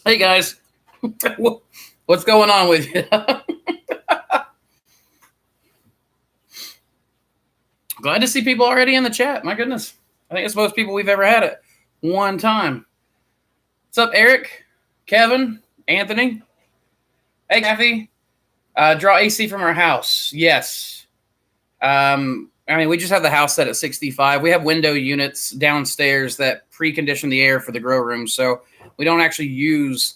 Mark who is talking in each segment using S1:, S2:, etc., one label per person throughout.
S1: Hey guys, what's going on with you? Glad to see people already in the chat. My goodness, I think it's the most people we've ever had at one time. What's up, Eric, Kevin, Anthony? Hey, Kathy. Draw AC from our house. Yes. We just have the house set at 65. We have window units downstairs that precondition the air for the grow room, so we don't actually use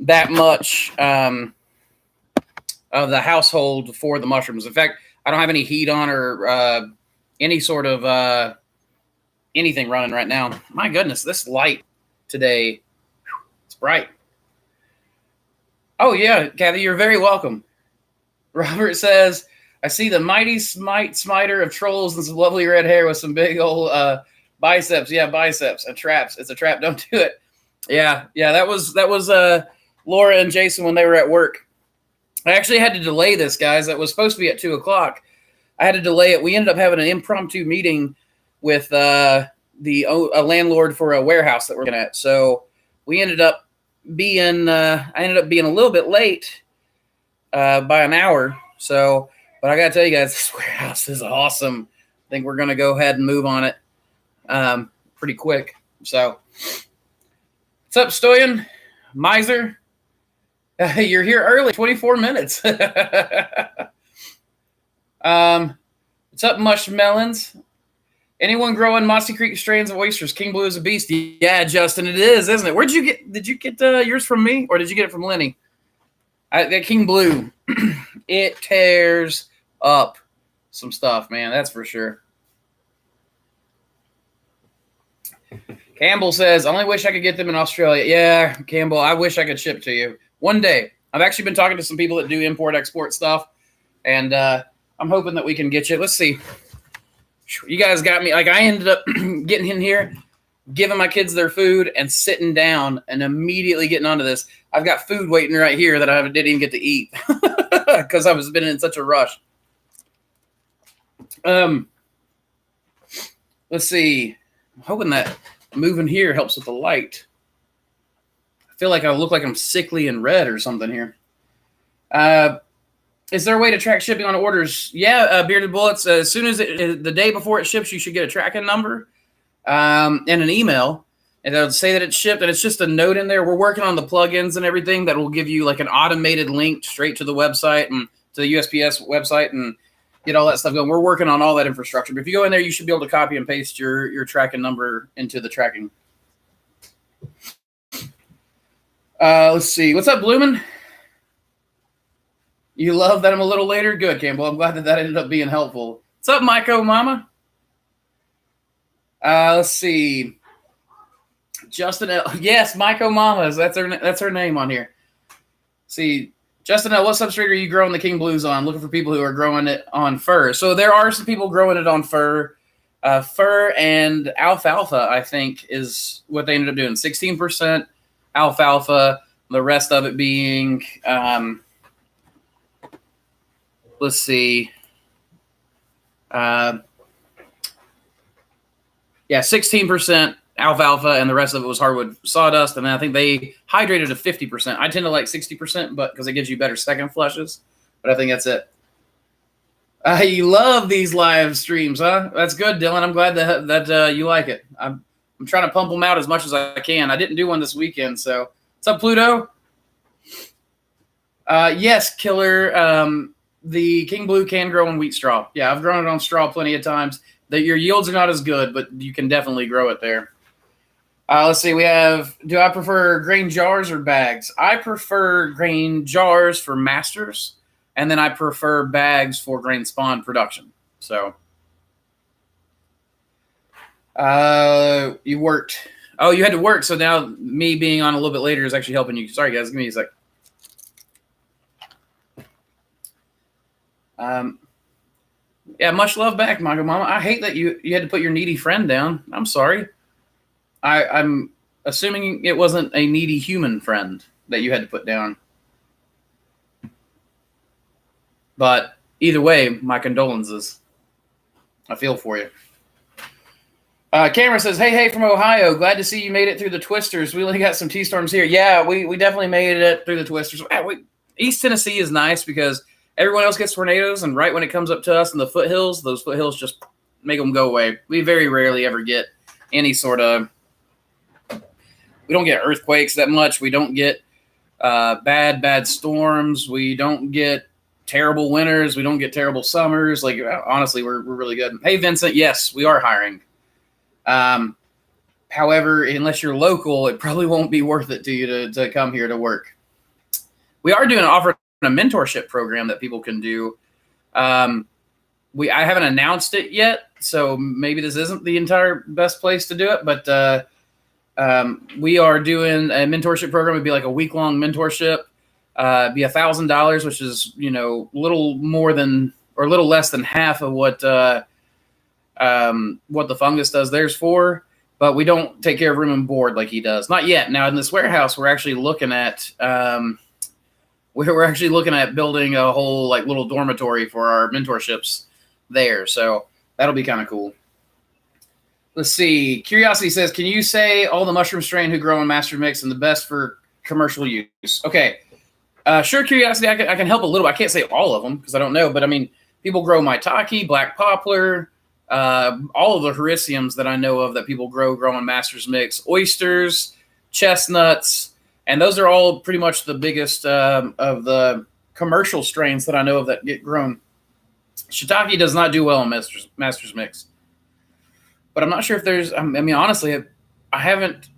S1: that much of the household for the mushrooms. In fact, I don't have any heat on or any sort of anything running right now. My goodness, this light today, it's bright. Oh yeah, Kathy, you're very welcome. Robert says, I see the mighty smiter of trolls and some lovely red hair with some big old biceps. Yeah, biceps. Traps. It's a trap. Don't do it. Yeah. That was Laura and Jason when they were at work. I actually had to delay this, guys. That was supposed to be at 2:00. I had to delay it. We ended up having an impromptu meeting with a landlord for a warehouse that we're looking at. So we ended up being I ended up being a little bit late by an hour. So, but I got to tell you guys, this warehouse is awesome. I think we're going to go ahead and move on it pretty quick. So, what's up, Stoyan? Miser? You're here early, 24 minutes. What's up, Mushmelons? Anyone growing Mossy Creek strains of oysters? King Blue is a beast. Yeah, Justin, it is, isn't it? Where'd you get? Did you get yours from me, or did you get it from Lenny? That King Blue, it tears up some stuff, man. That's for sure. Campbell says, I only wish I could get them in Australia. Yeah, Campbell, I wish I could ship to you one day. I've actually been talking to some people that do import-export stuff, and I'm hoping that we can get you. Let's see. You guys got me. Like, I ended up getting in here, giving my kids their food, and sitting down and immediately getting onto this. I've got food waiting right here that I didn't even get to eat because I was been in such a rush. Let's see. I'm hoping that moving here helps with the light. I feel like I look like I'm sickly and red or something here. Is there a way to track shipping on orders? Yeah, Bearded Bullets. As soon as the day before it ships, you should get a tracking number and an email. And it'll say that it's shipped, and it's just a note in there. We're working on the plugins and everything that will give you like an automated link straight to the website and to the USPS website and get all that stuff going. We're working on all that infrastructure. But if you go in there, you should be able to copy and paste your tracking number into the tracking. Let's see. What's up, Bloomin'? You love that I'm a little later? Good, Campbell. I'm glad that ended up being helpful. What's up, Maiko Mama? Let's see. Justin L. Yes, Maiko Mamas. That's her name on here. See, Justin L. What substrate are you growing the King Blues on? Looking for people who are growing it on fur. So there are some people growing it on fur. Fur and alfalfa, I think, is what they ended up doing. 16% alfalfa. The rest of it being, let's see. 16% alfalfa, and the rest of it was hardwood sawdust. And then I think they hydrated to 50%. I tend to like 60%, but because it gives you better second flushes. But I think that's it. You love these live streams, huh? That's good, Dylan. I'm glad that you like it. I'm trying to pump them out as much as I can. I didn't do one this weekend, so what's up, Pluto? Yes, Killer. The King Blue can grow on wheat straw. Yeah, I've grown it on straw plenty of times. Your yields are not as good, but you can definitely grow it there. Let's see. We have, do I prefer grain jars or bags? I prefer grain jars for masters, and then I prefer bags for grain spawn production. So, you worked. Oh, you had to work. So now me being on a little bit later is actually helping you. Sorry, guys. Give me a sec. Yeah, much love back, Mago Mama. I hate that you had to put your needy friend down. I'm sorry. I'm assuming it wasn't a needy human friend that you had to put down. But either way, my condolences. I feel for you. Cameron says, hey from Ohio. Glad to see you made it through the twisters. We only got some T-storms here. Yeah, we definitely made it through the twisters. East Tennessee is nice because everyone else gets tornadoes, and right when it comes up to us in the foothills, those foothills just make them go away. We very rarely ever get any sort of – we don't get earthquakes that much. We don't get bad storms. We don't get terrible winters. We don't get terrible summers. Like, honestly, we're really good. Hey, Vincent, yes, we are hiring. However, unless you're local, it probably won't be worth it to you to come here to work. We are offering a mentorship program that people can do. I haven't announced it yet, so maybe this isn't the entire best place to do it, but we are doing a mentorship program. It'd be like a week-long mentorship. It'd be $1,000, which is, a little more than or a little less than half of what the fungus does theirs for, but we don't take care of room and board like he does. Not yet. Now in this warehouse, we're actually looking at building a whole like little dormitory for our mentorships there. So that'll be kind of cool. Let's see. Curiosity says, can you say all the mushroom strain who grow in Master Mix and the best for commercial use? Okay. Sure, Curiosity. I can help a little. I can't say all of them because I don't know, but I mean, people grow maitake, black poplar, all of the hericiums that I know of that people grow in Master's Mix, oysters, chestnuts, and those are all pretty much the biggest of the commercial strains that I know of that get grown. Shiitake does not do well in Master's Mix, but I'm not sure if there's. I mean, honestly, I haven't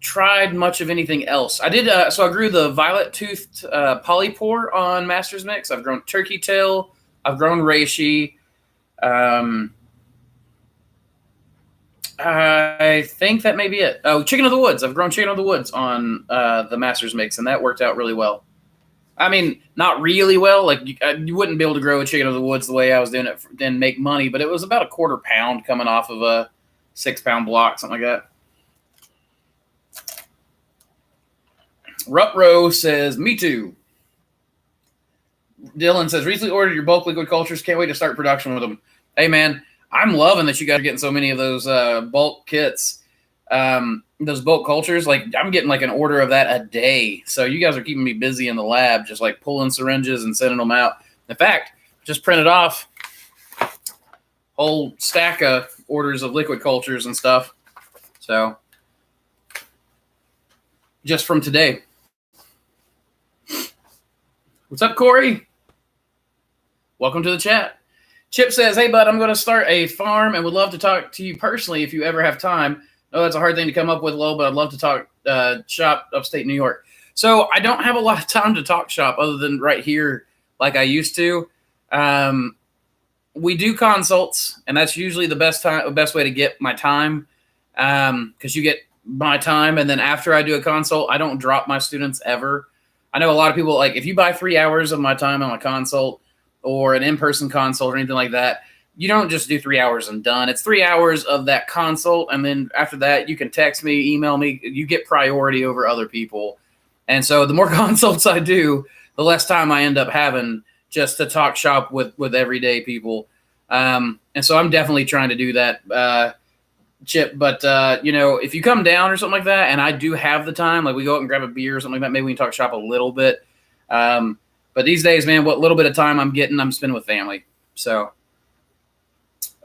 S1: tried much of anything else. I did. So I grew the violet-toothed polypore on Master's Mix. I've grown turkey tail. I've grown reishi. I think that may be it. Oh, chicken of the woods. I've grown chicken of the woods on the Master's Mix, and that worked out really well. I mean, not really well. Like you wouldn't be able to grow a chicken of the woods the way I was doing it and make money, but it was about a quarter pound coming off of a 6-pound block, something like that. Rutro says, me too. Dylan says, recently ordered your bulk liquid cultures. Can't wait to start production with them. Hey, man, I'm loving that you guys are getting so many of those bulk kits, those bulk cultures. Like, I'm getting like an order of that a day. So you guys are keeping me busy in the lab, just like pulling syringes and sending them out. In fact, just printed off a whole stack of orders of liquid cultures and stuff. So just from today. What's up, Corey? Welcome to the chat. Chip says, hey, bud, I'm going to start a farm and would love to talk to you personally if you ever have time. No, that's a hard thing to come up with, Lowell, but I'd love to talk shop upstate New York. So I don't have a lot of time to talk shop other than right here like I used to. We do consults, and that's usually the best way to get my time because you get my time, and then after I do a consult, I don't drop my students ever. I know a lot of people, like, if you buy 3 hours of my time on a consult or an in-person consult or anything like that, you don't just do 3 hours and done. It's 3 hours of that consult, and then after that, you can text me, email me. You get priority over other people. And so the more consults I do, the less time I end up having just to talk shop with everyday people. And so I'm definitely trying to do that, Chip. But, if you come down or something like that, and I do have the time, like we go out and grab a beer or something like that, maybe we can talk shop a little bit. But these days, man, what little bit of time I'm getting, I'm spending with family. So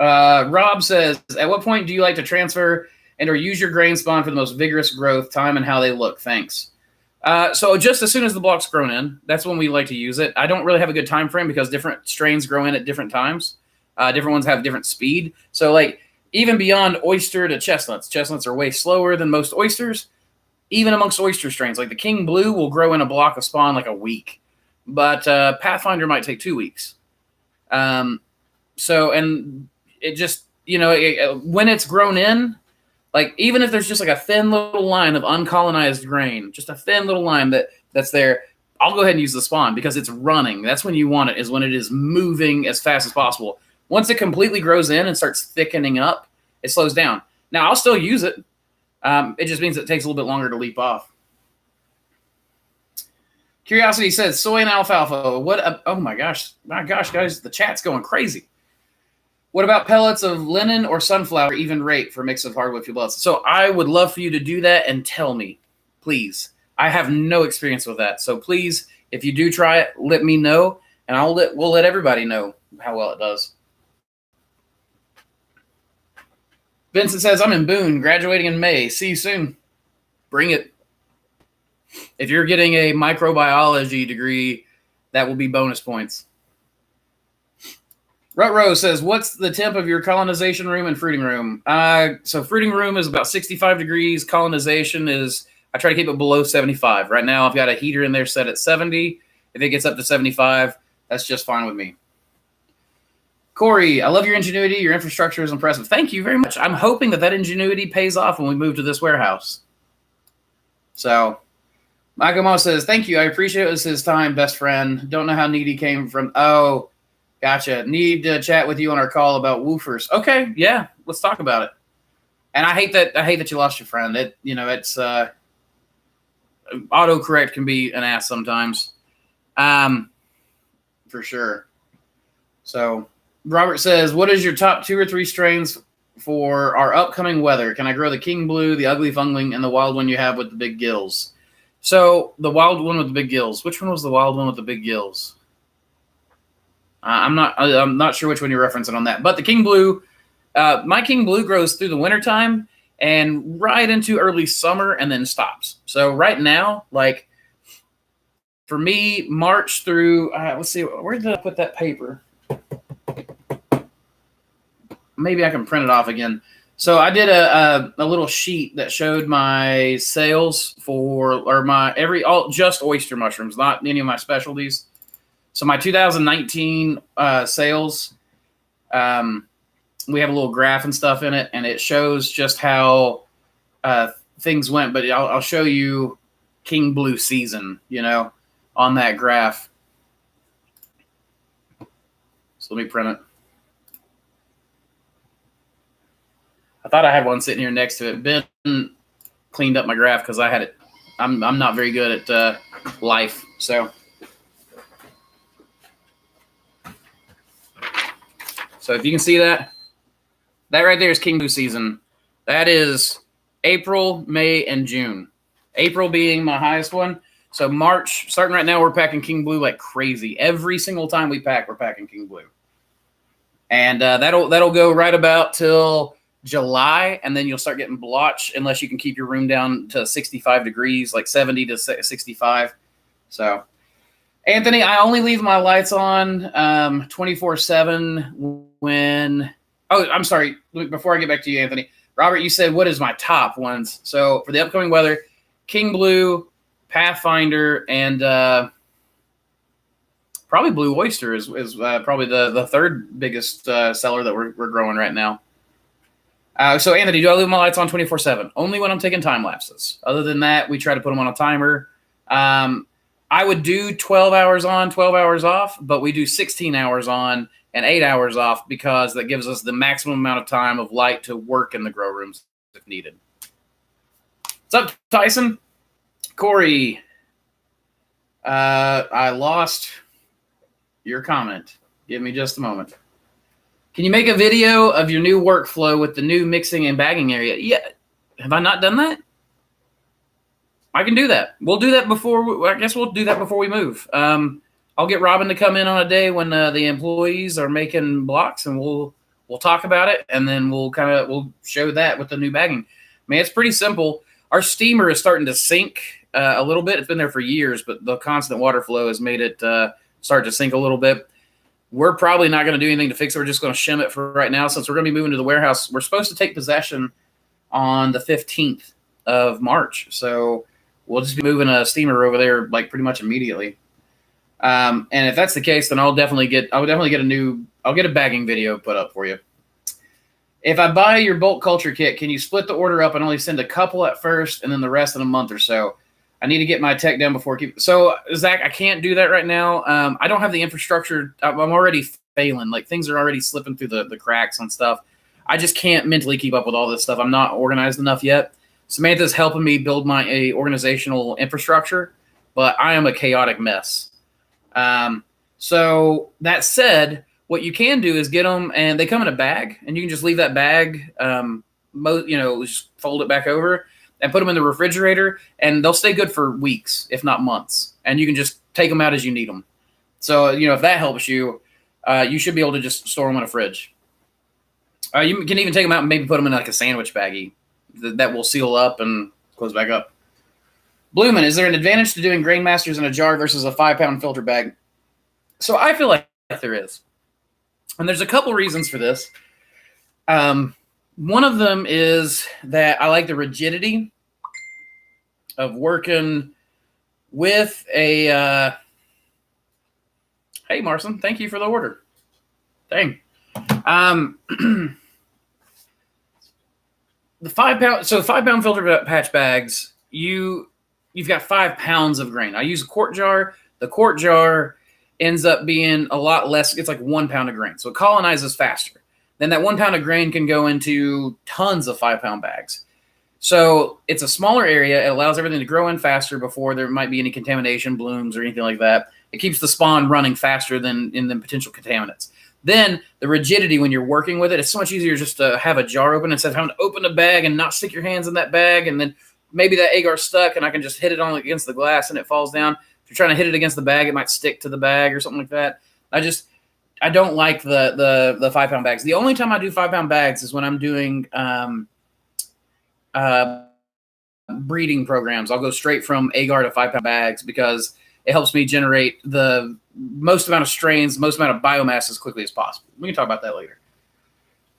S1: Rob says, at what point do you like to transfer and or use your grain spawn for the most vigorous growth, time, and how they look? Thanks. So just as soon as the block's grown in, that's when we like to use it. I don't really have a good time frame because different strains grow in at different times. Different ones have different speed. So like even beyond oyster to chestnuts, chestnuts are way slower than most oysters. Even amongst oyster strains, like the King Blue will grow in a block of spawn like a week, but Pathfinder might take 2 weeks. So, and it just, when it's grown in, like even if there's just like a thin little line of uncolonized grain, just a thin little line that's there, I'll go ahead and use the spawn because it's running. That's when you want it, is when it is moving as fast as possible. Once it completely grows in and starts thickening up, it slows down. Now, I'll still use it. It just means it takes a little bit longer to leap off. Curiosity says, soy and alfalfa. Oh my gosh, guys, the chat's going crazy. What about pellets of linen or sunflower, even rate for a mix of hardwood fuel pellets? So I would love for you to do that and tell me, please. I have no experience with that. So please, if you do try it, let me know, and we'll let everybody know how well it does. Vincent says, I'm in Boone, graduating in May. See you soon. Bring it. If you're getting a microbiology degree, that will be bonus points. Rutrow says, what's the temp of your colonization room and fruiting room? So fruiting room is about 65 degrees. Colonization is, I try to keep it below 75. Right now, I've got a heater in there set at 70. If it gets up to 75, that's just fine with me. Corey, I love your ingenuity. Your infrastructure is impressive. Thank you very much. I'm hoping that ingenuity pays off when we move to this warehouse. So, Michael Mo says, thank you. I appreciate it. It's his time, best friend. Don't know how Needy came from. Oh, gotcha. Need to chat with you on our call about woofers. Okay, yeah, let's talk about it. And I hate that you lost your friend. It's autocorrect can be an ass sometimes. For sure. So Robert says, what is your top 2 or 3 strains for our upcoming weather? Can I grow the King Blue, the Ugly Fungling, and the wild one you have with the big gills? So the wild one with the big gills. Which one was the wild one with the big gills? I'm not sure which one you're referencing on that. But the King Blue, my King Blue grows through the wintertime and right into early summer and then stops. So right now, like for me, March through, let's see, where did I put that paper? Maybe I can print it off again. So I did a little sheet that showed my sales just oyster mushrooms, not any of my specialties. So my 2019 sales, we have a little graph and stuff in it, and it shows just how things went. But I'll show you King Blue season, on that graph. So let me print it. I thought I had one sitting here next to it. Ben cleaned up my graph because I had it. I'm not very good at life, so. So if you can see that right there is King Blue season. That is April, May, and June. April being my highest one. So March, starting right now, we're packing King Blue like crazy. Every single time we pack, we're packing King Blue. And that'll go right about till July, and then you'll start getting blotch unless you can keep your room down to 65 degrees, like 70 to 65. So, Anthony, I only leave my lights on 24/7 when – oh, I'm sorry. Before I get back to you, Anthony, Robert, you said what is my top ones? So, for the upcoming weather, King Blue, Pathfinder, and probably Blue Oyster is probably the third biggest seller that we're growing right now. So, Anthony, do I leave my lights on 24/7? Only when I'm taking time lapses. Other than that, we try to put them on a timer. I would do 12 hours on, 12 hours off, but we do 16 hours on and 8 hours off because that gives us the maximum amount of time of light to work in the grow rooms if needed. What's up, Tyson? Corey, I lost your comment. Give me just a moment. Can you make a video of your new workflow with the new mixing and bagging area? Yeah. Have I not done that? I can do that. We'll do that before. I guess we'll do that before we move. I'll get Robin to come in on a day when the employees are making blocks, and we'll talk about it, and then we'll show that with the new bagging. I mean, it's pretty simple. Our steamer is starting to sink a little bit. It's been there for years, but the constant water flow has made it start to sink a little bit. We're probably not going to do anything to fix it. We're just going to shim it for right now since we're going to be moving to the warehouse. We're supposed to take possession on the 15th of March. So we'll just be moving a steamer over there like pretty much immediately. And if that's the case, then I'll definitely get a bagging video put up for you. If I buy your bulk culture kit, can you split the order up and only send a couple at first and then the rest in a month or so? I need to get my tech done before So, Zach, I can't do that right now. I don't have the infrastructure. I'm already failing. Like, things are already slipping through the cracks on stuff. I just can't mentally keep up with all this stuff. I'm not organized enough yet. Samantha's helping me build my organizational infrastructure, but I am a chaotic mess. So that said, what you can do is get them, and they come in a bag, and you can just leave that bag, just fold it back over and put them in the refrigerator, and they'll stay good for weeks, if not months. And you can just take them out as you need them. So, if that helps you, you should be able to just store them in a fridge. You can even take them out and maybe put them in like a sandwich baggie that will seal up and close back up. Bloomin', is there an advantage to doing Grain Masters in a jar versus a 5-pound filter bag? So I feel like there is. And there's a couple reasons for this. One of them is that I like the rigidity of working with a... Hey, Marson, thank you for the order. Dang. The 5-pound... So 5-pound filter patch bags, you've got 5 pounds of grain. I use a quart jar. The quart jar ends up being a lot less. It's like 1 pound of grain. So it colonizes faster. Then that 1 pound of grain can go into tons of 5-pound bags. So it's a smaller area. It allows everything to grow in faster before there might be any contamination, blooms, or anything like that. It keeps the spawn running faster than potential contaminants. Then the rigidity when you're working with it, it's so much easier just to have a jar open instead of having to open a bag and not stick your hands in that bag. And then maybe that agar's stuck and I can just hit it on against the glass and it falls down. If you're trying to hit it against the bag, it might stick to the bag or something like that. I don't like the 5-pound bags. The only time I do 5-pound bags is when I'm doing breeding programs. I'll go straight from agar to 5-pound bags because it helps me generate the most amount of strains, most amount of biomass as quickly as possible. We can talk about that later.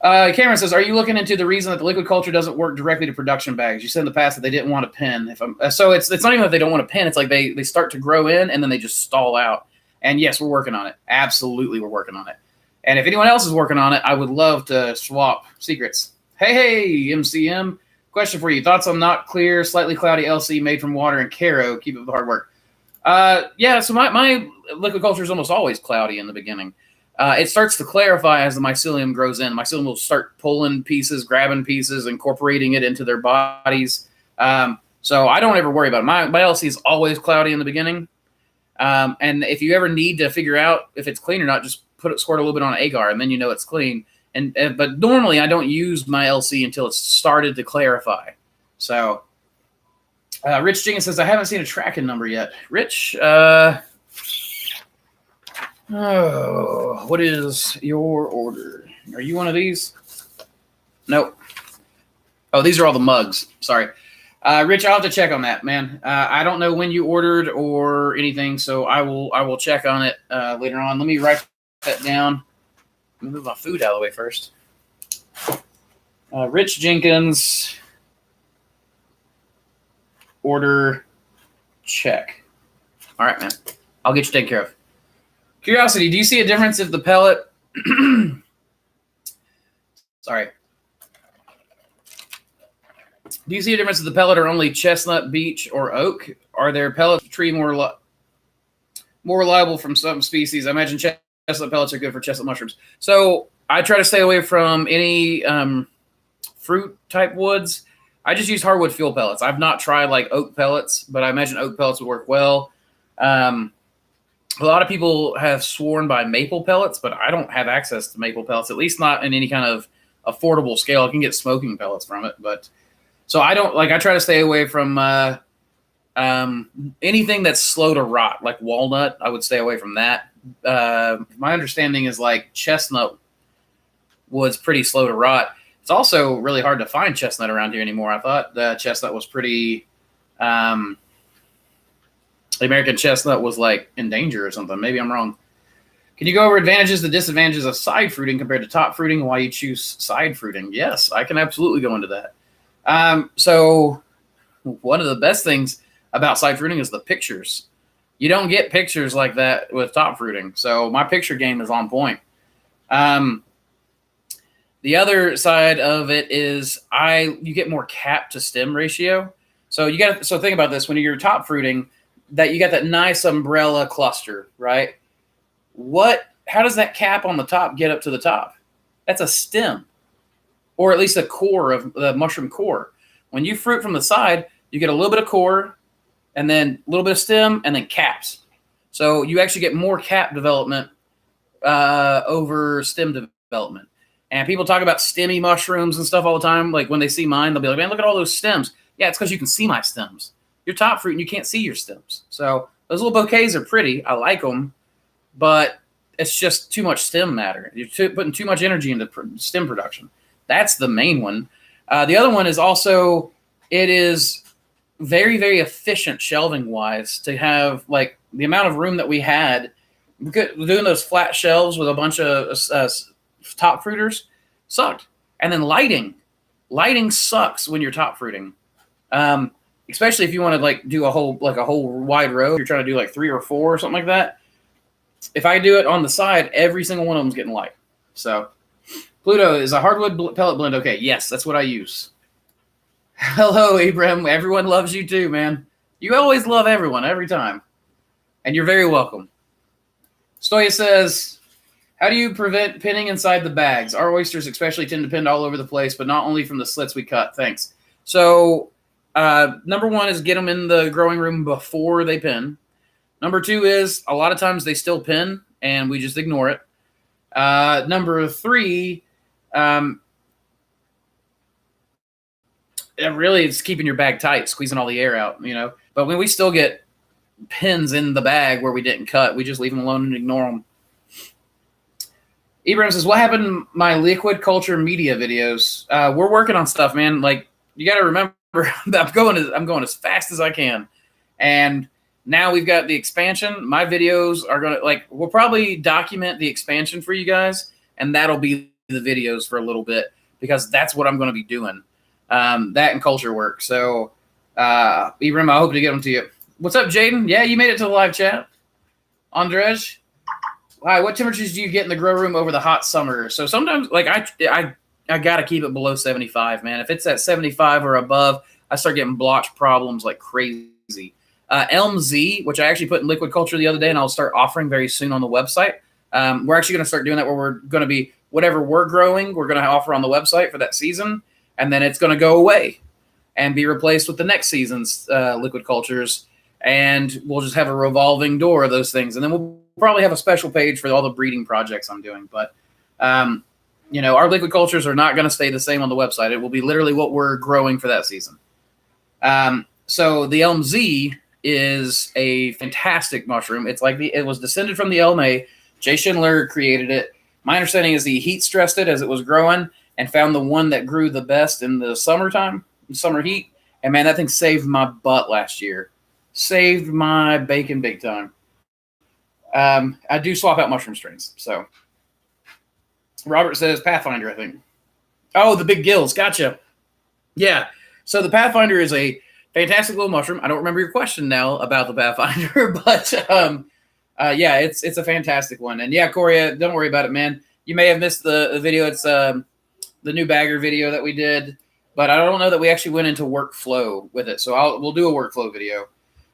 S1: Cameron says, are you looking into the reason that the liquid culture doesn't work directly to production bags? You said in the past that they didn't want a pen. So it's not even that they don't want a pen. It's like they start to grow in and then they just stall out. And yes, we're working on it. Absolutely, we're working on it. And if anyone else is working on it, I would love to swap secrets. Hey, MCM. Question for you. Thoughts on not clear, slightly cloudy LC made from water and Caro? Keep up the hard work. Yeah, so my liquid culture is almost always cloudy in the beginning. It starts to clarify as the mycelium grows in. The mycelium will start pulling pieces, grabbing pieces, incorporating it into their bodies. So I don't ever worry about it. My LC is always cloudy in the beginning. And if you ever need to figure out if it's clean or not, just squirt a little bit on agar, and then you know it's clean. But normally I don't use my LC until it's started to clarify. So Rich Jenkins says, I haven't seen a tracking number yet. Rich, what is your order? Are you one of these? Nope. Oh, these are all the mugs. Sorry. Rich, I'll have to check on that, man. I don't know when you ordered or anything, so I will check on it later on. Let me write that down. Let me move my food out of the way first. Rich Jenkins, order, check. All right, man. I'll get you taken care of. Curiosity, do you see a difference if the pellet... Sorry. Do you see a difference if the pellet are only chestnut, beech, or oak? Are there pellets tree more reliable from some species? I imagine chestnut pellets are good for chestnut mushrooms. So I try to stay away from any fruit-type woods. I just use hardwood fuel pellets. I've not tried like oak pellets, but I imagine oak pellets would work well. A lot of people have sworn by maple pellets, but I don't have access to maple pellets, at least not in any kind of affordable scale. I can get smoking pellets from it, but so I try to stay away from anything that's slow to rot, like walnut. I would stay away from that. My understanding is like chestnut wood's pretty slow to rot. It's also really hard to find chestnut around here anymore. I thought chestnut was pretty, the American chestnut was like in danger or something. Maybe I'm wrong. Can you go over advantages and disadvantages of side fruiting compared to top fruiting and why you choose side fruiting? Yes, I can absolutely go into that. So one of the best things about side fruiting is the pictures. You don't get pictures like that with top fruiting. So my picture game is on point. The other side of it is you get more cap to stem ratio. So think about this. When you're top fruiting, that you got that nice umbrella cluster, right? How does that cap on the top get up to the top? That's a stem, or at least a core of the mushroom core. When you fruit from the side, you get a little bit of core and then a little bit of stem and then caps. So you actually get more cap development over stem development. And people talk about stemmy mushrooms and stuff all the time. Like when they see mine, they'll be like, man, look at all those stems. Yeah, it's because you can see my stems. Your top fruit and you can't see your stems. So those little bouquets are pretty. I like them, but it's just too much stem matter. You're putting too much energy into stem production. That's the main one. The other one is also, it is very, very efficient shelving wise to have like the amount of room that we had doing those flat shelves with a bunch of top fruiters sucked. And then lighting sucks when you're top fruiting. Especially if you want to like do a whole wide row, you're trying to do like 3 or 4 or something like that. If I do it on the side, every single one of them's getting light. So Pluto is a hardwood pellet blend. Okay, yes, that's what I use. Hello, Ibrahim. Everyone loves you too, man. You always love everyone every time, and you're very welcome. Stoya says, how do you prevent pinning inside the bags? Our oysters especially tend to pin all over the place, but not only from the slits we cut. Thanks. So number one is get them in the growing room before they pin. Number 2 is a lot of times they still pin, and we just ignore it. Number 3, really it's keeping your bag tight, squeezing all the air out, you know. But when we still get pins in the bag where we didn't cut, we just leave them alone and ignore them. Ibrahim says, what happened to my liquid culture media videos? We're working on stuff, man. Like, you got to remember, I'm going as fast as I can. And now we've got the expansion. My videos are going to, like, we'll probably document the expansion for you guys, and that'll be the videos for a little bit because that's what I'm going to be doing. That and culture work. So, Ibrahim, I hope to get them to you. What's up, Jaden? Yeah, you made it to the live chat. Andrej? Hi, what temperatures do you get in the grow room over the hot summer? So sometimes, like, I got to keep it below 75, man. If it's at 75 or above, I start getting blotch problems like crazy. Elm Z, which I actually put in liquid culture the other day, and I'll start offering very soon on the website. We're actually going to start doing that where we're going to be, whatever we're growing, we're going to offer on the website for that season, and then it's going to go away and be replaced with the next season's liquid cultures, and we'll just have a revolving door of those things. And then we'll probably have a special page for all the breeding projects I'm doing. But, you know, our liquid cultures are not going to stay the same on the website. It will be literally what we're growing for that season. So the Elm Z is a fantastic mushroom. It's like it was descended from the Elm A. Jay Schindler created it. My understanding is he heat stressed it as it was growing and found the one that grew the best in the summertime, summer heat. And man, that thing saved my butt last year. Saved my bacon big time. I do swap out mushroom strains. So Robert says Pathfinder, I think. Oh, the big gills. Gotcha. Yeah. So the Pathfinder is a fantastic little mushroom. I don't remember your question now about the Pathfinder, but yeah, it's a fantastic one. And yeah, Corey, don't worry about it, man. You may have missed the video. It's the new bagger video that we did, but I don't know that we actually went into workflow with it. So we'll do a workflow video.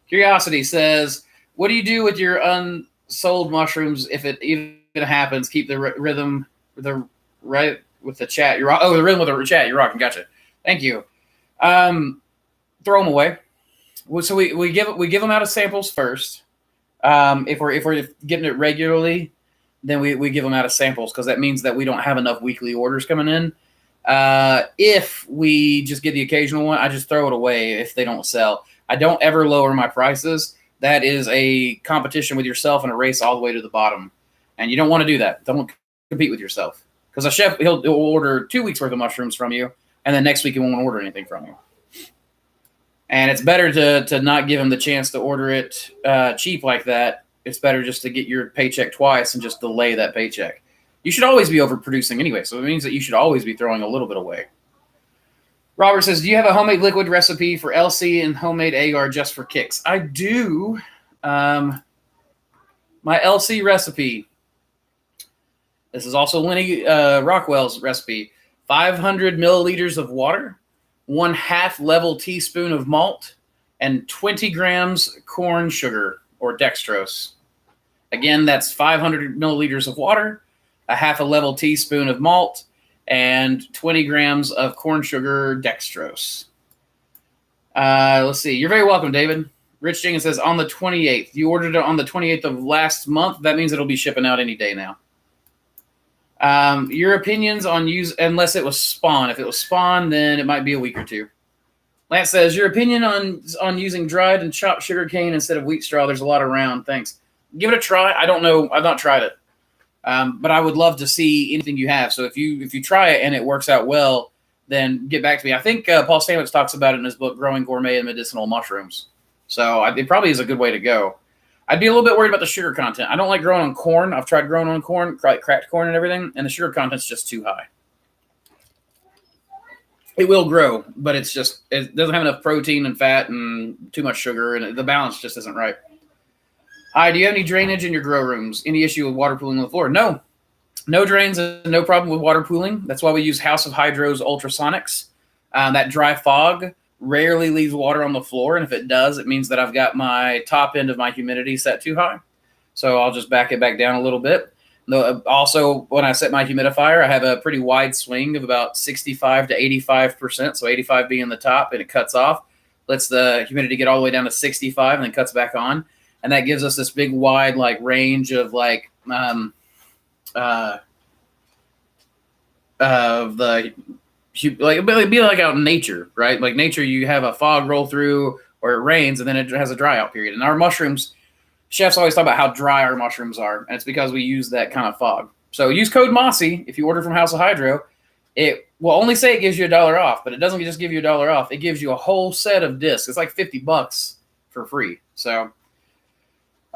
S1: Curiosity says, what do you do with your unsold mushrooms if it even happens? Keep the rhythm with the chat. The rhythm with the chat. You're rocking. Gotcha. Thank you. Throw them away. So we give them out of samples first. If we're getting it regularly, then we give them out of samples because that means that we don't have enough weekly orders coming in. If we just get the occasional one, I just throw it away if they don't sell. I don't ever lower my prices. That is a competition with yourself and a race all the way to the bottom. And you don't want to do that. Don't compete with yourself. Because a chef, he'll order 2 weeks worth of mushrooms from you, and then next week he won't order anything from you. And it's better to not give him the chance to order it cheap like that. It's better just to get your paycheck twice and just delay that paycheck. You should always be overproducing anyway, so it means that you should always be throwing a little bit away. Robert says, do you have a homemade liquid recipe for LC and homemade agar just for kicks? I do. My LC recipe. This is also Lenny Rockwell's recipe. 500 milliliters of water, 1/2 level teaspoon of malt, and 20 grams corn sugar or dextrose. Again, that's 500 milliliters of water, 1/2 level teaspoon of malt, and 20 grams of corn sugar dextrose. Let's see. You're very welcome, David. Rich Jenkins says, on the 28th. You ordered it on the 28th of last month. That means it'll be shipping out any day now. Your opinions on use, unless it was spawn. If it was spawn, then it might be a week or two. Lance says, your opinion on using dried and chopped sugar cane instead of wheat straw. There's a lot around. Thanks. Give it a try. I don't know. I've not tried it. But I would love to see anything you have. So if you try it and it works out well, then get back to me. I think Paul Stamets talks about it in his book, Growing Gourmet and Medicinal Mushrooms. So it probably is a good way to go. I'd be a little bit worried about the sugar content. I don't like growing on corn. I've tried growing on corn, cracked corn and everything, and the sugar content's just too high. It will grow, but it doesn't have enough protein and fat and too much sugar, and the balance just isn't right. Hi, do you have any drainage in your grow rooms? Any issue with water pooling on the floor? No drains, no problem with water pooling. That's why we use House of Hydro's ultrasonics. That dry fog rarely leaves water on the floor, and if it does, it means that I've got my top end of my humidity set too high. So I'll just back it back down a little bit. Also, when I set my humidifier, I have a pretty wide swing of about 65 to 85%, so 85 being the top, and it cuts off, lets the humidity get all the way down to 65, and then cuts back on. And that gives us this big wide range of it'd be like out in nature, right? Like nature, you have a fog roll through or it rains and then it has a dry out period. And our mushrooms, chefs always talk about how dry our mushrooms are, and it's because we use that kind of fog. So use code Mossy if you order from House of Hydro. It will only say it gives you $1 off, but it doesn't just give you $1 off. It gives you a whole set of discs. It's like $50 for free. So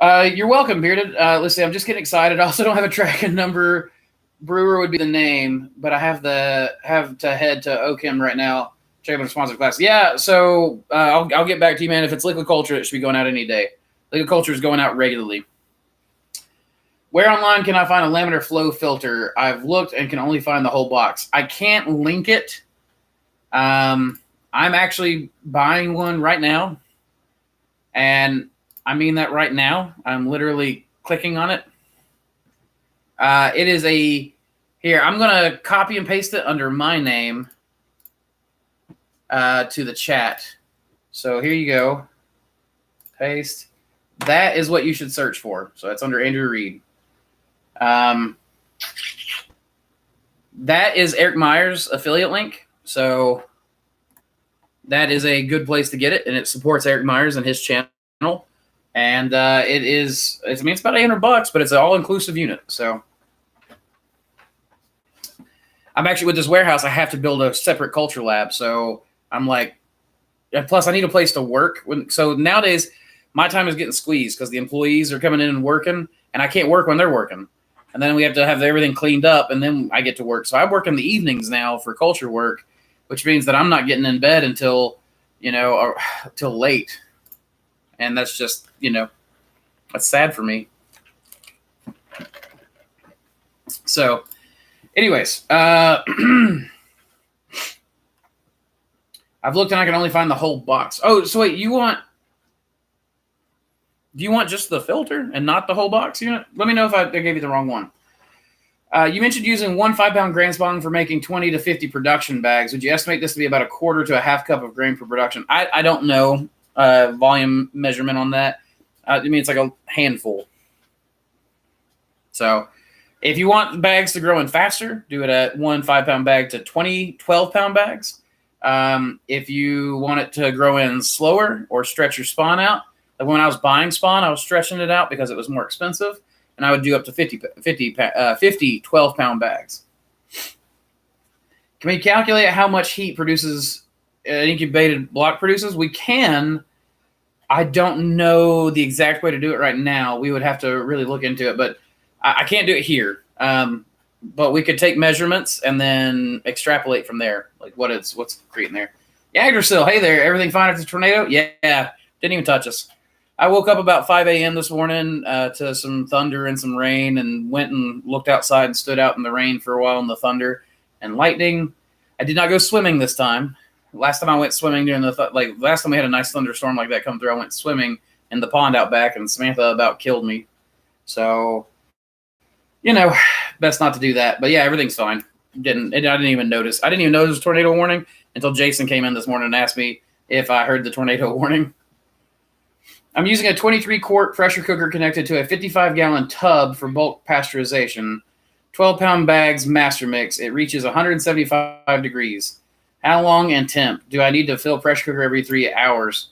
S1: you're welcome, Bearded. Let's see, I'm just getting excited. I also don't have a tracking number. Brewer would be the name, but I have to head to Oakham right now. Check out the sponsor class. Yeah, so I'll get back to you, man. If it's liquid culture, it should be going out any day. Liquid culture is going out regularly. Where online can I find a laminar flow filter? I've looked and can only find the whole box. I can't link it. I'm actually buying one right now, and I mean that right now. I'm literally clicking on it. It is here, I'm going to copy and paste it under my name to the chat. So here you go. Paste. That is what you should search for. So it's under Andrew Reed. That is Eric Meyer's affiliate link. So that is a good place to get it, and it supports Eric Myers and his channel. And it's about $800, but it's an all-inclusive unit. So I'm actually, with this warehouse, I have to build a separate culture lab. So I'm like, plus I need a place to work. So nowadays, my time is getting squeezed because the employees are coming in and working, and I can't work when they're working. And then we have to have everything cleaned up, and then I get to work. So I work in the evenings now for culture work, which means that I'm not getting in bed until late. And that's just, that's sad for me. So, anyways, I've looked and I can only find the whole box. Oh, so wait, do you want just the filter and not the whole box unit? Let me know if I gave you the wrong one. You mentioned using 1 5-pound grain spawn for making 20 to 50 production bags. Would you estimate this to be about a quarter to a half cup of grain per production? I don't know volume measurement on that. It's like a handful. So if you want bags to grow in faster, do it at 1 5-pound bag to 20 12-pound bags. If you want it to grow in slower or stretch your spawn out, like when I was buying spawn, I was stretching it out because it was more expensive, and I would do up to 50 12-pound bags. Can we calculate how much heat produces an incubated block produces? We can. I don't know the exact way to do it right now. We would have to really look into it, but I can't do it here. But we could take measurements and then extrapolate from there, like what's creating there. Yggdrasil, hey there. Everything fine after the tornado? Yeah, didn't even touch us. I woke up about 5 a.m. this morning to some thunder and some rain, and went and looked outside and stood out in the rain for a while in the thunder and lightning. I did not go swimming this time. Last time I went swimming during last time we had a nice thunderstorm like that come through, I went swimming in the pond out back, and Samantha about killed me. So, best not to do that. But yeah, everything's fine. I didn't even notice. I didn't even notice a tornado warning until Jason came in this morning and asked me if I heard the tornado warning. I'm using a 23-quart pressure cooker connected to a 55-gallon tub for bulk pasteurization. 12-pound bags master mix. It reaches 175 degrees. How long and temp? Do I need to fill pressure cooker every 3 hours?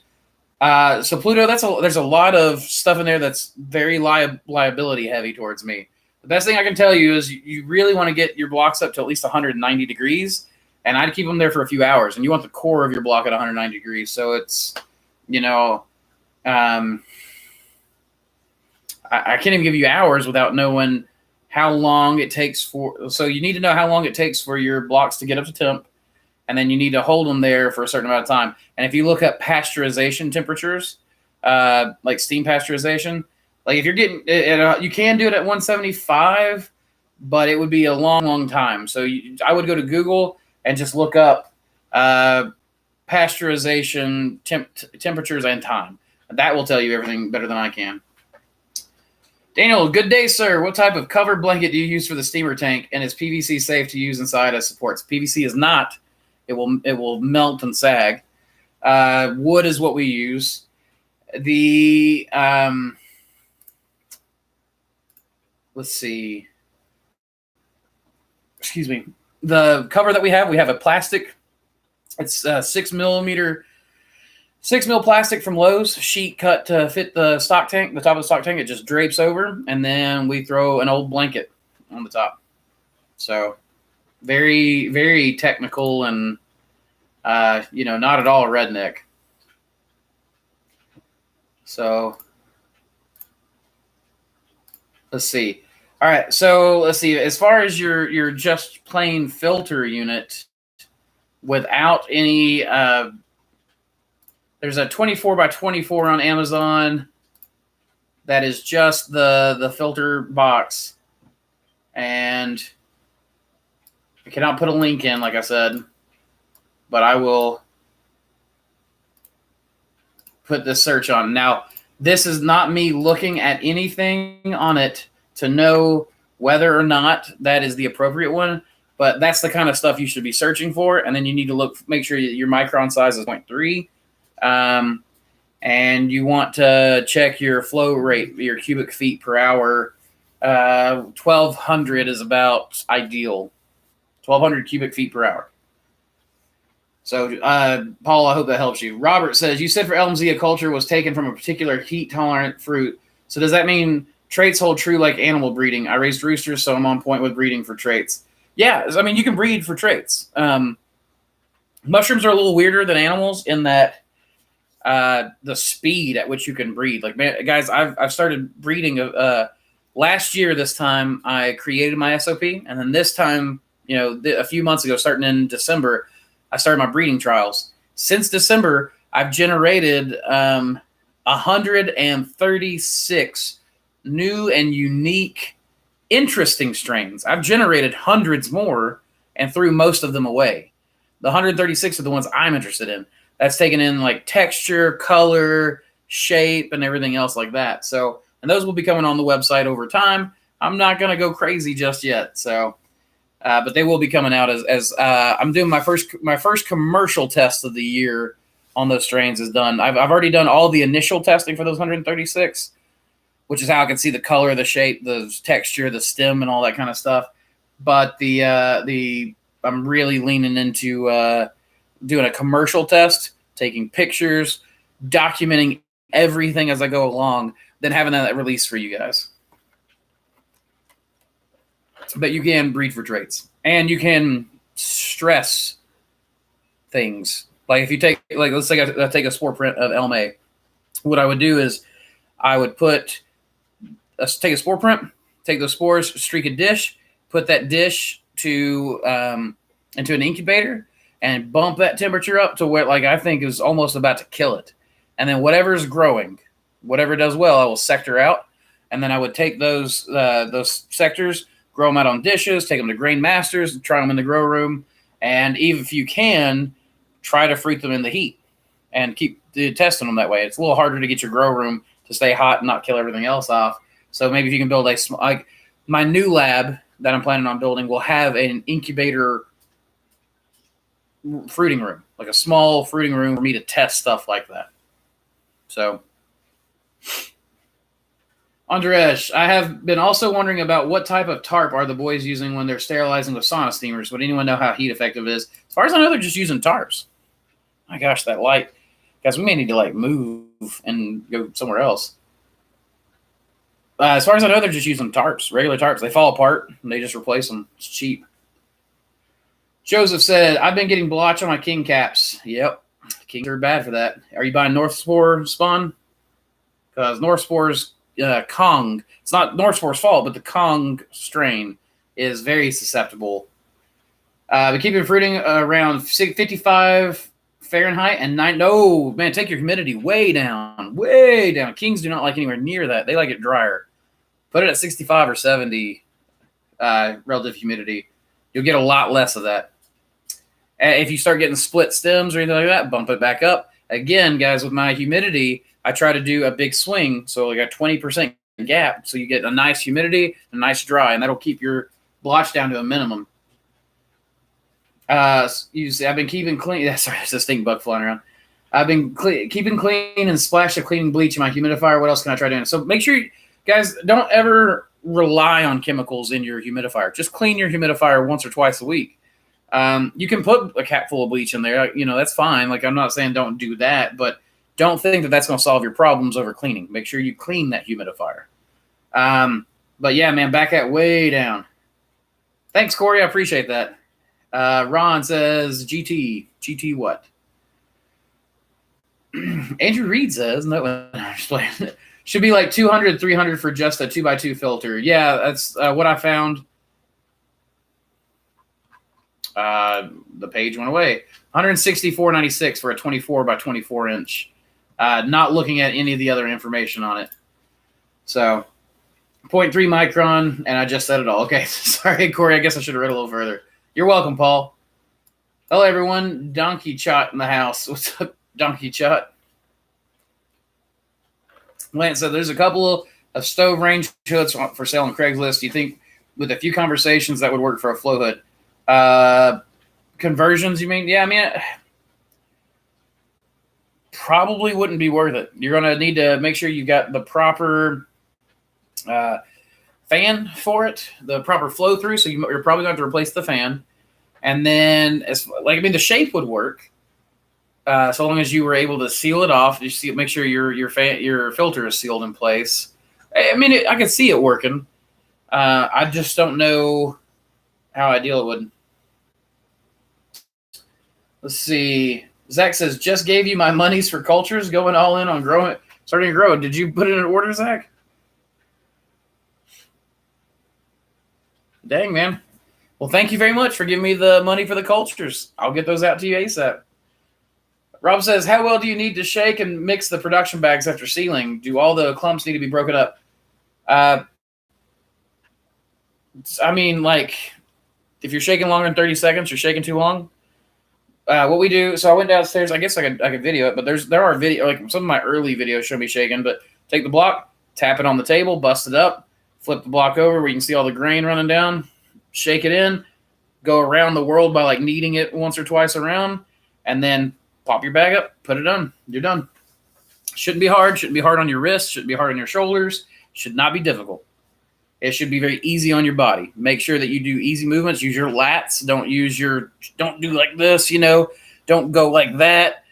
S1: So Pluto, there's a lot of stuff in there that's very liability heavy towards me. The best thing I can tell you is you really want to get your blocks up to at least 190 degrees, and I'd keep them there for a few hours. And you want the core of your block at 190 degrees, so it's, I can't even give you hours without knowing how long it takes for. So you need to know how long it takes for your blocks to get up to temp, and then you need to hold them there for a certain amount of time. And if you look up pasteurization temperatures, like steam pasteurization, like if you're getting, you can do it at 175, but it would be a long, long time. So I would go to Google and just look up pasteurization temperatures and time. That will tell you everything better than I can. Daniel, good day, sir. What type of covered blanket do you use for the steamer tank, and is PVC safe to use inside as supports? PVC is not. It will melt and sag. Wood is what we use. The let's see. Excuse me. The cover that we have a plastic. It's 6 millimeter. 6 mil plastic from Lowe's, sheet cut to fit the stock tank, the top of the stock tank. It just drapes over, and then we throw an old blanket on the top. So very, very technical and, not at all a redneck. So let's see. All right, so let's see. As far as your just plain filter unit without any there's a 24 by 24 on Amazon that is just the filter box. And I cannot put a link in, like I said, but I will put this search on. Now, this is not me looking at anything on it to know whether or not that is the appropriate one, but that's the kind of stuff you should be searching for. And then you need to make sure your micron size is 0.3. And you want to check your flow rate, your cubic feet per hour. 1,200 is about ideal. 1,200 cubic feet per hour. So, Paul, I hope that helps you. Robert says, you said for LMZ, a culture was taken from a particular heat-tolerant fruit. So does that mean traits hold true like animal breeding? I raised roosters, so I'm on point with breeding for traits. Yeah, I mean, you can breed for traits. Mushrooms are a little weirder than animals in that the speed at which you can breed. Like, man, guys, I've started breeding. Last year, this time, I created my SOP. And then this time, a few months ago, starting in December, I started my breeding trials. Since December, I've generated 136 new and unique, interesting strains. I've generated hundreds more and threw most of them away. The 136 are the ones I'm interested in. That's taken in like texture, color, shape, and everything else like that. So, and those will be coming on the website over time. I'm not going to go crazy just yet. So, but they will be coming out as I'm doing my first commercial test of the year on those strains is done. I've already done all the initial testing for those 136, which is how I can see the color, the shape, the texture, the stem, and all that kind of stuff. But I'm really leaning into doing a commercial test, taking pictures, documenting everything as I go along, then having that release for you guys. But you can breed for traits, and you can stress things. Like if you take, like, let's say I take a spore print of Elme. What I would do is I would take a spore print, take those spores, streak a dish, put that dish into an incubator, and bump that temperature up to where, like, I think is almost about to kill it. And then whatever's growing, whatever does well, I will sector out. And then I would take those sectors, grow them out on dishes, take them to grain masters, try them in the grow room. And even if you can, try to fruit them in the heat and keep testing them that way. It's a little harder to get your grow room to stay hot and not kill everything else off. So maybe if you can build like my new lab that I'm planning on building will have an incubator fruiting room, like a small fruiting room for me to test stuff like that. So Andresh, I have been also wondering about what type of tarp are the boys using when they're sterilizing with sauna steamers. Would anyone know how heat effective it is? As far as I know, they're just using tarps. My gosh, that light. Guys, we may need to like move and go somewhere else. As far as I know, they're just using tarps, regular tarps. They fall apart and they just replace them. It's cheap. Joseph said, I've been getting blotch on my king caps. Yep. Kings are bad for that. Are you buying North Spore spawn? Because North Spore's Kong, it's not North Spore's fault, but the Kong strain is very susceptible. But keep it fruiting around 55 Fahrenheit and 9. No, man, take your humidity way down. Way down. Kings do not like anywhere near that. They like it drier. Put it at 65 or 70 relative humidity. You'll get a lot less of that. If you start getting split stems or anything like that, bump it back up. Again, guys, with my humidity, I try to do a big swing, so like a 20% gap, so you get a nice humidity, a nice dry, and that'll keep your blotch down to a minimum. You see, I've been keeping clean. Yeah, sorry, there's a stink bug flying around. I've been keeping clean and splash of cleaning bleach in my humidifier. What else can I try doing? So make sure, guys, don't ever rely on chemicals in your humidifier. Just clean your humidifier once or twice a week. You can put a cap full of bleach in there. You know, that's fine. Like, I'm not saying don't do that, but don't think that that's going to solve your problems over cleaning. Make sure you clean that humidifier. But yeah, man, back at way down. Thanks, Corey. I appreciate that. Ron says GT what? Andrew Reed says, no, should be like 200, 300 for just a 2x2 filter. Yeah, that's what I found. The page went away. 164.96 for a 24 by 24 inch. Not looking at any of the other information on it. So 0.3 micron, and I just said it all. Okay, sorry, Corey. I guess I should have read a little further. You're welcome, Paul. Hello, everyone. Donkey Chot in the house. What's up, Donkey Chot? Lance said there's a couple of stove range hoods for sale on Craigslist. Do you think with a few conversations that would work for a flow hood? Conversions, you mean? Yeah, I mean, probably wouldn't be worth it. You're going to need to make sure you got the proper fan for it, the proper flow through. So you're probably going to have to replace the fan. And then, the shape would work. So long as you were able to seal it off, make sure your filter is sealed in place. I mean, I could see it working. I just don't know how ideal it would. Let's see. Zach says, just gave you my monies for cultures, going all in on starting to grow. Did you put it in an order, Zach? Dang, man. Well, thank you very much for giving me the money for the cultures. I'll get those out to you ASAP. Rob says, how well do you need to shake and mix the production bags after sealing? Do all the clumps need to be broken up? I mean, like, if you're shaking longer than 30 seconds, you're shaking too long. What we do, so I went downstairs. I guess I could video it, but there are video, like some of my early videos show me shaking. But take the block, tap it on the table, bust it up, flip the block over where you can see all the grain running down, shake it in, go around the world by like kneading it once or twice around, and then pop your bag up, put it on. You're done. Shouldn't be hard. Shouldn't be hard on your wrists. Shouldn't be hard on your shoulders. Should not be difficult. It should be very easy on your body. Make sure that you do easy movements. Use your lats. Don't do like this, Don't go like that.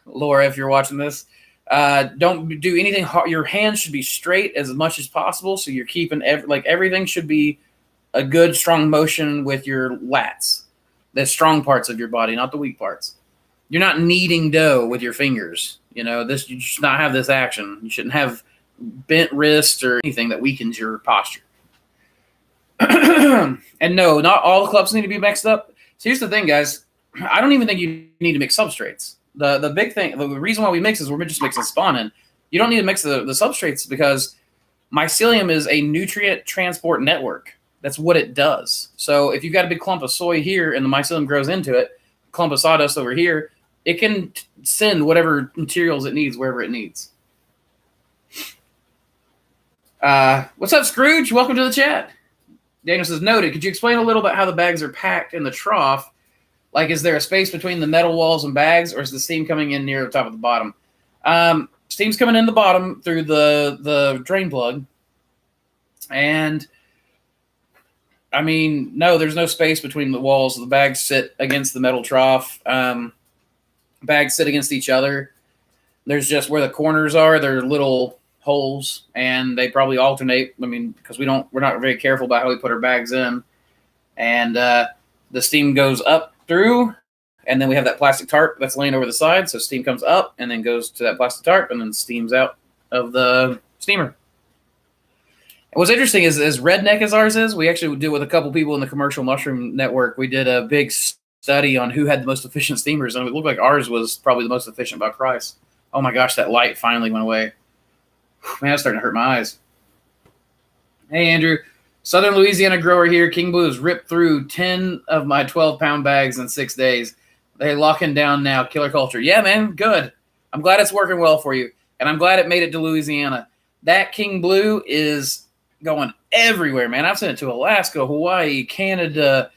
S1: Laura, if you're watching this, don't do anything hard. Your hands should be straight as much as possible. So you're keeping everything should be a good, strong motion with your lats. The strong parts of your body, not the weak parts. You're not kneading dough with your fingers. You should not have this action. You shouldn't have bent wrists or anything that weakens your posture. And no, not all the clumps need to be mixed up. So here's the thing, guys. I don't even think you need to mix substrates. The big thing, the reason why we mix is we're just mixing spawn in. You don't need to mix the substrates because mycelium is a nutrient transport network. That's what it does. So if you've got a big clump of soy here and the mycelium grows into it, clump of sawdust over here, it can send whatever materials it needs wherever it needs. What's up, Scrooge? Welcome to the chat. Daniel says, noted. Could you explain a little about how the bags are packed in the trough? Like, is there a space between the metal walls and bags, or is the steam coming in near the top of the bottom? steam's coming in the bottom through the drain plug. And I mean, no, there's no space between the walls. The bags sit against the metal trough. Bags sit against each other. There's just where the corners are. They're little holes, and they probably alternate. I mean, because we're not very careful about how we put our bags in. And the steam goes up through, and then we have that plastic tarp that's laying over the side. So steam comes up and then goes to that plastic tarp, and then steams out of the steamer. What's interesting is, as redneck as ours is, we actually did with a couple people in the commercial mushroom network. We did a big study on who had the most efficient steamers, and it looked like ours was probably the most efficient by price. Oh my gosh, that light finally went away. Man, that's starting to hurt my eyes. Hey, Andrew. Southern Louisiana grower here. King Blues ripped through 10 of my 12-pound bags in 6 days. They're locking down now. Killer culture. Yeah, man, good. I'm glad it's working well for you, and I'm glad it made it to Louisiana. That King Blue is going everywhere, man. I've sent it to Alaska, Hawaii, Canada,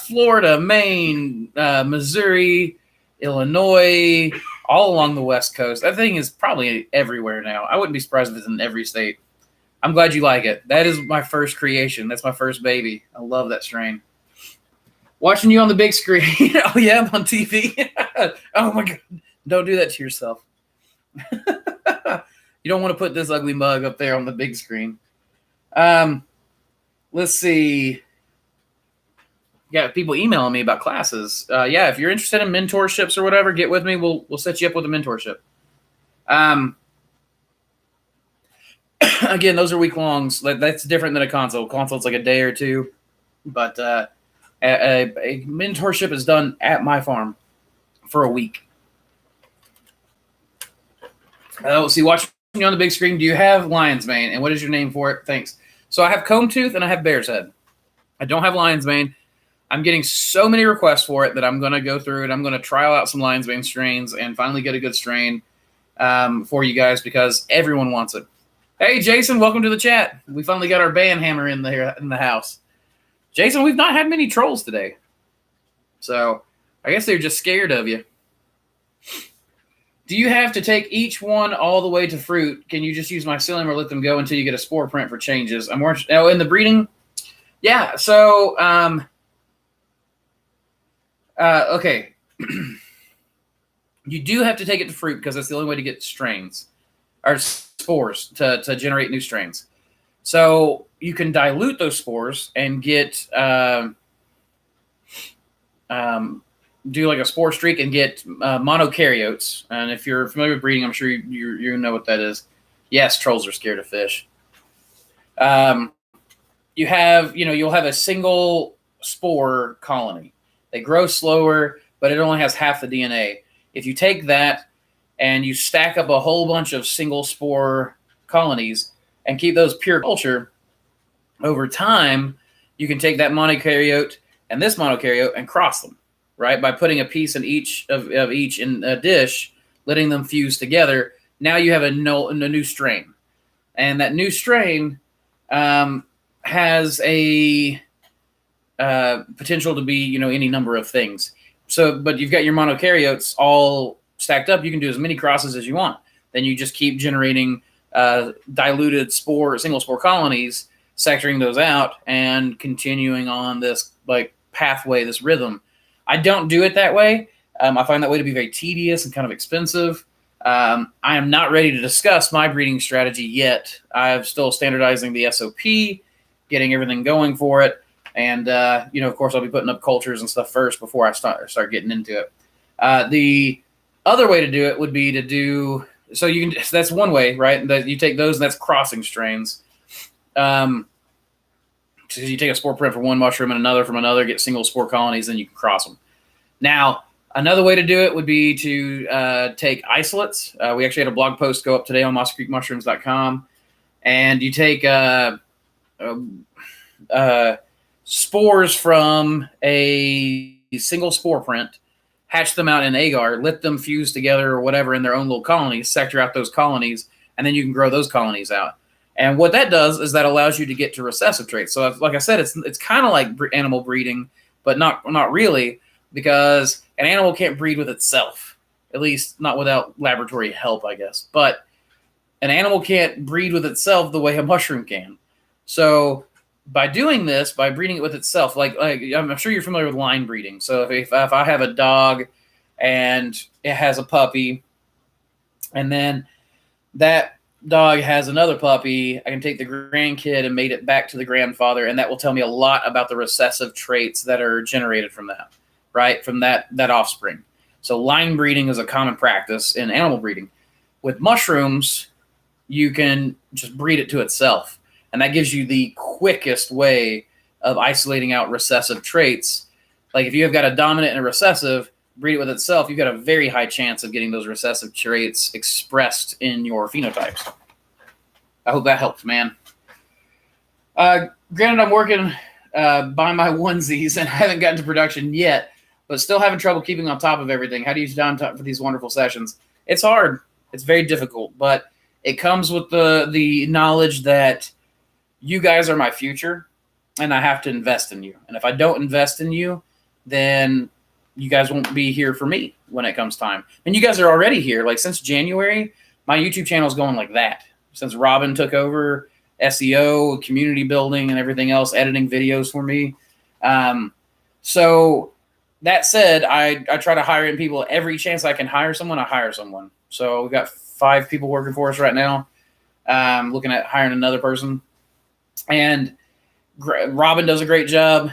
S1: Florida, Maine, Missouri, Illinois, all along the West Coast. That thing is probably everywhere now. I wouldn't be surprised if it's in every state. I'm glad you like it. That is my first creation. That's my first baby. I love that strain. Watching you on the big screen. Oh, yeah, I'm on TV. Oh, my God. Don't do that to yourself. You don't want to put this ugly mug up there on the big screen. Let's see. Yeah, people emailing me about classes. Yeah, if you're interested in mentorships or whatever, get with me. We'll set you up with a mentorship. Again, those are week longs. That's different than a console. Console's like a day or two, but a mentorship is done at my farm for a week. Let's see. Watching you on the big screen. Do you have lion's mane? And what is your name for it? Thanks. So I have comb tooth and I have bear's head. I don't have lion's mane. I'm getting so many requests for it that I'm going to go through and I'm going to trial out some lion's mane strains and finally get a good strain for you guys because everyone wants it. Hey, Jason, welcome to the chat. We finally got our band hammer in the house. Jason, we've not had many trolls today. So I guess they're just scared of you. Do you have to take each one all the way to fruit? Can you just use mycelium or let them go until you get a spore print for changes? I'm more in the breeding. Yeah. So, okay. You do have to take it to fruit because that's the only way to get strains or spores to generate new strains. So you can dilute those spores and get do like a spore streak and get monokaryotes. And if you're familiar with breeding, I'm sure you know what that is. Yes, trolls are scared of fish. You'll have a single spore colony. They grow slower, but it only has half the DNA. If you take that and you stack up a whole bunch of single spore colonies and keep those pure culture, over time, you can take that monokaryote and this monokaryote and cross them, right? By putting a piece in each of each in a dish, letting them fuse together. Now you have a new strain. And that new strain has a potential to be, any number of things. So, but you've got your monokaryotes all stacked up. You can do as many crosses as you want. Then you just keep generating diluted single spore colonies, sectoring those out, and continuing on this pathway, this rhythm. I don't do it that way. I find that way to be very tedious and kind of expensive. I am not ready to discuss my breeding strategy yet. I'm still standardizing the SOP, getting everything going for it. And, of course, I'll be putting up cultures and stuff first before I start getting into it. The other way to do it would be to do – so that's one way, right? That you take those and that's crossing strains. So you take a spore print from one mushroom and another from another, get single spore colonies, then you can cross them. Now, another way to do it would be to take isolates. We actually had a blog post go up today on mosscreekmushrooms.com. And you take spores from a single spore print, hatch them out in agar, let them fuse together or whatever in their own little colonies, sector out those colonies, and then you can grow those colonies out. And what that does is that allows you to get to recessive traits. So like I said, it's kind of like animal breeding, but not really, because an animal can't breed with itself. at least not without laboratory help, I guess. But an animal can't breed with itself the way a mushroom can. So by doing this, by breeding it with itself, like I'm sure you're familiar with line breeding. So if I have a dog and it has a puppy, and then that dog has another puppy, I can take the grandkid and mate it back to the grandfather, and that will tell me a lot about the recessive traits that are generated from that, right? From that offspring. So line breeding is a common practice in animal breeding. With mushrooms, you can just breed it to itself, and that gives you the quickest way of isolating out recessive traits. Like if you have got a dominant and a recessive, breed it with itself, you've got a very high chance of getting those recessive traits expressed in your phenotypes. I hope that helps, man. Granted, I'm working by my onesies and I haven't gotten to production yet, but still having trouble keeping on top of everything. How do you use time for these wonderful sessions? It's hard. It's very difficult, but it comes with the knowledge that you guys are my future, and I have to invest in you. And if I don't invest in you, then you guys won't be here for me when it comes time. And you guys are already here. Like since January, my YouTube channel is going like that. Since Robin took over SEO, community building, and everything else, editing videos for me. So that said, I try to hire in people every chance I can hire someone. I hire someone. So we've got 5 people working for us right now. Looking at hiring another person. And Robin does a great job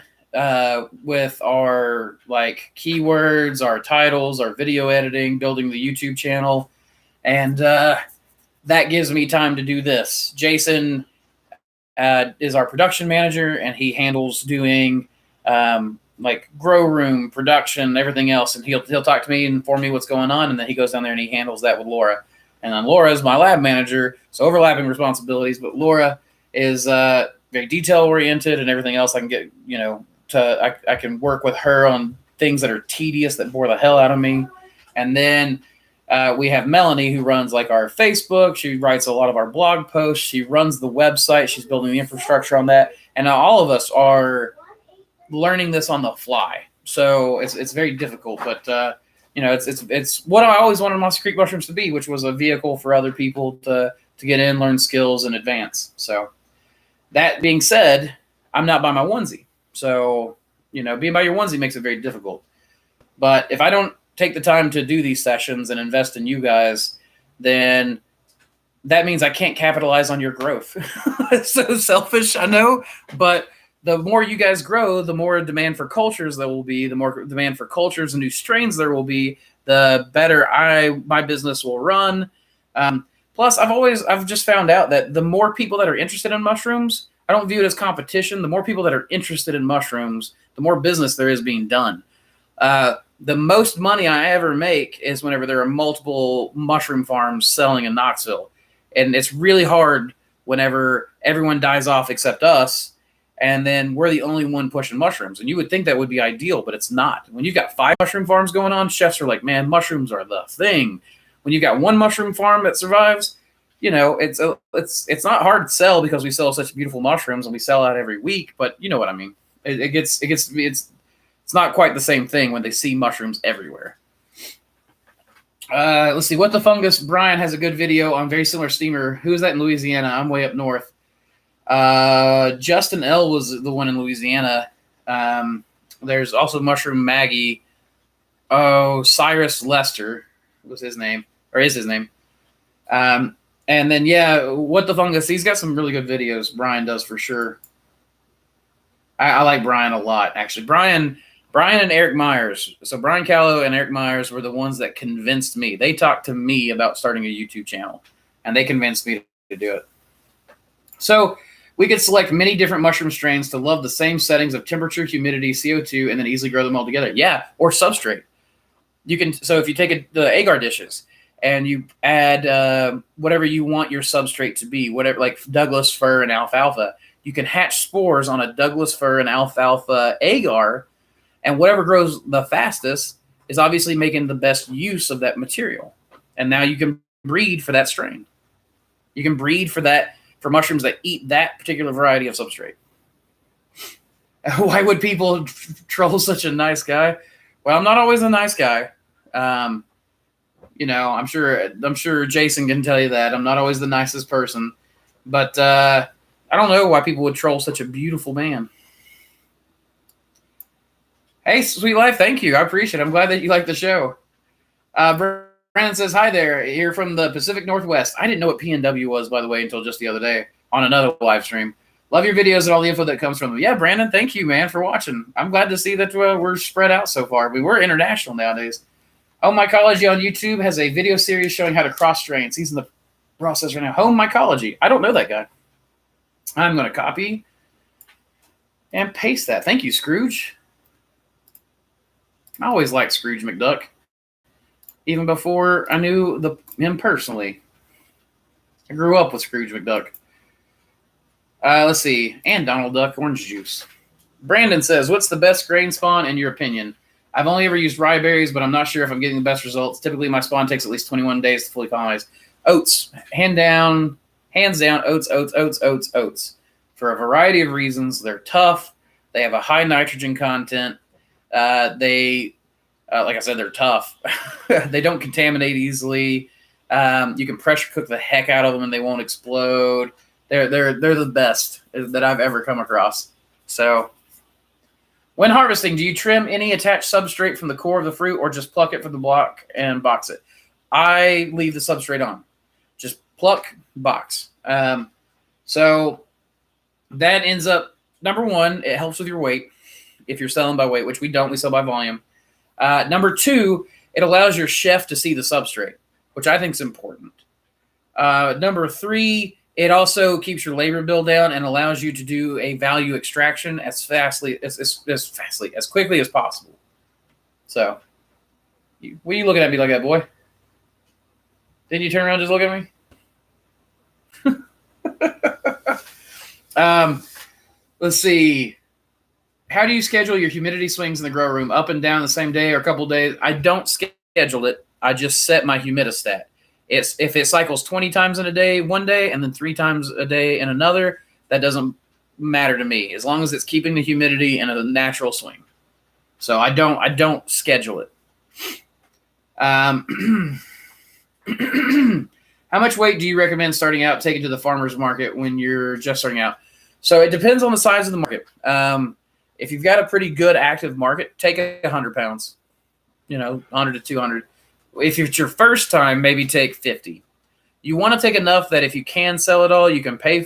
S1: with our like keywords, our titles, our video editing, building the YouTube channel. And that gives me time to do this. Jason is our production manager, and he handles doing like grow room production, everything else. And he'll talk to me and inform me what's going on. And then he goes down there and he handles that with Laura. And then Laura is my lab manager. So overlapping responsibilities, but Laura is very detail oriented and everything else. I can get, I can work with her on things that are tedious that bore the hell out of me. And then we have Melanie, who runs like our Facebook. She writes a lot of our blog posts. She runs the website. She's building the infrastructure on that. And now all of us are learning this on the fly. So it's very difficult, but it's what I always wanted Mossy Creek Mushrooms to be, which was a vehicle for other people to get in, learn skills, and advance. So that being said, I'm not by my onesie. So, being by your onesie makes it very difficult. But if I don't take the time to do these sessions and invest in you guys, then that means I can't capitalize on your growth. It's so selfish, I know, but the more you guys grow, the more demand for cultures there will be, the more demand for cultures and new strains there will be, the better my business will run. Plus, I've just found out that the more people that are interested in mushrooms, I don't view it as competition. The more people that are interested in mushrooms, the more business there is being done. The most money I ever make is whenever there are multiple mushroom farms selling in Knoxville. And it's really hard whenever everyone dies off except us, and then we're the only one pushing mushrooms. And you would think that would be ideal, but it's not. When you've got 5 mushroom farms going on, chefs are like, man, mushrooms are the thing. When you've got one mushroom farm that survives, it's not hard to sell because we sell such beautiful mushrooms and we sell out every week. But you know what I mean. It's not quite the same thing when they see mushrooms everywhere. Let's see. What the Fungus? Brian has a good video on very similar steamer. Who is that in Louisiana? I'm way up north. Justin L was the one in Louisiana. There's also Mushroom Maggie. Oh, Cyrus Lester was his name, or is his name. And then, What the Fungus? He's got some really good videos. Brian does for sure. I like Brian a lot, actually. Brian and Eric Myers. So Brian Callow and Eric Myers were the ones that convinced me. They talked to me about starting a YouTube channel, and they convinced me to do it. So we could select many different mushroom strains to love the same settings of temperature, humidity, CO2, and then easily grow them all together. Yeah, or substrate. You can. So if you take the agar dishes and you add whatever you want your substrate to be, whatever, like Douglas fir and alfalfa, you can hatch spores on a Douglas fir and alfalfa agar, and whatever grows the fastest is obviously making the best use of that material. And now you can breed for that strain. You can breed for mushrooms that eat that particular variety of substrate. Why would people troll such a nice guy? Well, I'm not always a nice guy. I'm sure Jason can tell you that. I'm not always the nicest person, but I don't know why people would troll such a beautiful man. Hey, Sweet Life, thank you. I appreciate it. I'm glad that you like the show. Brandon says, hi there, here from the Pacific Northwest. I didn't know what PNW was, by the way, until just the other day on another live stream. Love your videos and all the info that comes from them. Yeah, Brandon, thank you, man, for watching. I'm glad to see that we're spread out so far. We're international nowadays. Home Mycology on YouTube has a video series showing how to cross strains. He's in the process right now. Home Mycology. I don't know that guy. I'm going to copy and paste that. Thank you, Scrooge. I always liked Scrooge McDuck, even before I knew him personally. I grew up with Scrooge McDuck. Let's see. And Donald Duck Orange Juice. Brandon says, what's the best grain spawn in your opinion? I've only ever used rye berries, but I'm not sure if I'm getting the best results. Typically, my spawn takes at least 21 days to fully colonize. Oats. Hands down, oats. For a variety of reasons, they're tough. They have a high nitrogen content. Like I said, they're tough. They don't contaminate easily. You can pressure cook the heck out of them and they won't explode. They're the best that I've ever come across. So when harvesting, do you trim any attached substrate from the core of the fruit or just pluck it from the block and box it? I leave the substrate on. Just pluck, box. So that ends up, number one, it helps with your weight if you're selling by weight, which we don't. We sell by volume. Number two, it allows your chef to see the substrate, which I think is important. Number three, it also keeps your labor bill down and allows you to do a value extraction as quickly as possible. So, what are you looking at me like that, boy? Didn't you turn around and just look at me? Let's see. How do you schedule your humidity swings in the grow room? Up and down the same day or a couple days? I don't schedule it. I just set my humidistat. If it cycles 20 times in a day one day and then 3 times a day in another, that doesn't matter to me as long as it's keeping the humidity in a natural swing. So I don't schedule it. How much weight do you recommend starting out taking to the farmer's market when you're just starting out? So it depends on the size of the market. If you've got a pretty good active market, take 100 pounds, 100 to 200. If it's your first time, maybe take 50. You want to take enough that if you can sell it all, you can pay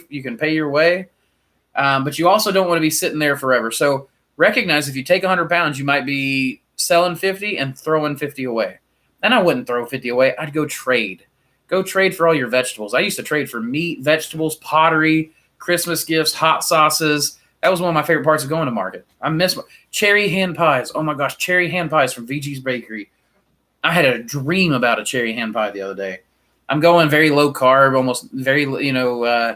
S1: your way. But you also don't want to be sitting there forever. So recognize if you take 100 pounds, you might be selling 50 and throwing 50 away. And I wouldn't throw 50 away. I'd go trade. Go trade for all your vegetables. I used to trade for meat, vegetables, pottery, Christmas gifts, hot sauces. That was one of my favorite parts of going to market. I miss cherry hand pies. Oh my gosh, cherry hand pies from VG's Bakery. I had a dream about a cherry hand pie the other day. I'm going very low carb, almost very, very low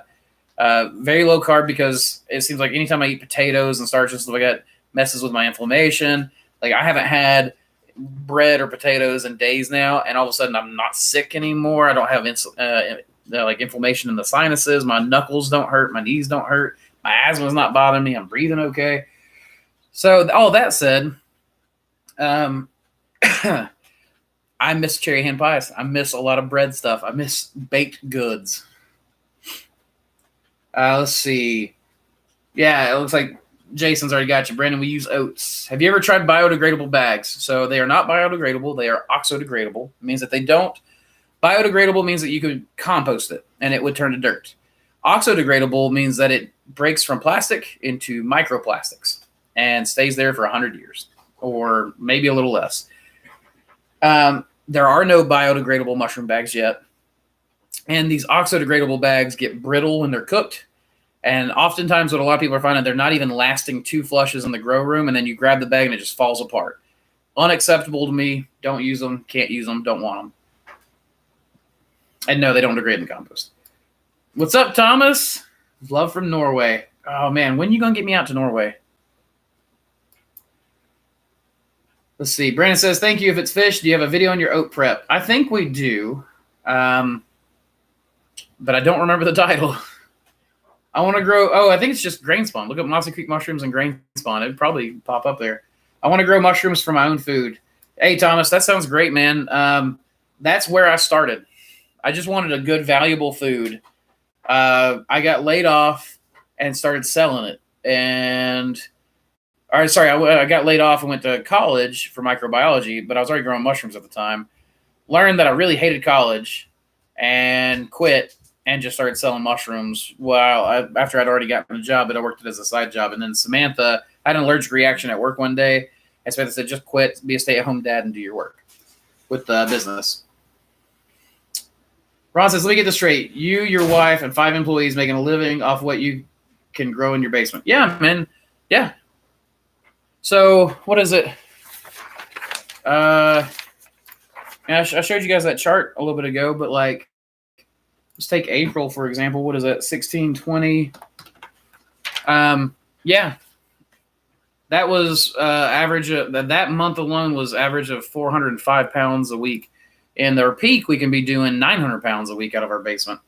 S1: carb because it seems like anytime I eat potatoes and starch and stuff like that messes with my inflammation. Like I haven't had bread or potatoes in days now, and all of a sudden I'm not sick anymore. I don't have inflammation in the sinuses. My knuckles don't hurt. My knees don't hurt. My asthma's not bothering me. I'm breathing okay. So all that said, I miss cherry hand pies. I miss a lot of bread stuff. I miss baked goods. Let's see. Yeah, it looks like Jason's already got you. Brandon, we use oats. Have you ever tried biodegradable bags? So they are not biodegradable. They are oxodegradable. It means that they don't. Biodegradable means that you could compost it and it would turn to dirt. Oxodegradable means that it breaks from plastic into microplastics and stays there for 100 years or maybe a little less. There are no biodegradable mushroom bags yet. And these oxodegradable bags get brittle when they're cooked. And oftentimes what a lot of people are finding, they're not even lasting 2 flushes in the grow room. And then you grab the bag and it just falls apart. Unacceptable to me. Don't use them. Can't use them. Don't want them. And no, they don't degrade in the compost. What's up, Thomas? Love from Norway. Oh, man. When are you going to get me out to Norway? Let's see. Brandon says, thank you. If it's fish, do you have a video on your oat prep? I think we do. But I don't remember the title. I want to grow. Oh, I think it's just grain spawn. Look up Mossy Creek mushrooms and grain spawn. It'd probably pop up there. I want to grow mushrooms for my own food. Hey, Thomas, that sounds great, man. that's where I started. I just wanted a good, valuable food. I got laid off and started selling it. I got laid off and went to college for microbiology, but I was already growing mushrooms at the time. Learned that I really hated college and quit and just started selling mushrooms. After I'd already gotten a job, but I worked it as a side job. And then Samantha had an allergic reaction at work one day. And Samantha said, just quit, be a stay-at-home dad, and do your work with the business. Ron says, let me get this straight. You, your wife, and 5 employees making a living off what you can grow in your basement. Yeah, man. Yeah. So what is it? I showed you guys that chart a little bit ago, but like, let's take April, for example. What is that? 1620. Yeah. That was average. That month alone was average of 405 pounds a week. In their peak, we can be doing 900 pounds a week out of our basement.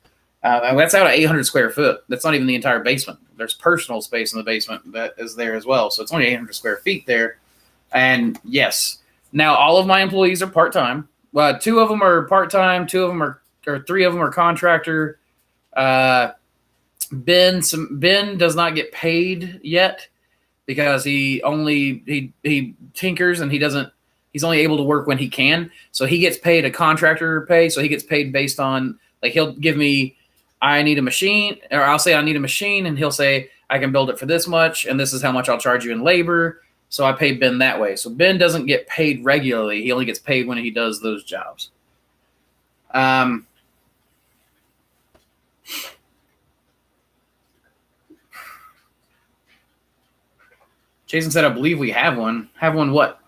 S1: That's out of 800 square foot. That's not even the entire basement. There's personal space in the basement that is there as well. So it's only 800 square feet there. And yes, now all of my employees are part-time. 2 of them are part-time. 3 of them are contractor. Ben does not get paid yet because he tinkers and he's only able to work when he can. So he gets paid a contractor pay. So he gets paid based on, like, he'll give me, I need a machine, or I'll say I need a machine, and he'll say I can build it for this much, and this is how much I'll charge you in labor. So I pay Ben that way. So Ben doesn't get paid regularly. He only gets paid when he does those jobs. Jason said, I believe we have one. Have one what?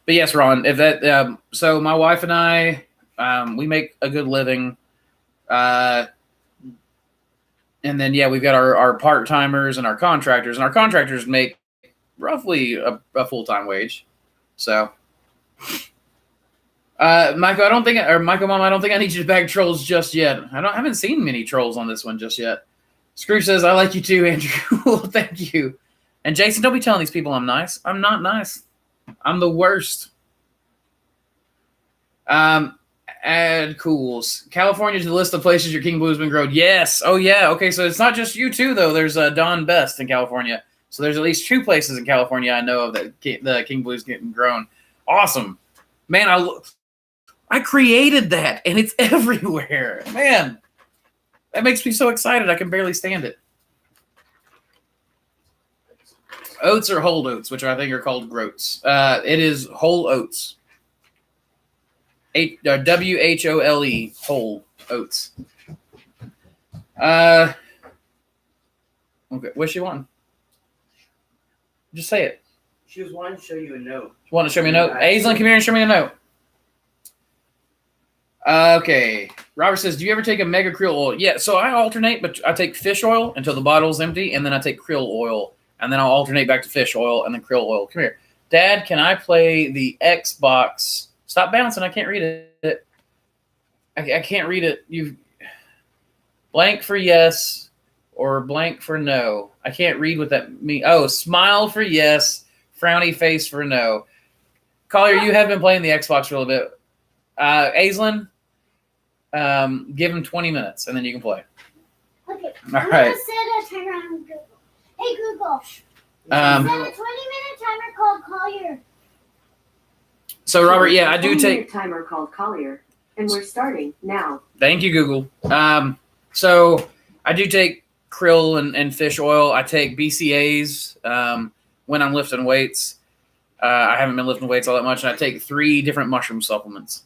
S1: But yes, Ron, if that, so my wife and I, we make a good living. And then, yeah, we've got our part-timers and our contractors make roughly a full-time wage. So, Michael, Michael Mom, I don't think I need you to bag trolls just yet. I haven't seen many trolls on this one just yet. Scrooge says, I like you too, Andrew. Well, thank you. And Jason, don't be telling these people I'm nice. I'm not nice. I'm the worst. Add cools. California to the list of places your King Blue has been grown. Yes. Oh, yeah. Okay, so it's not just you two, though. There's Don Best in California. So there's at least 2 places in California I know of that the King Blue is getting grown. Awesome. Man, I created that, and it's everywhere. Man, that makes me so excited. I can barely stand it. Oats or whole oats, which I think are called groats. It is whole oats. WHOLE, whole oats. Okay, what's she wanting? Just say it.
S2: She was wanting to show you a note.
S1: She wanted to show me a note. Aislinn, come here and show me a note. Okay. Robert says, do you ever take a mega krill oil? Yeah, so I alternate, but I take fish oil until the bottle's empty, and then I take krill oil, and then I'll alternate back to fish oil and then krill oil. Come here. Dad, can I play the Xbox? Stop bouncing. I can't read it. I can't read it. You blank for yes or blank for no. I can't read what that means. Oh, smile for yes, frowny face for no. Collier, you have been playing the Xbox for a little bit. Aislinn, give him 20 minutes, and then you can play.
S3: Okay.
S1: All right.
S3: Set a timer on Google. Hey, Google. Set a 20-minute timer called Collier.
S1: So, Robert, yeah, I do take
S4: timer called Collier, and we're starting now.
S1: Thank you, Google. So I do take krill and fish oil. I take BCAAs when I'm lifting weights. I haven't been lifting weights all that much, and I take 3 different mushroom supplements.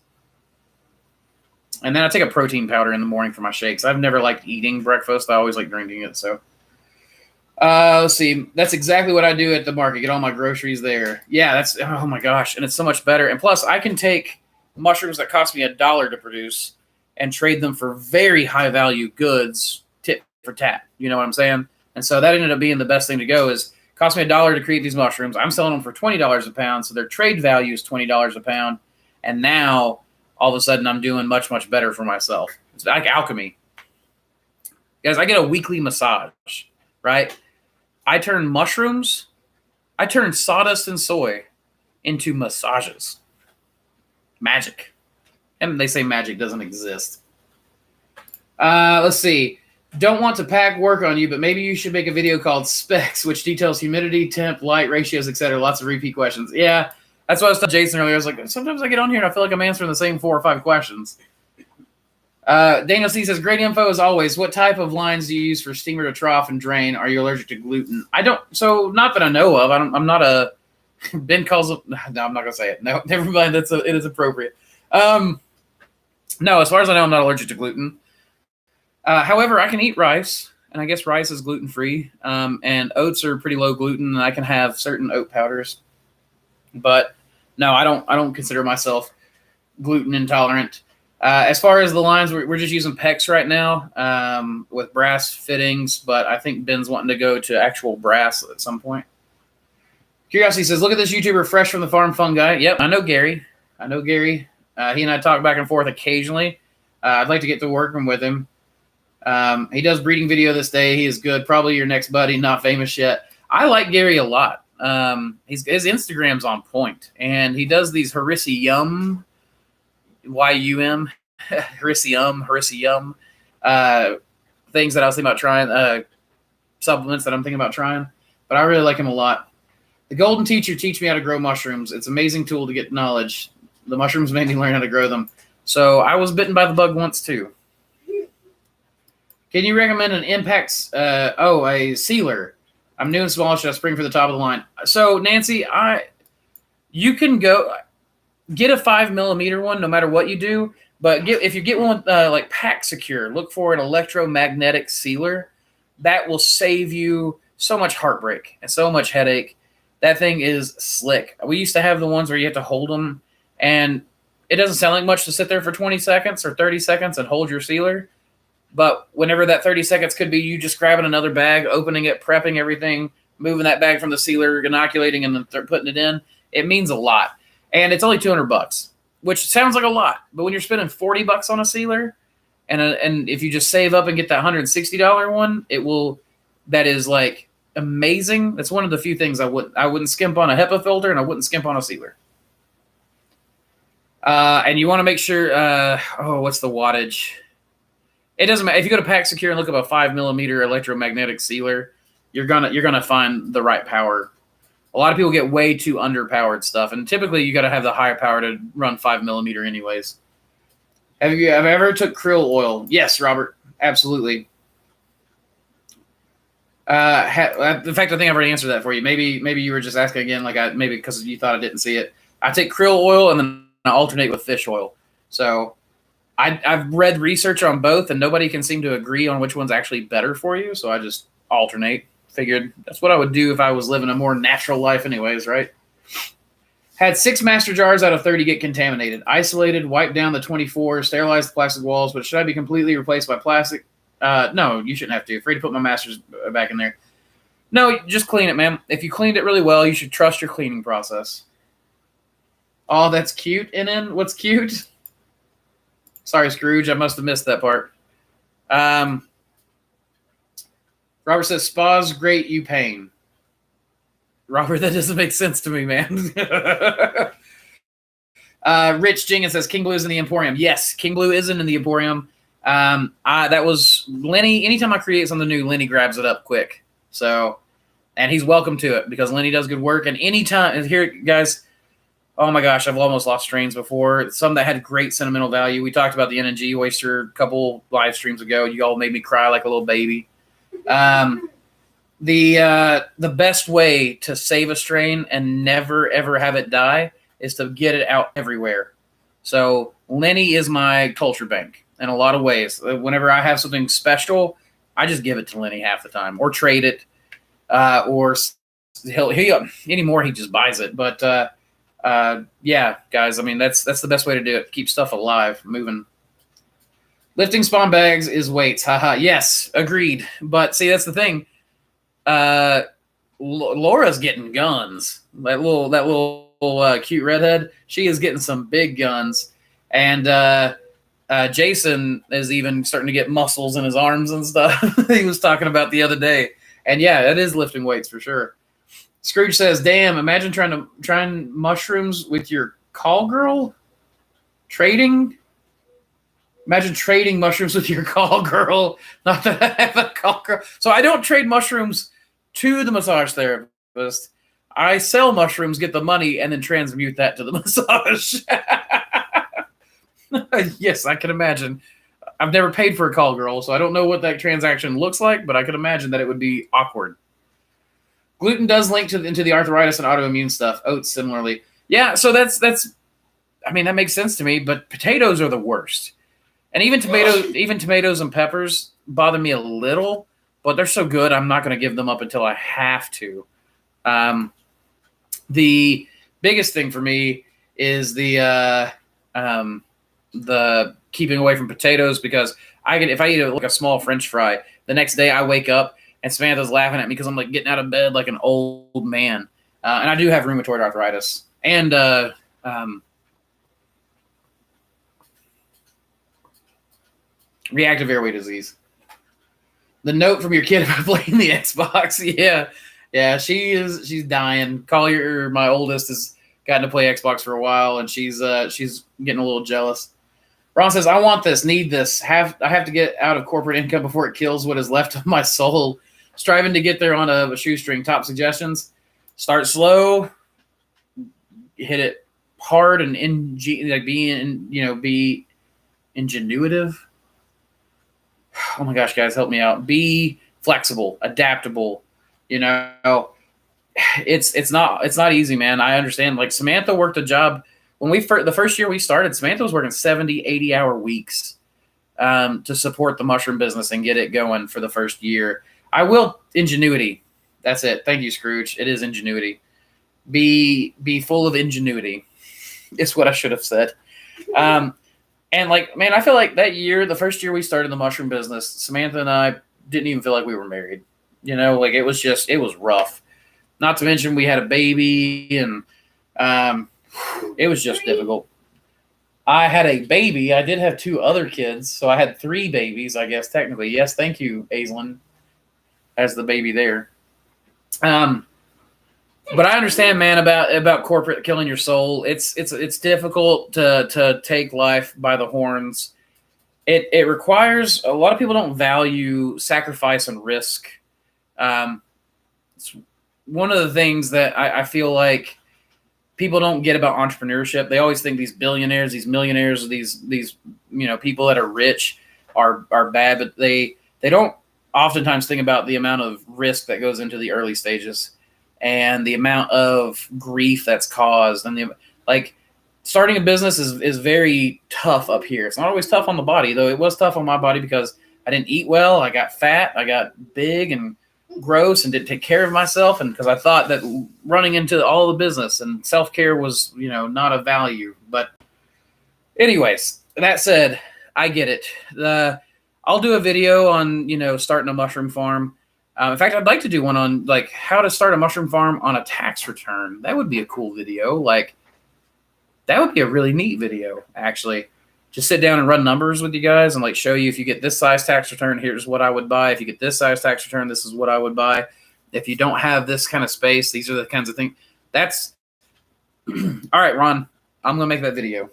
S1: And then I take a protein powder in the morning for my shakes. I've never liked eating breakfast. I always like drinking it. So let's see. That's exactly what I do at the market. Get all my groceries there. Yeah, that's, oh my gosh. And it's so much better. And plus, I can take mushrooms that cost me $1 to produce and trade them for very high value goods, tit for tat. You know what I'm saying? And so that ended up being the best thing to go. Is cost me $1 to create these mushrooms. I'm selling them for $20 a pound. So their trade value is $20 a pound. And now all of a sudden I'm doing much, much better for myself. It's like alchemy. Guys, I get a weekly massage, right? I turn sawdust and soy into massages. Magic. And they say magic doesn't exist. Let's see. Don't want to pack work on you, but maybe you should make a video called Specs, which details humidity, temp, light, ratios, etc. Lots of repeat questions. Yeah, that's what I was telling Jason earlier. I was like, sometimes I get on here and I feel like I'm answering the same 4 or 5 questions. Daniel C says, great info as always. What type of lines do you use for steamer to trough and drain? Are you allergic to gluten? I don't. So not that I know of. I'm not a. Ben calls it. No, I'm not gonna say it. No, never mind. It is appropriate. No, as far as I know, I'm not allergic to gluten. However, I can eat rice, and I guess rice is gluten free. And oats are pretty low gluten, and I can have certain oat powders. But no, I don't consider myself gluten intolerant. As far as the lines, we're just using PEX right now with brass fittings, but I think Ben's wanting to go to actual brass at some point. Curiosity says, look at this YouTuber fresh from the farm fun guy. Yep, I know Gary. He and I talk back and forth occasionally. I'd like to get to working with him. He does breeding video this day. He is good. Probably your next buddy, not famous yet. I like Gary a lot. His Instagram's on point, and he does these Harissiyum, Y-U-M, Harissiyum, things that I was thinking about trying, supplements that I'm thinking about trying, but I really like him a lot. The Golden Teacher teach me how to grow mushrooms. It's an amazing tool to get knowledge. The mushrooms made me learn how to grow them. So I was bitten by the bug once too. Can you recommend an impact? A sealer. I'm new and small. Should I spring for the top of the line? So Nancy, you can go get a 5 millimeter one, no matter what you do. But if you get one like Pack Secure, look for an electromagnetic sealer. That will save you so much heartbreak and so much headache. That thing is slick. We used to have the ones where you have to hold them, and it doesn't sound like much to sit there for 20 seconds or 30 seconds and hold your sealer. But whenever that 30 seconds could be you just grabbing another bag, opening it, prepping everything, moving that bag from the sealer, inoculating, and then putting it in, it means a lot. And it's only $200, which sounds like a lot. But when you're spending $40 on a sealer, and if you just save up and get that $160 one, that is like amazing. That's one of the few things I wouldn't skimp on a HEPA filter, and I wouldn't skimp on a sealer. And you want to make sure, what's the wattage? It doesn't matter. If you go to Pack Secure and look up a 5 millimeter electromagnetic sealer, you're gonna find the right power. A lot of people get way too underpowered stuff, and typically you got to have the higher power to run 5 millimeter anyways. Have you ever took krill oil? Yes, Robert, absolutely. In fact, I think I've already answered that for you. Maybe you were just asking again, maybe because you thought I didn't see it. I take krill oil and then I alternate with fish oil. So I've read research on both, and nobody can seem to agree on which one's actually better for you. So I just alternate. Figured that's what I would do if I was living a more natural life anyways, right? Had 6 master jars out of 30 get contaminated. Isolated, wiped down the 24, sterilized the plastic walls, but should I be completely replaced by plastic? No, you shouldn't have to. Afraid to put my masters back in there. No, just clean it, man. If you cleaned it really well, you should trust your cleaning process. Oh, that's cute, NN. What's cute? Sorry, Scrooge. I must have missed that part. Robert says, spa's great, you pain. Robert, that doesn't make sense to me, man. Rich Jenkins says, King Blue is in the Emporium. Yes, King Blue isn't in the Emporium. That was Lenny. Anytime I create something new, Lenny grabs it up quick. So, and he's welcome to it because Lenny does good work. And anytime, and here, guys, oh my gosh, I've almost lost strains before. Some that had great sentimental value. We talked about the NNG Oyster a couple live streams ago. You all made me cry like a little baby. The best way to save a strain and never ever have it die is to get it out everywhere. So Lenny is my culture bank in a lot of ways. Whenever I have something special, I just give it to Lenny half the time, or trade it, or anymore he just buys it. But yeah, guys, I mean that's the best way to do it. Keep stuff alive, moving. Lifting spawn bags is weights. Haha. Yes, agreed. But see, that's the thing. Laura's getting guns. That little cute redhead. She is getting some big guns. And Jason is even starting to get muscles in his arms and stuff. He was talking about the other day. And yeah, that is lifting weights for sure. Scrooge says, damn, imagine trying mushrooms with your call girl. Trading? Imagine trading mushrooms with your call girl. Not that I have a call girl. So I don't trade mushrooms to the massage therapist. I sell mushrooms, get the money, and then transmute that to the massage. Yes, I can imagine. I've never paid for a call girl, so I don't know what that transaction looks like, but I can imagine that it would be awkward. Gluten does link into the arthritis and autoimmune stuff. Oats similarly. Yeah, so that's I mean, that makes sense to me, but potatoes are the worst. And even tomatoes and peppers bother me a little, but they're so good I'm not going to give them up until I have to. The biggest thing for me is the keeping away from potatoes, because if I eat a small French fry, the next day I wake up and Samantha's laughing at me because I'm like getting out of bed like an old man. And I do have rheumatoid arthritis and reactive airway disease. The note from your kid about playing the Xbox. Yeah, she's dying. Collier, my oldest, has gotten to play Xbox for a while, and she's getting a little jealous. Ron says, I want this, need this. I have to get out of corporate income before it kills what is left of my soul. Striving to get there on a shoestring. Top suggestions: start slow, hit it hard, and be ingenuitive. Oh my gosh, guys, help me out. Be flexible, adaptable. It's not easy, man. I understand. Like Samantha worked a job when the first year we started. Samantha was working 70, 80-hour weeks to support the mushroom business and get it going for the first year. Ingenuity. That's it. Thank you, Scrooge. It is ingenuity. Be full of ingenuity. It's what I should have said. And like, man, I feel like that year, the first year we started the mushroom business, Samantha and I didn't even feel like we were married. Like it was rough. Not to mention we had a baby, and it was just difficult. I had a baby. I did have 2 other kids, so I had 3 babies, I guess, technically. Yes, thank you, Aislinn, as the baby there. But I understand, man, about corporate killing your soul. It's difficult to take life by the horns. It requires, a lot of people don't value sacrifice and risk. It's one of the things that I feel like people don't get about entrepreneurship. They always think these billionaires, these millionaires, these people that are rich are bad, but they don't oftentimes think about the amount of risk that goes into the early stages and the amount of grief that's caused. And starting a business is very tough up here. It's not always tough on the body, though. It was tough on my body because I didn't eat well. I got fat. I got big and gross and didn't take care of myself. And because I thought that running into all the business and self-care was, not a value. But anyways, that said, I get it. I'll do a video on, starting a mushroom farm. In fact, I'd like to do one on like how to start a mushroom farm on a tax return. That would be a cool video. That would be a really neat video, actually. Just sit down and run numbers with you guys and show you, if you get this size tax return, here's what I would buy. If you get this size tax return, this is what I would buy. If you don't have this kind of space, these are the kinds of things. That's all right, Ron. I'm gonna make that video.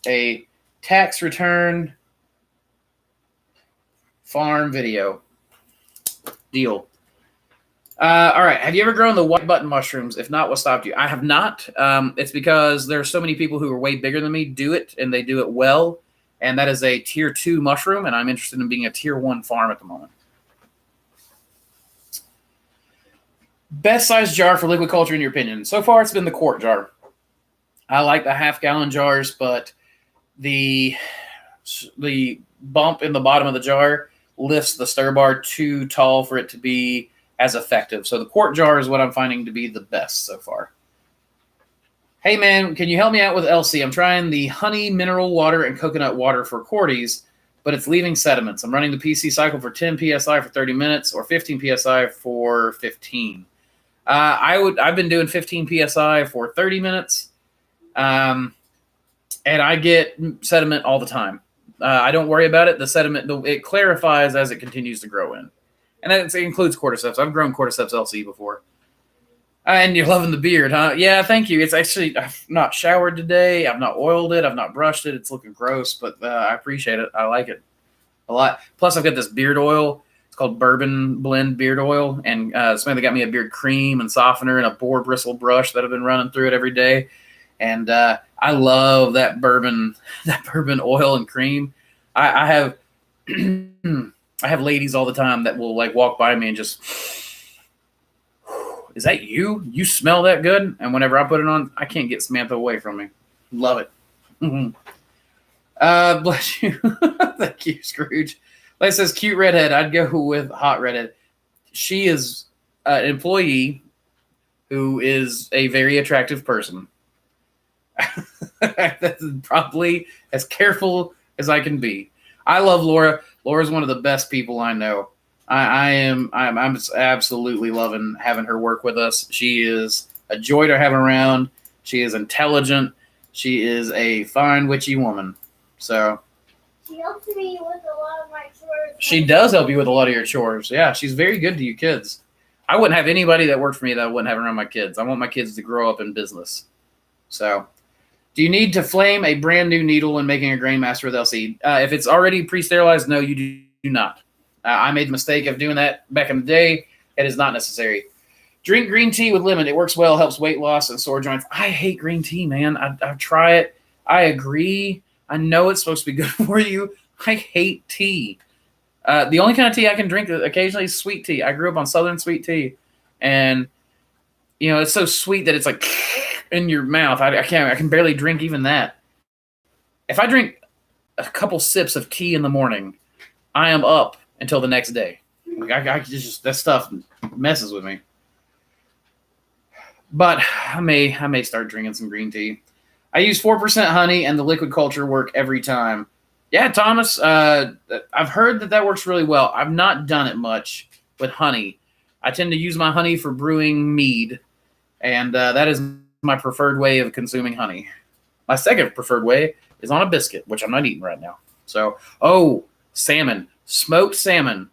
S1: A tax return farm video. Deal. All right. Have you ever grown the white button mushrooms? If not, what stopped you? I have not. It's because there are so many people who are way bigger than me do it, and they do it well. And that is a tier 2 mushroom, and I'm interested in being a tier 1 farm at the moment. Best size jar for liquid culture in your opinion? So far, it's been the quart jar. I like the half-gallon jars, but the bump in the bottom of the jar lifts the stir bar too tall for it to be as effective. So the quart jar is what I'm finding to be the best so far. Hey man, can you help me out with LC? I'm trying the honey, mineral water, and coconut water for quarties, but it's leaving sediments. I'm running the PC cycle for 10 PSI for 30 minutes or 15 PSI for 15. I've been doing 15 PSI for 30 minutes. And I get sediment all the time. I don't worry about it. The sediment, it clarifies as it continues to grow in. And that includes cordyceps. I've grown cordyceps LC before. And you're loving the beard, huh? Yeah, thank you. It's actually, I've not showered today. I've not oiled it. I've not brushed it. It's looking gross, but I appreciate it. I like it a lot. Plus, I've got this beard oil. It's called Bourbon Blend Beard Oil. And somebody got me a beard cream and softener and a boar bristle brush that I've been running through it every day. And I love that bourbon oil and cream. I have I have ladies all the time that will like walk by me and just, is that you? You smell that good? And whenever I put it on, I can't get Samantha away from me. Love it. Bless you. Thank you, Scrooge. Like it says, cute redhead. I'd go with hot redhead. She is an employee who is a very attractive person. That's probably as careful as I can be. I love Laura. Laura's one of the best people I know. I'm absolutely loving having her work with us. She is a joy to have around. She is intelligent. She is a fine, witchy woman. So
S3: She helps me with a lot of my chores.
S1: she does help you with a lot of your chores. Yeah, she's very good to you kids. I wouldn't have anybody that worked for me that I wouldn't have around my kids. I want my kids to grow up in business. So, do you need to flame a brand new needle when making a grain master with LC? If it's already pre-sterilized, no, you do not. I made the mistake of doing that back in the day. It is not necessary. Drink green tea with lemon. It works well, helps weight loss and sore joints. I hate green tea, man. I try it. I agree. I know it's supposed to be good for you. I hate tea. The only kind of tea I can drink occasionally is sweet tea. I grew up on Southern sweet tea. And, you know, it's so sweet that it's like in your mouth. I can barely drink even that. If I drink a couple sips of tea in the morning, I am up until the next day. I just that stuff messes with me. But I may start drinking some green tea. I use 4% honey and the liquid culture work every time. Yeah, Thomas, I've heard that works really well. I've not done it much with honey. I tend to use my honey for brewing mead, and that is my preferred way of consuming honey. My second preferred way is on a biscuit, which I'm not eating right now. So, salmon. Smoked salmon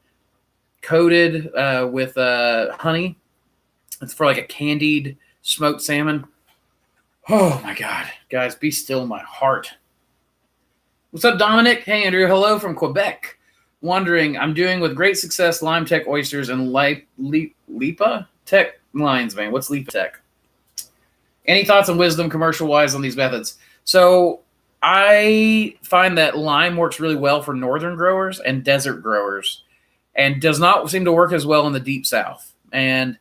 S1: coated with honey. It's for like a candied smoked salmon. Oh, my God. Guys, be still in my heart. What's up, Dominic? Hey, Andrew. Hello from Quebec. Wondering, I'm doing with great success Lime Tech oysters and Lipa Tech lines, man. What's Lipa Tech? Any thoughts and wisdom commercial-wise on these methods? So I find that lime works really well for northern growers and desert growers and does not seem to work as well in the deep south. And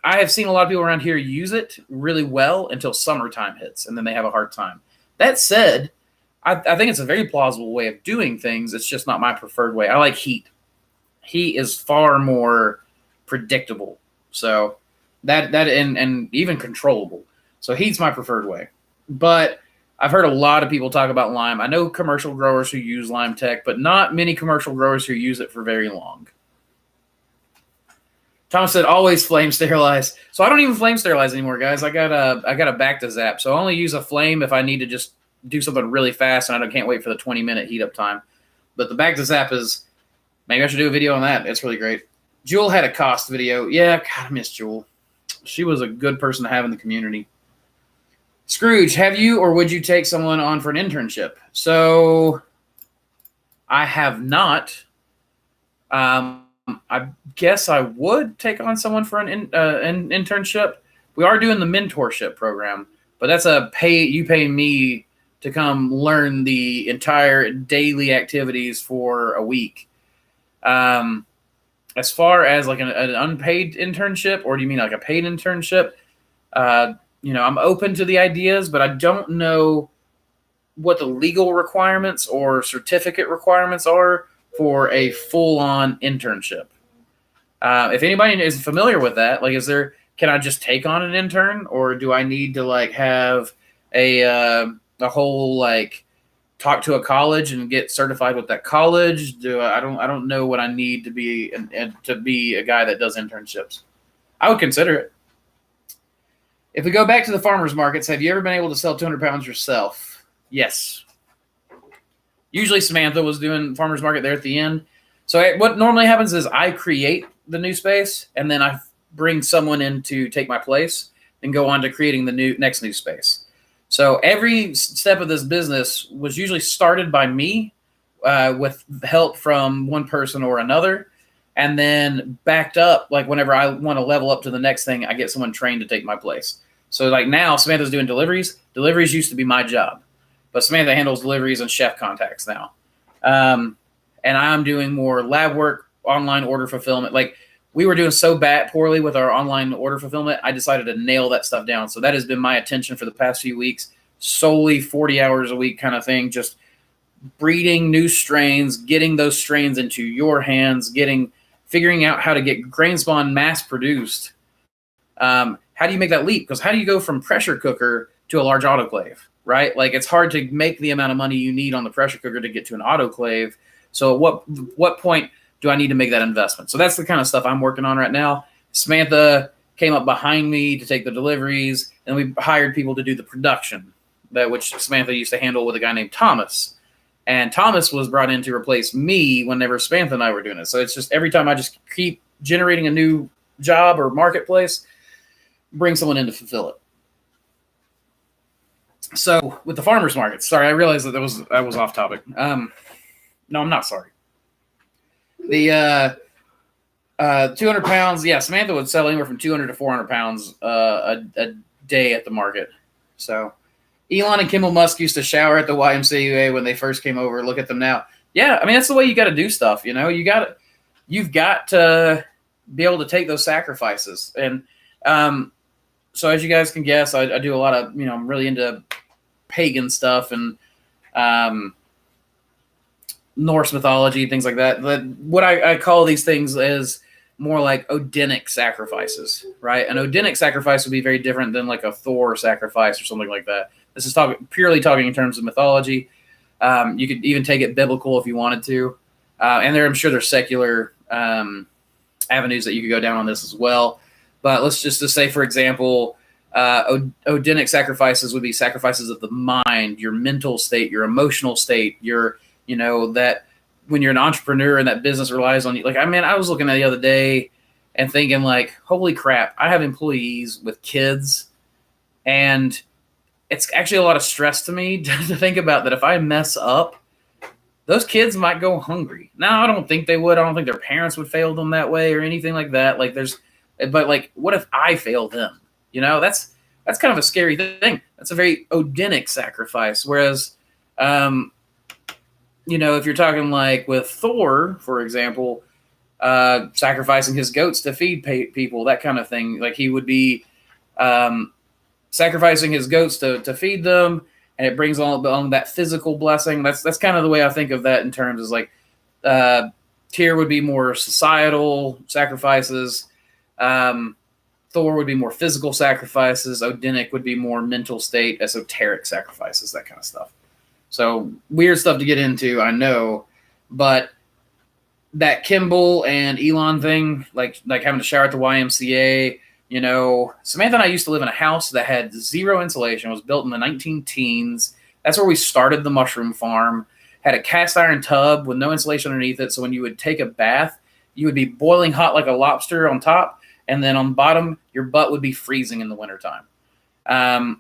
S1: I have seen a lot of people around here use it really well until summertime hits, and then they have a hard time. That said, I think it's a very plausible way of doing things. It's just not my preferred way. I like heat. Heat is far more predictable. So that and even controllable. So heat's my preferred way. But I've heard a lot of people talk about lime. I know commercial growers who use Lime Tech, but not many commercial growers who use it for very long. Thomas said, always flame sterilize. So I don't even flame sterilize anymore, guys. I got a back to zap. So I only use a flame if I need to just do something really fast and I can't wait for the 20-minute heat up time. But the back to zap is, maybe I should do a video on that. It's really great. Jewel had a cost video. Yeah, God, I miss Jewel. She was a good person to have in the community. Scrooge, have you or would you take someone on for an internship? So I have not. I guess I would take on someone for an internship. We are doing the mentorship program, but that's you pay me to come learn the entire daily activities for a week. As far as like an unpaid internship, or do you mean like a paid internship? I'm open to the ideas, but I don't know what the legal requirements or certificate requirements are for a full-on internship. If anybody is familiar with that, like, can I just take on an intern, or do I need to like have a whole like talk to a college and get certified with that college? I don't know what I need to be to be a guy that does internships. I would consider it. If we go back to the farmers markets, have you ever been able to sell 200 pounds yourself? Yes. Usually Samantha was doing farmers market there at the end. So what normally happens is I create the new space, and then I bring someone in to take my place and go on to creating the next new space. So every step of this business was usually started by me with help from one person or another, and then backed up. Like whenever I want to level up to the next thing, I get someone trained to take my place. So like now Samantha's doing deliveries. Deliveries used to be my job, but Samantha handles deliveries and chef contacts now. And I'm doing more lab work, online order fulfillment. Like we were doing so poorly with our online order fulfillment, I decided to nail that stuff down. So that has been my attention for the past few weeks, solely 40 hours a week kind of thing, just breeding new strains, getting those strains into your hands, figuring out how to get grain spawn mass produced. How do you make that leap? Because how do you go from pressure cooker to a large autoclave, right? Like it's hard to make the amount of money you need on the pressure cooker to get to an autoclave. So at what point do I need to make that investment? So that's the kind of stuff I'm working on right now. Samantha came up behind me to take the deliveries, and we hired people to do the production, which Samantha used to handle with a guy named Thomas. And Thomas was brought in to replace me whenever Samantha and I were doing it. So it's just every time I just keep generating a new job or marketplace, bring someone in to fulfill it. So with the farmers market, sorry, I realized that I was off topic. No, I'm not sorry. The 200 pounds, yeah, Samantha would sell anywhere from 200 to 400 pounds a day at the market. So Elon and Kimball Musk used to shower at the YMCA when they first came over. Look at them now. Yeah, I mean, that's the way you got to do stuff, you know? You've got to be able to take those sacrifices. And so as you guys can guess, I do a lot of, I'm really into pagan stuff and Norse mythology, things like that. What I call these things is more like Odinic sacrifices, right? An Odinic sacrifice would be very different than like a Thor sacrifice or something like that. This is purely talking in terms of mythology. You could even take it biblical if you wanted to. And I'm sure there's secular avenues that you could go down on this as well. But let's just say, for example, Odinic sacrifices would be sacrifices of the mind, your mental state, your emotional state, that when you're an entrepreneur and that business relies on you. Like, I was looking at the other day and thinking like, holy crap, I have employees with kids, and it's actually a lot of stress to me to think about that if I mess up, those kids might go hungry. Now, I don't think they would. I don't think their parents would fail them that way or anything like that. But what if I fail them? That's kind of a scary thing. That's a very Odinic sacrifice. Whereas, if you're talking like with Thor, for example, sacrificing his goats to feed people, that kind of thing. Like he would be sacrificing his goats to feed them, and it brings along that physical blessing. That's kind of the way I think of that in terms is like Tyr would be more societal sacrifices. Thor would be more physical sacrifices. Odinic would be more mental state, esoteric sacrifices, that kind of stuff. So weird stuff to get into, I know, but that Kimball and Elon thing, like having to shower at the YMCA, Samantha and I used to live in a house that had zero insulation. It was built in the 19-teens. That's where we started the mushroom farm. Had a cast iron tub with no insulation underneath it. So when you would take a bath, you would be boiling hot like a lobster on top. And then on the bottom, your butt would be freezing in the wintertime. And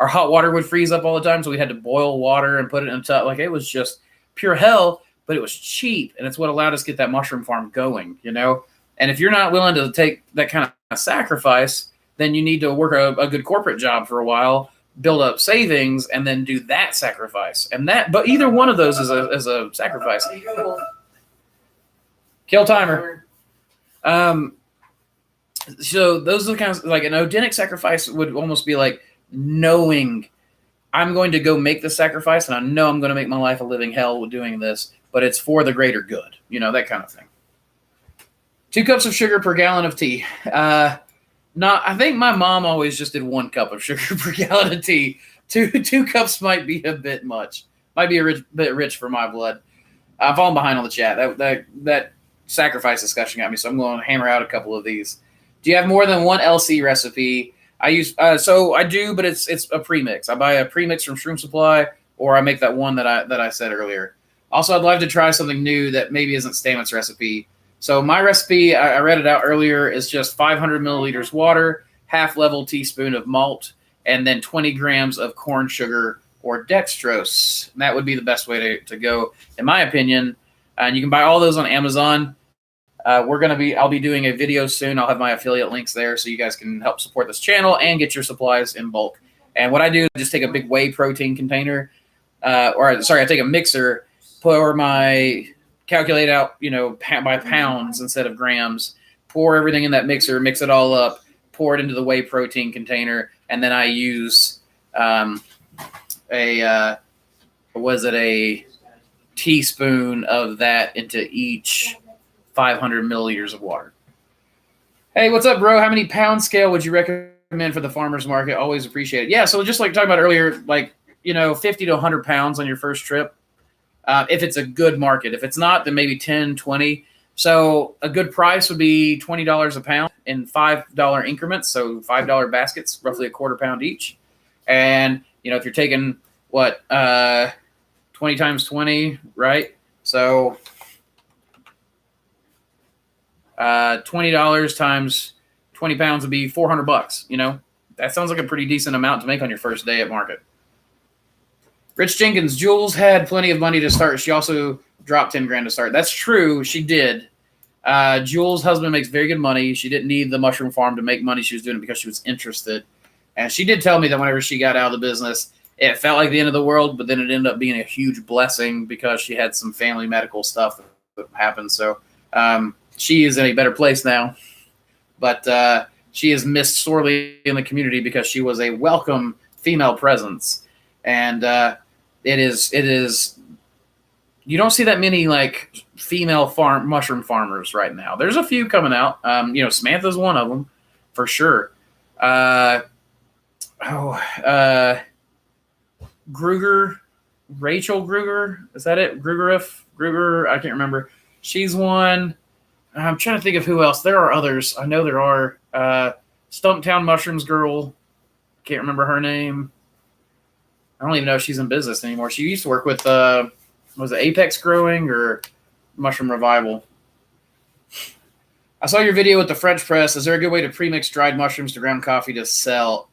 S1: our hot water would freeze up all the time. So we had to boil water and put it in a tub. Like it was just pure hell, but it was cheap. And it's what allowed us to get that mushroom farm going, And if you're not willing to take that kind of sacrifice, then you need to work a good corporate job for a while, build up savings, and then do that sacrifice. But either one of those is a sacrifice. Kill timer. So those are the kinds like an Odinic sacrifice would almost be like knowing I'm going to go make the sacrifice, and I know I'm going to make my life a living hell with doing this, but it's for the greater good, that kind of thing. 2 cups of sugar per gallon of tea. I think my mom always just did 1 cup of sugar per gallon of tea. Two cups might be a bit much. Might be a bit rich for my blood. I'm falling behind on the chat. That sacrifice discussion got me, so I'm going to hammer out a couple of these. Do you have more than one LC recipe? I do, but it's a premix. I buy a premix from Shroom Supply, or I make that one that I said earlier. Also, I'd love to try something new that maybe isn't Stamit's recipe. So my recipe, I read it out earlier, is just 500 milliliters water, half level teaspoon of malt, and then 20 grams of corn sugar or dextrose. And that would be the best way to go, in my opinion. And you can buy all those on Amazon. I'll be doing a video soon. I'll have my affiliate links there so you guys can help support this channel and get your supplies in bulk. And what I do is just take a big whey protein container, I take a mixer, calculate out, by pounds instead of grams, pour everything in that mixer, mix it all up, pour it into the whey protein container, and then I use a teaspoon of that into each 500 milliliters of water. Hey, what's up, bro? How many pound scale would you recommend for the farmer's market? Always appreciate it. Yeah, so just like talking about earlier, 50 to 100 pounds on your first trip. If it's a good market. If it's not, then maybe 10, 20. So a good price would be $20 a pound in $5 increments. So $5 baskets, roughly a quarter pound each. And, if you're taking 20 times 20, right? So $20 times 20 pounds would be $400. That sounds like a pretty decent amount to make on your first day at market. Rich Jenkins, Jules had plenty of money to start. She also dropped 10 grand to start. That's true. She did. Jules' husband makes very good money. She didn't need the mushroom farm to make money. She was doing it because she was interested. And she did tell me that whenever she got out of the business, it felt like the end of the world, but then it ended up being a huge blessing because she had some family medical stuff that happened. So she is in a better place now. But she is missed sorely in the community because she was a welcome female presence. And it is you don't see that many female mushroom farmers right now. There's a few coming out. Samantha's one of them for sure. Rachel Gruger, is that it? Gruger, I can't remember. She's one. I'm trying to think of who else. There are others. I know there are. Stumptown Mushrooms girl, can't remember her name. I don't even know if she's in business anymore. She used to work with, was it Apex Growing or Mushroom Revival? I saw your video with the French press. Is there a good way to pre-mix dried mushrooms to ground coffee to sell?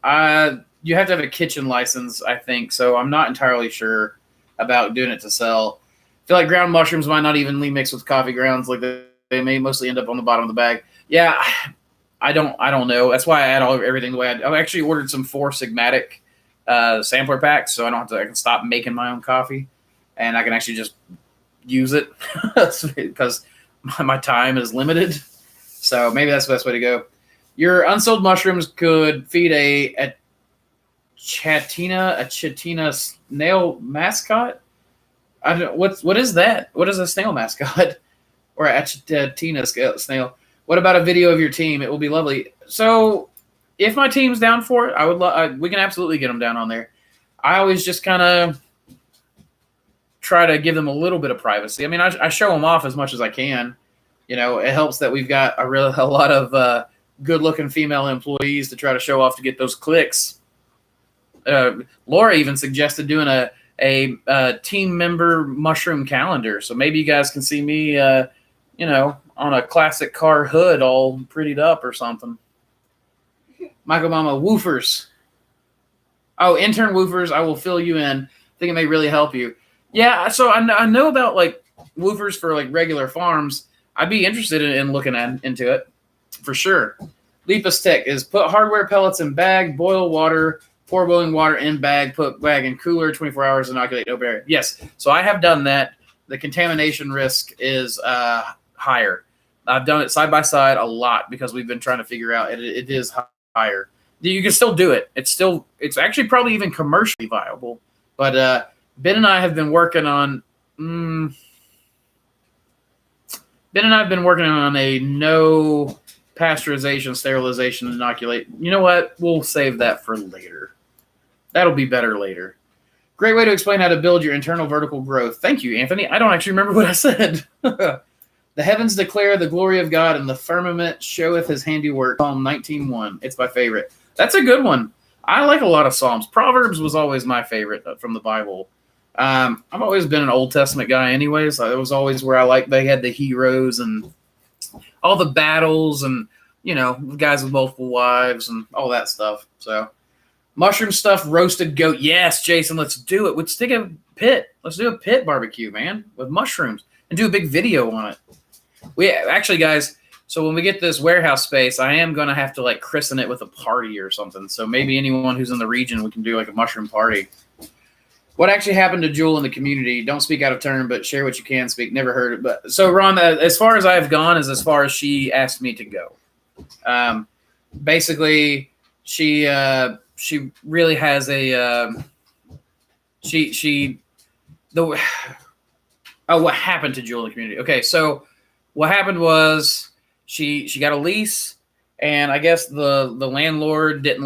S1: You have to have a kitchen license, I think, so I'm not entirely sure about doing it to sell. I feel like ground mushrooms might not evenly mix with coffee grounds. They may mostly end up on the bottom of the bag. Yeah, I don't know. That's why I add everything the way I actually ordered some 4 Sigmatic sampler packs, so I can stop making my own coffee, and I can actually just use it because my time is limited. So maybe that's the best way to go. Your unsold mushrooms could feed a chatina snail mascot. I don't know what is that? What is a snail mascot or a chatina snail? What about a video of your team? It will be lovely. So if my team's down for it, we can absolutely get them down on there. I always just kind of try to give them a little bit of privacy. I mean, I show them off as much as I can. It helps that we've got a lot of good-looking female employees to try to show off to get those clicks. Laura even suggested doing a team member mushroom calendar. So maybe you guys can see me, on a classic car hood all prettied up or something. Michael Mama, woofers. Oh, intern woofers. I will fill you in. I think it may really help you. Yeah, so I know about woofers for regular farms. I'd be interested in looking into it for sure. Lepus Tech is put hardware pellets in bag, boil water, pour boiling water in bag, put bag in cooler, 24 hours, inoculate, no barrier. Yes, so I have done that. The contamination risk is higher. I've done it side by side a lot because we've been trying to figure out it is higher. You can still do it. It's actually probably even commercially viable. But Ben and I have been working on a no pasteurization, sterilization, inoculate. You know what? We'll save that for later. That'll be better later. Great way to explain how to build your internal vertical growth. Thank you, Anthony. I don't actually remember what I said. The heavens declare the glory of God, and the firmament showeth his handiwork. Psalm 19:1. It's my favorite. That's a good one. I like a lot of Psalms. Proverbs was always my favorite from the Bible. I've always been an Old Testament guy anyways. It was always where they had the heroes and all the battles and, guys with multiple wives and all that stuff. So mushroom stuff, roasted goat. Yes, Jason, let's do it. Let's take a pit. Let's do a pit barbecue, man, with mushrooms and do a big video on it. We actually, guys, so when we get this warehouse space, I am going to have to christen it with a party or something. So maybe anyone who's in the region, we can do a mushroom party. What actually happened to Jewel in the community? Don't speak out of turn, but share what you can speak. Never heard it. But so Ron, as far as I've gone is as far as she asked me to go. Basically, she really has what happened to Jewel in the community? Okay, so what happened was she got a lease. And I guess the landlord didn't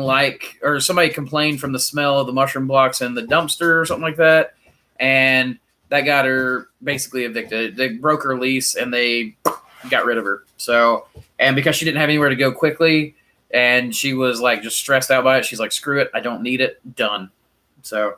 S1: or somebody complained from the smell of the mushroom blocks in the dumpster or something like that. And that got her basically evicted. They broke her lease and they got rid of her. So, and because she didn't have anywhere to go quickly and she was just stressed out by it, she's like, screw it. I don't need it. Done. So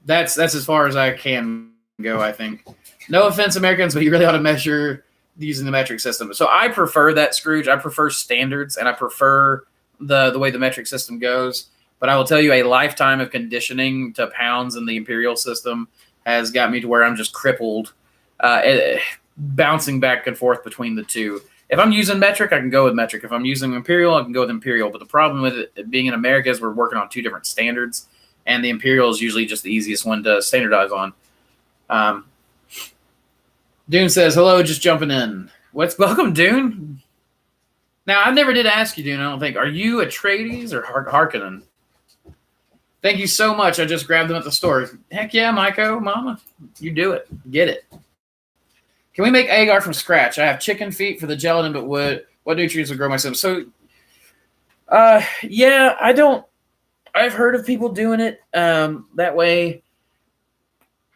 S1: that's as far as I can go, I think. No offense, Americans, but you really ought to measure using the metric system. So I prefer that, Scrooge. I prefer standards, and I prefer the way the metric system goes. But I will tell you, a lifetime of conditioning to pounds in the imperial system has got me to where I'm just crippled, bouncing back and forth between the two. If I'm using metric, I can go with metric. If I'm using imperial, I can go with imperial. But the problem with it being in America is we're working on two different standards, and the imperial is usually just the easiest one to standardize on. Dune says, hello, just jumping in. Welcome, Dune? Now, I never did ask you, Dune, I don't think. Are you Atreides or Harkonnen? Thank you so much. I just grabbed them at the store. Heck yeah, Maiko, mama. You do it. Get it. Can we make agar from scratch? I have chicken feet for the gelatin, but what nutrients would grow myself? So, yeah, I've heard of people doing it that way.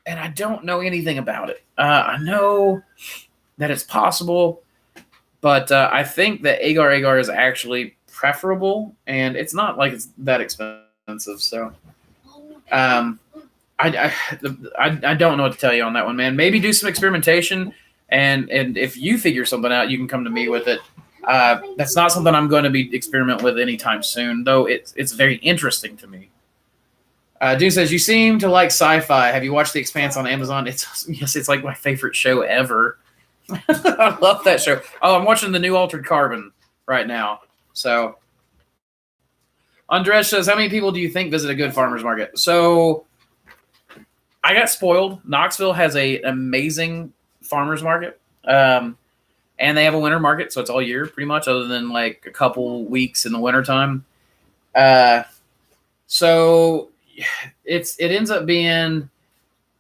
S1: And I don't know anything about it. I know that it's possible, but I think that agar is actually preferable, and it's not it's that expensive. So, I don't know what to tell you on that one, man. Maybe do some experimentation, and if you figure something out, you can come to me with it. That's not something I'm going to be experimenting with anytime soon, though. It's very interesting to me. Dune says, you seem to like sci-fi. Have you watched The Expanse on Amazon? It's like my favorite show ever. I love that show. Oh, I'm watching the new Altered Carbon right now. So, Andres says, how many people do you think visit a good farmer's market? So, I got spoiled. Knoxville has an amazing farmer's market. And they have a winter market, so it's all year pretty much, other than a couple weeks in the wintertime. So it ends up being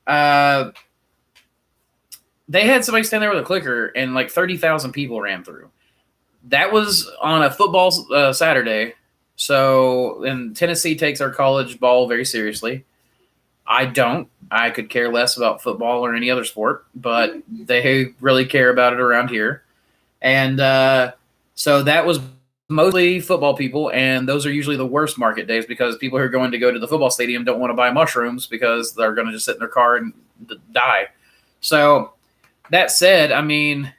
S1: they had somebody stand there with a clicker and 30,000 people ran through. That was on a football Saturday. So, and Tennessee takes our college ball very seriously. I don't. I could care less about football or any other sport, but they really care about it around here. And so that was mostly football people, and those are usually the worst market days because people who are going to go to the football stadium don't want to buy mushrooms because they're going to just sit in their car and die. So that said, I mean,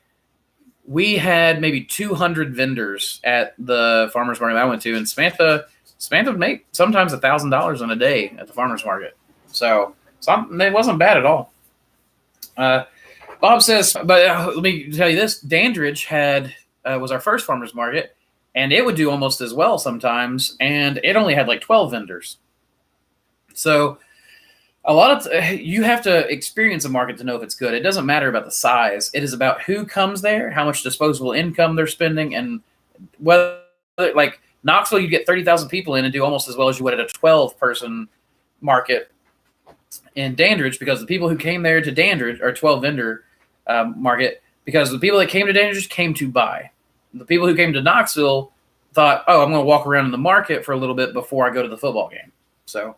S1: we had maybe 200 vendors at the farmer's market I went to, and Samantha would make sometimes $1,000 in a day at the farmer's market. So it wasn't bad at all. Bob says, but let me tell you this, Dandridge was our first farmer's market, and it would do almost as well sometimes, and it only had 12 vendors. So a lot of you have to experience a market to know if it's good. It doesn't matter about the size. It is about who comes there, how much disposable income they're spending, and whether Knoxville, you get 30,000 people in and do almost as well as you would at a 12-person market in Dandridge, because the people who came there to Dandridge or 12 vendor market, because the people that came to Dandridge came to buy. The people who came to Knoxville thought, oh, I'm going to walk around in the market for a little bit before I go to the football game. So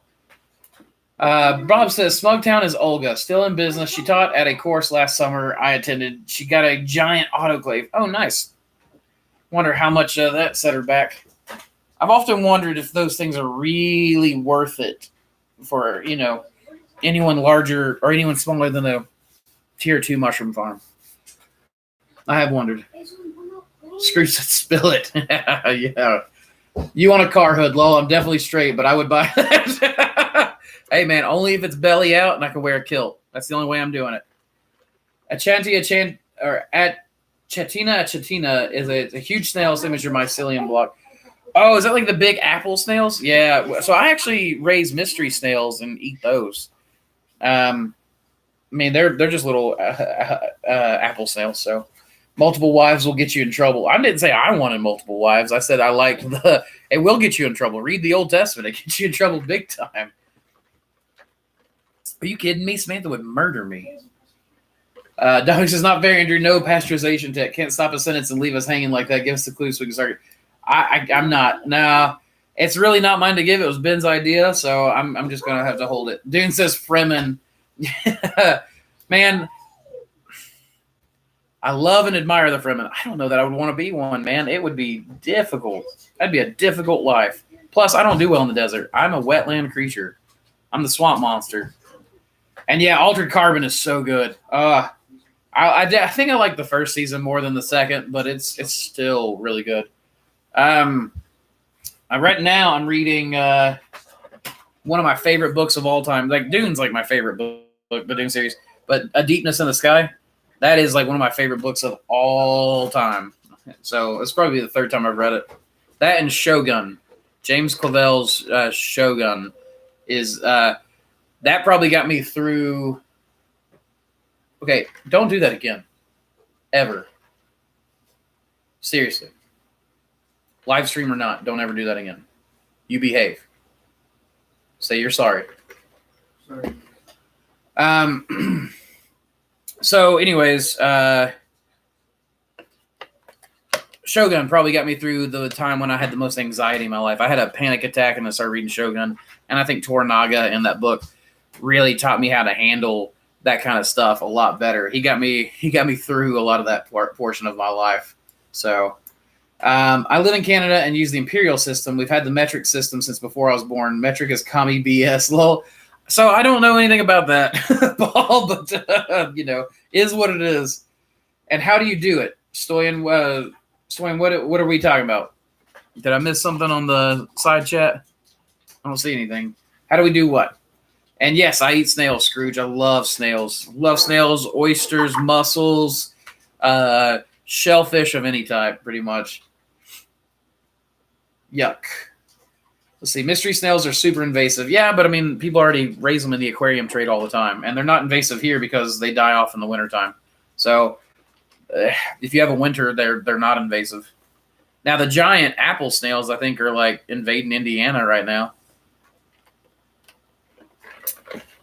S1: Bob says, Smugtown is Olga, still in business. She taught at a course last summer I attended. She got a giant autoclave. Oh, nice. Wonder how much that set her back. I've often wondered if those things are really worth it for, anyone larger or anyone smaller than a tier 2 mushroom farm. I have wondered. Screech said, spill it. Yeah. You want a car hood, lol. I'm definitely straight, but I would buy that. Hey, man, only if it's belly out and I can wear a kilt. That's the only way I'm doing it. Chatina is a huge snail signature mycelium block. Oh, is that like the big apple snails? Yeah. So I actually raise mystery snails and eat those. I mean, they're just little apple snails. So multiple wives will get you in trouble. I didn't say I wanted multiple wives. I said I liked it will get you in trouble. Read the Old Testament. It gets you in trouble big time. Are you kidding me? Samantha would murder me. Dogs is not very under no pasteurization tech. Can't stop a sentence and leave us hanging like that. Give us the clue so we can start. I'm not. No, it's really not mine to give. It was Ben's idea, so I'm just gonna have to hold it. Dune says Fremen. Man, I love and admire the Fremen. I don't know that I would want to be one, man. It would be difficult. That'd be a difficult life. Plus, I don't do well in the desert. I'm a wetland creature. I'm the swamp monster. And yeah, Altered Carbon is so good. I think I like the first season more than the second, but it's still really good. I'm reading one of my favorite books of all time. Like Dune's like my favorite book, the Dune series. But A Deepness in the Sky, that is like one of my favorite books of all time. So it's probably the third time I've read it. That and Shogun, James Clavell's Shogun, is that probably got me through. Okay, don't do that again. Ever. Seriously. Live stream or not, don't ever do that again. You behave. Say you're sorry.
S2: Sorry.
S1: So anyways, Shogun probably got me through the time when I had the most anxiety in my life. I had a panic attack and I started reading Shogun, and I think Toranaga in that book really taught me how to handle that kind of stuff a lot better. He got me through a lot of that portion of my life. So I live in Canada and use the imperial system. We've had the metric system since before I was born. Metric is commie BS, lol. So I don't know anything about that, Paul, but is what it is. And how do you do it? Stoyan, what are we talking about? Did I miss something on the side chat? I don't see anything. How do we do what? And yes, I eat snails, Scrooge. I love snails. Love snails, oysters, mussels, shellfish of any type, pretty much. Yuck. Let's see. Mystery snails are super invasive. Yeah, but I mean, people already raise them in the aquarium trade all the time. And they're not invasive here because they die off in the wintertime. So if you have a winter, they're not invasive. Now, the giant apple snails, I think, are like invading Indiana right now.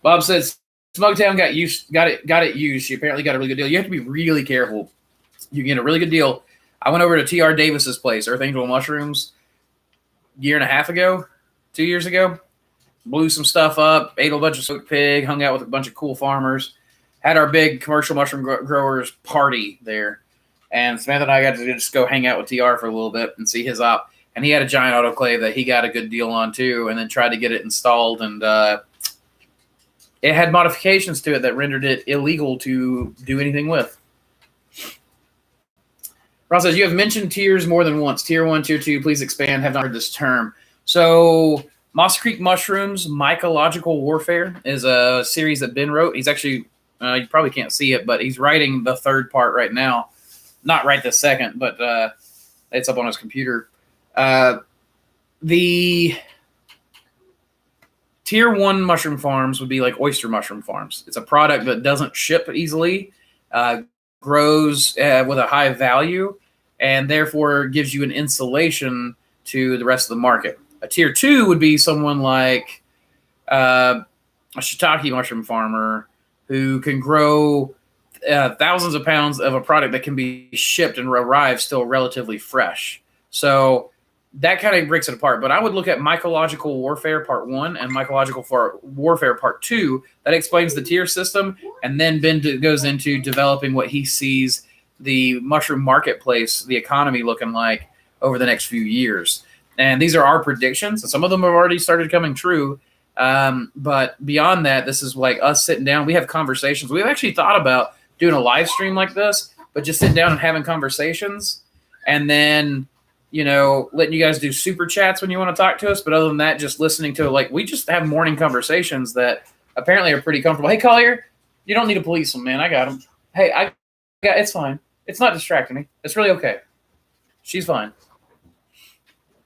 S1: Bob says Smugtown got it used. She apparently got a really good deal. You have to be really careful. You get a really good deal. I went over to T.R. Davis's place, Earth Angel Mushrooms, 2 years ago. Blew some stuff up, ate a bunch of smoked pig, hung out with a bunch of cool farmers, had our big commercial mushroom growers party there. And Samantha and I got to just go hang out with TR for a little bit and see his op. And he had a giant autoclave that he got a good deal on too, and then tried to get it installed. And it had modifications to it that rendered it illegal to do anything with. Ron says, you have mentioned tiers more than once. Tier 1, Tier 2, please expand. Have not heard this term. So Moss Creek Mushrooms, Mycological Warfare is a series that Ben wrote. He's actually, you probably can't see it, but he's writing the third part right now. Not right this second, but it's up on his computer. The Tier 1 mushroom farms would be like Oyster mushroom farms. It's a product that doesn't ship easily, grows with a high value, and therefore gives you an insulation to the rest of the market. A Tier 2 would be someone like a shiitake mushroom farmer who can grow thousands of pounds of a product that can be shipped and arrive still relatively fresh. So that kind of breaks it apart. But I would look at Mycological Warfare Part 1 and Mycological Warfare Part 2. That explains the tier system. And then Ben goes into developing what he sees the mushroom marketplace, the economy looking like over the next few years. And these are our predictions. And some of them have already started coming true. But beyond that, this is like us sitting down. We have conversations. We've actually thought about doing a live stream like this but just sitting down and having conversations, and then, you know, letting you guys do super chats when you want to talk to us. But other than that, just listening to, like, we just have morning conversations that apparently are pretty comfortable. Hey, Collier, you don't need a policeman, man. I got him. Hey, it's fine. It's not distracting me. It's really okay. She's fine.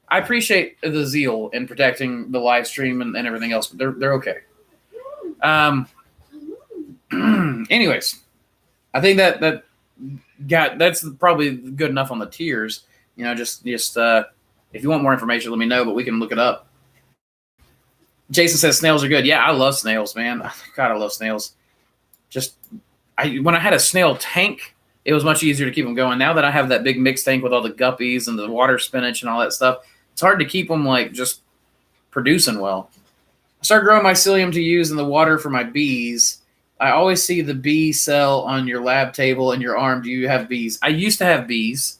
S1: I appreciate the zeal in protecting the live stream and everything else, but they're okay. Anyways, I think that's probably good enough on the tiers. You know, just if you want more information, let me know, but we can look it up. Jason says snails are good. Yeah, I love snails, man. God, I love snails. When I had a snail tank, it was much easier to keep them going. Now that I have that big mixed tank with all the guppies and the water spinach and all that stuff, it's hard to keep them like just producing well. I started growing mycelium to use in the water for my bees. I always see the bee cell on your lab table and your arm. Do you have bees? I used to have bees.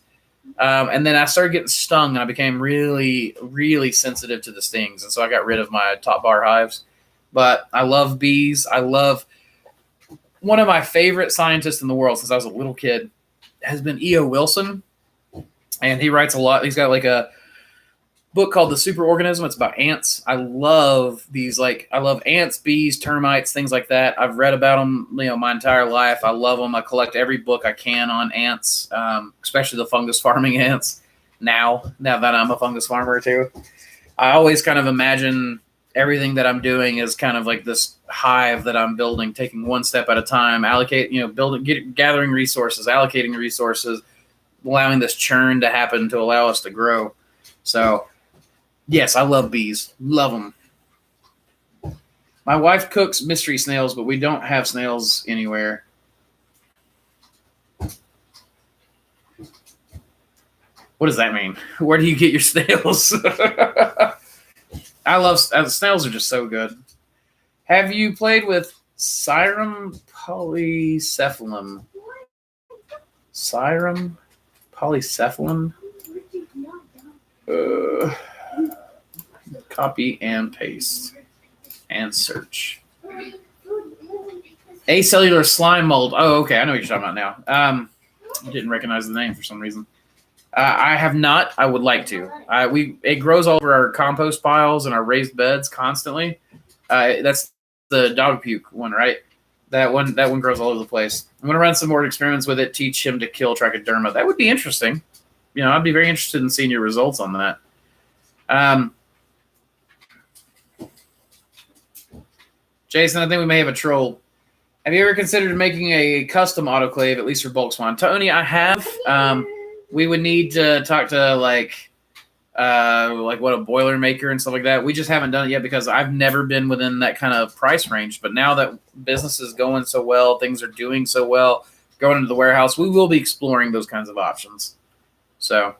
S1: And then I started getting stung, and I became really, really sensitive to the stings. And so I got rid of my top bar hives. But I love bees. I love one of my favorite scientists in the world since I was a little kid has been E.O. Wilson. And he writes a lot. He's got like a book called The Superorganism. It's about ants. I love ants, bees, termites, things like that. I've read about them, my entire life. I love them. I collect every book I can on ants, especially the fungus farming ants. Now that I'm a fungus farmer too, I always kind of imagine everything that I'm doing is kind of like this hive that I'm building, taking one step at a time, gathering resources, allocating resources, allowing this churn to happen to allow us to grow. So, yes, I love bees. Love them. My wife cooks mystery snails, but we don't have snails anywhere. What does that mean? Where do you get your snails? I love snails are just so good. Have you played with Serum polycephalum? Serum polycephalum? Copy and paste and search. Acellular slime mold. Oh, okay. I know what you're talking about now. I didn't recognize the name for some reason. I have not. I would like to. It grows all over our compost piles and our raised beds constantly. That's the dog puke one, right? That one grows all over the place. I'm gonna run some more experiments with it. Teach him to kill trichoderma. That would be interesting. I'd be very interested in seeing your results on that. Jason, I think we may have a troll. Have you ever considered making a custom autoclave, at least for bulk spawn? Tony, I have. We would need to talk to like what a boiler maker and stuff like that. We just haven't done it yet because I've never been within that kind of price range. But now that business is going so well, things are doing so well, going into the warehouse, we will be exploring those kinds of options. So,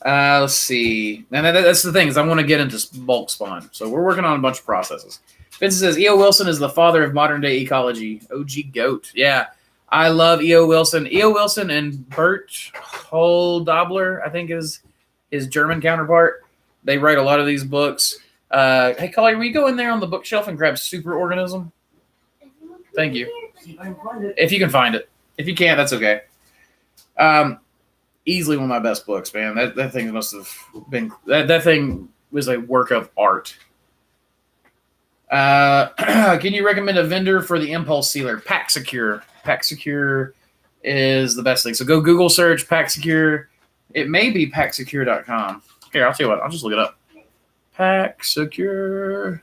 S1: let's see. And that's the thing is I want to get into bulk spawn. So we're working on a bunch of processes. Vincent says, E.O. Wilson is the father of modern day ecology. OG GOAT. Yeah, I love E.O. Wilson. E.O. Wilson and Bert Holdobler, I think is his German counterpart. They write a lot of these books. Hey, Collier, will you go in there on the bookshelf and grab Superorganism? Thank you. If you can find it. If you can't, that's okay. Easily one of my best books, man. That thing must have been that thing was a work of art. Can you recommend a vendor for the impulse sealer? PackSecure. PackSecure is the best thing. So go Google search PackSecure. It may be PackSecure.com. Here, I'll tell you what. I'll just look it up. PackSecure.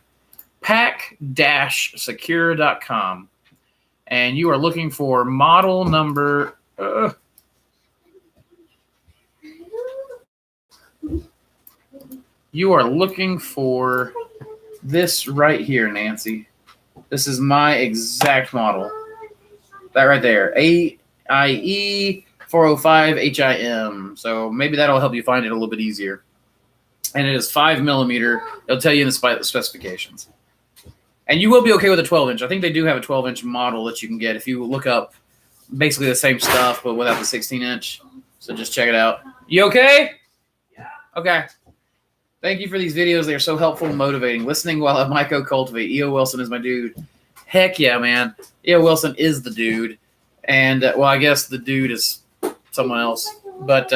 S1: Pack-secure.com. And you are looking for model number. You are looking for this right here, Nancy. This is my exact model. That right there. AIE 405HIM. So maybe that'll help you find it a little bit easier. And it is 5mm. It'll tell you in the specifications. And you will be okay with a 12-inch. I think they do have a 12-inch model that you can get if you look up basically the same stuff, but without the 16-inch. So just check it out. You okay? Yeah. Okay. Thank you for these videos. They are so helpful and motivating. Listening while I myco cultivate. E.O. Wilson is my dude. Heck yeah, man. E.O. Wilson is the dude. And, well, I guess the dude is someone else. But,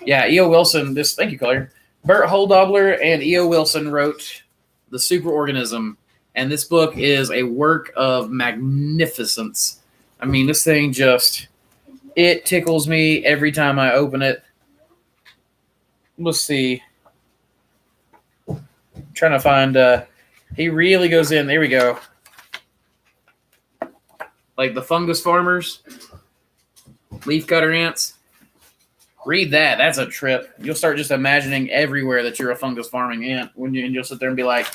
S1: yeah, E.O. Wilson, thank you, Collier. Bert Holdobler and E.O. Wilson wrote The Superorganism. And this book is a work of magnificence. I mean, this thing it tickles me every time I open it. Let's see. Trying to find, he really goes in. There we go. Like the fungus farmers, leafcutter ants. Read that. That's a trip. You'll start just imagining everywhere that you're a fungus farming ant and you'll sit there and be like,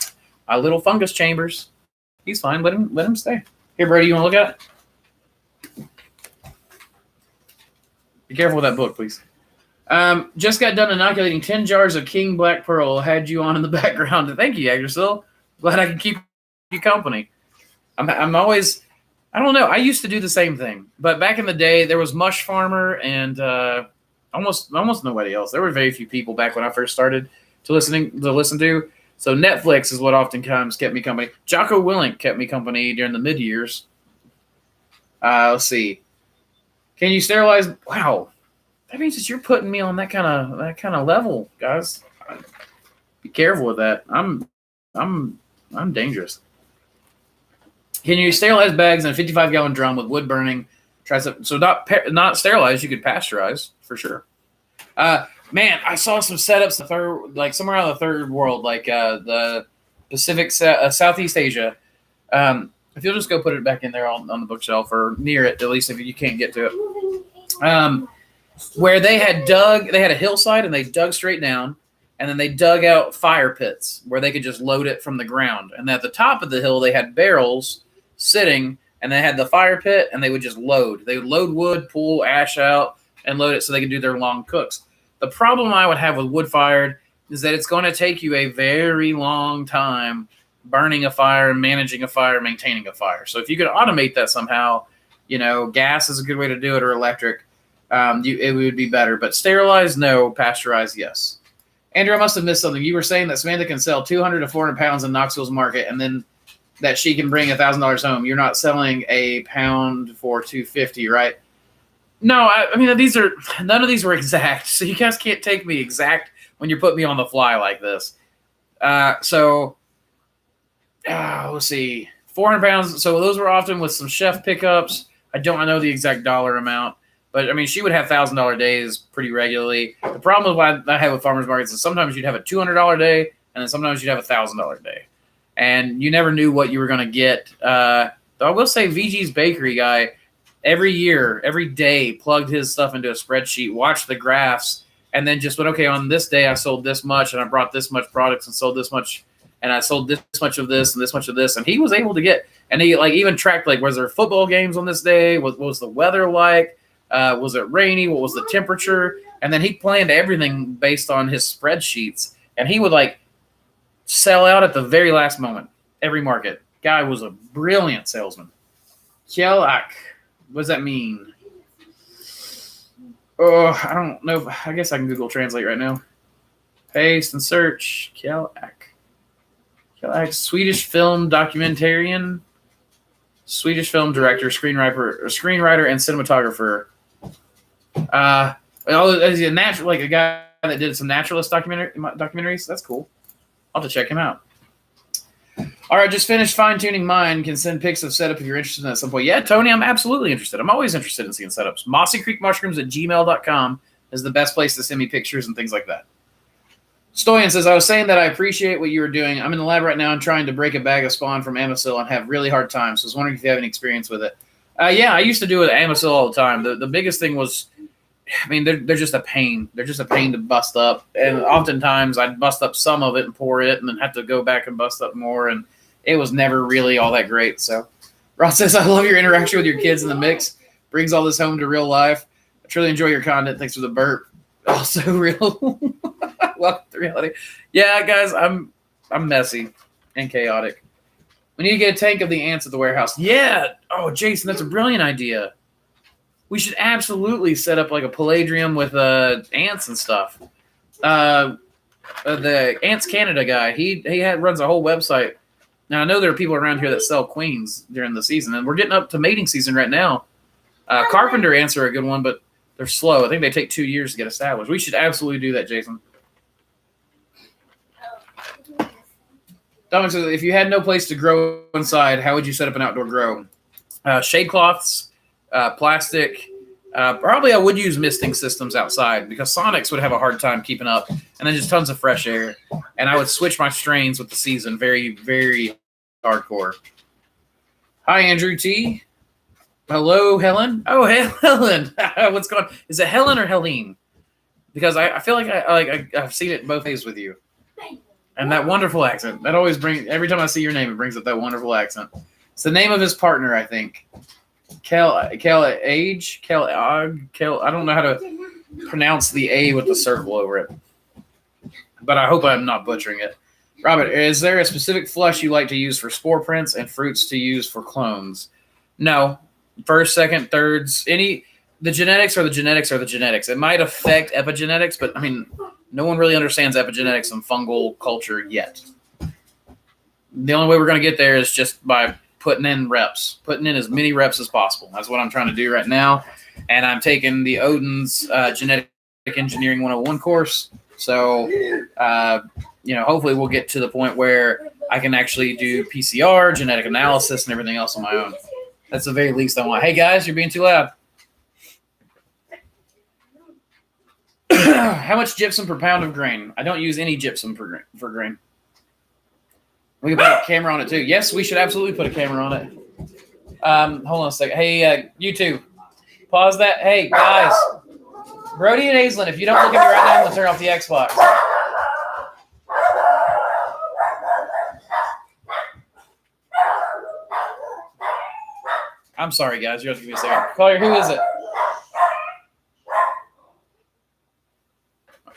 S1: "My little fungus chambers." He's fine. Let him stay. Here, Brody, you want to look at it? Be careful with that book, please. Just got done inoculating 10 jars of King Black Pearl. Had you on in the background. Thank you, Yaggersil. Glad I can keep you company. I'm always, I don't know. I used to do the same thing, but back in the day, there was Mush Farmer and almost nobody else. There were very few people back when I first started to listen to. So Netflix is what oftentimes kept me company. Jocko Willink kept me company during the mid years. Let's see. Can you sterilize? Wow. That means that you're putting me on that kind of level, guys. Be careful with that. I'm dangerous. Can you sterilize bags in a 55-gallon drum with wood burning? So not sterilize. You could pasteurize for sure. Man, I saw some setups somewhere out of the third world, like the Pacific, Southeast Asia. If you'll just go put it back in there on the bookshelf or near it, at least if you can't get to it. Where they had a hillside and they dug straight down, and then they dug out fire pits where they could just load it from the ground. And at the top of the hill, they had barrels sitting, and they had the fire pit, and they would just load. They would load wood, pull ash out, and load it so they could do their long cooks. The problem I would have with wood-fired is that it's going to take you a very long time burning a fire, managing a fire, maintaining a fire. So if you could automate that somehow, gas is a good way to do it, or electric. It would be better. But sterilize, no. Pasteurize, yes. Andrew, I must have missed something. You were saying that Samantha can sell 200 to 400 pounds in Knoxville's market, and then that she can bring $1,000 home. You're not selling a pound for $250, right? No, I mean, none of these were exact, so you guys can't take me exact when you're putting me on the fly like this. Let's see, 400 pounds. So those were often with some chef pickups. I don't know the exact dollar amount. But, I mean, she would have $1,000 days pretty regularly. The problem with what I have with farmers markets is sometimes you'd have a $200 day, and then sometimes you'd have a $1,000 day. And you never knew what you were going to get. Though I will say VG's Bakery guy, every year, every day, plugged his stuff into a spreadsheet, watched the graphs, and then just went, okay, on this day I sold this much, and I brought this much products and sold this much, and I sold this much of this and this much of this. And he was able to get – and he even tracked, was there football games on this day? What was the weather like? Was it rainy? What was the temperature? And then he planned everything based on his spreadsheets. And he would sell out at the very last moment, every market. Guy was a brilliant salesman. Kjellak. What does that mean? Oh, I don't know. I guess I can Google Translate right now. Paste and search. Kjellak. Kjellak, Swedish film documentarian. Swedish film director, screenwriter, and cinematographer. Is he a guy that did some naturalist documentaries? That's cool. I'll have to check him out. All right, just finished fine-tuning mine. Can send pics of setup if you're interested in that at some point. Yeah, Tony, I'm absolutely interested. I'm always interested in seeing setups. MossyCreekMushrooms@gmail.com is the best place to send me pictures and things like that. Stoyan says, I was saying that I appreciate what you were doing. I'm in the lab right now and trying to break a bag of spawn from Amacil and have really hard times. So I was wondering if you have any experience with it. Yeah, I used to do it with Amacil all the time. The biggest thing was, I mean, they're just a pain. They're just a pain to bust up. And oftentimes I'd bust up some of it and pour it and then have to go back and bust up more. And it was never really all that great. So Ross says, I love your interaction with your kids in the mix. Brings all this home to real life. I truly enjoy your content. Thanks for the burp. Also real. Welcome to reality. Yeah, guys, I'm messy and chaotic. We need to get a tank of the ants at the warehouse. Yeah. Oh, Jason, that's a brilliant idea. We should absolutely set up a palladium with ants and stuff. The Ants Canada guy, he runs a whole website Now, I know there are people around here that sell queens during the season, and we're getting up to mating season right now. Carpenter ants are a good one, but they're slow. I think they take 2 years to get established. We should absolutely do that, Jason. Dominic says, if you had no place to grow inside, how would you set up an outdoor grow? Shade cloths, plastic. Probably I would use misting systems outside because Sonics would have a hard time keeping up. And then just tons of fresh air. And I would switch my strains with the season very, very hardcore. Hi, Andrew T. Hello, Helen. Oh, hey, Helen. What's going on? Is it Helen or Helene? Because I feel like I've seen it both ways with you. And that wonderful accent. That always brings, every time I see your name, it brings up that wonderful accent. It's the name of his partner, I think. I don't know how to pronounce the A with the circle over it. But I hope I'm not butchering it. Robert, is there a specific flush you like to use for spore prints and fruits to use for clones? No. First, second, thirds, the genetics are the genetics are the genetics. It might affect epigenetics, but I mean, no one really understands epigenetics and fungal culture yet. The only way we're going to get there is just by putting in reps, putting in as many reps as possible. That's what I'm trying to do right now. And I'm taking the Odin's Genetic Engineering 101 course. So, hopefully we'll get to the point where I can actually do PCR, genetic analysis, and everything else on my own. That's the very least I want. Hey, guys, you're being too loud. How much gypsum per pound of grain? I don't use any gypsum for grain. We can put a camera on it, too. Yes, we should absolutely put a camera on it. Hold on a second. Hey, you two, pause that. Hey, guys. Brody and Aislinn, if you don't look at me right now, I'm going to turn off the Xbox. I'm sorry, guys. You have to give me a second. Collier, who is it?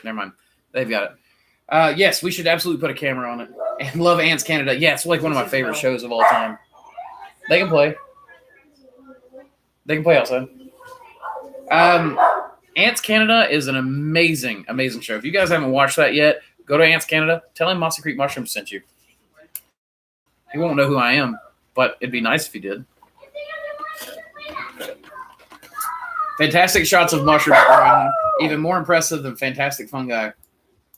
S1: Never mind. They've got it. Yes, we should absolutely put a camera on it. And love Ants Canada. Yeah, it's like one of my favorite shows of all time. They can play. They can play outside. Ants Canada is an amazing, amazing show. If you guys haven't watched that yet, go to Ants Canada. Tell him Mossy Creek Mushrooms sent you. He won't know who I am, but it'd be nice if he did. Fantastic shots of mushrooms growing, even more impressive than fantastic fungi.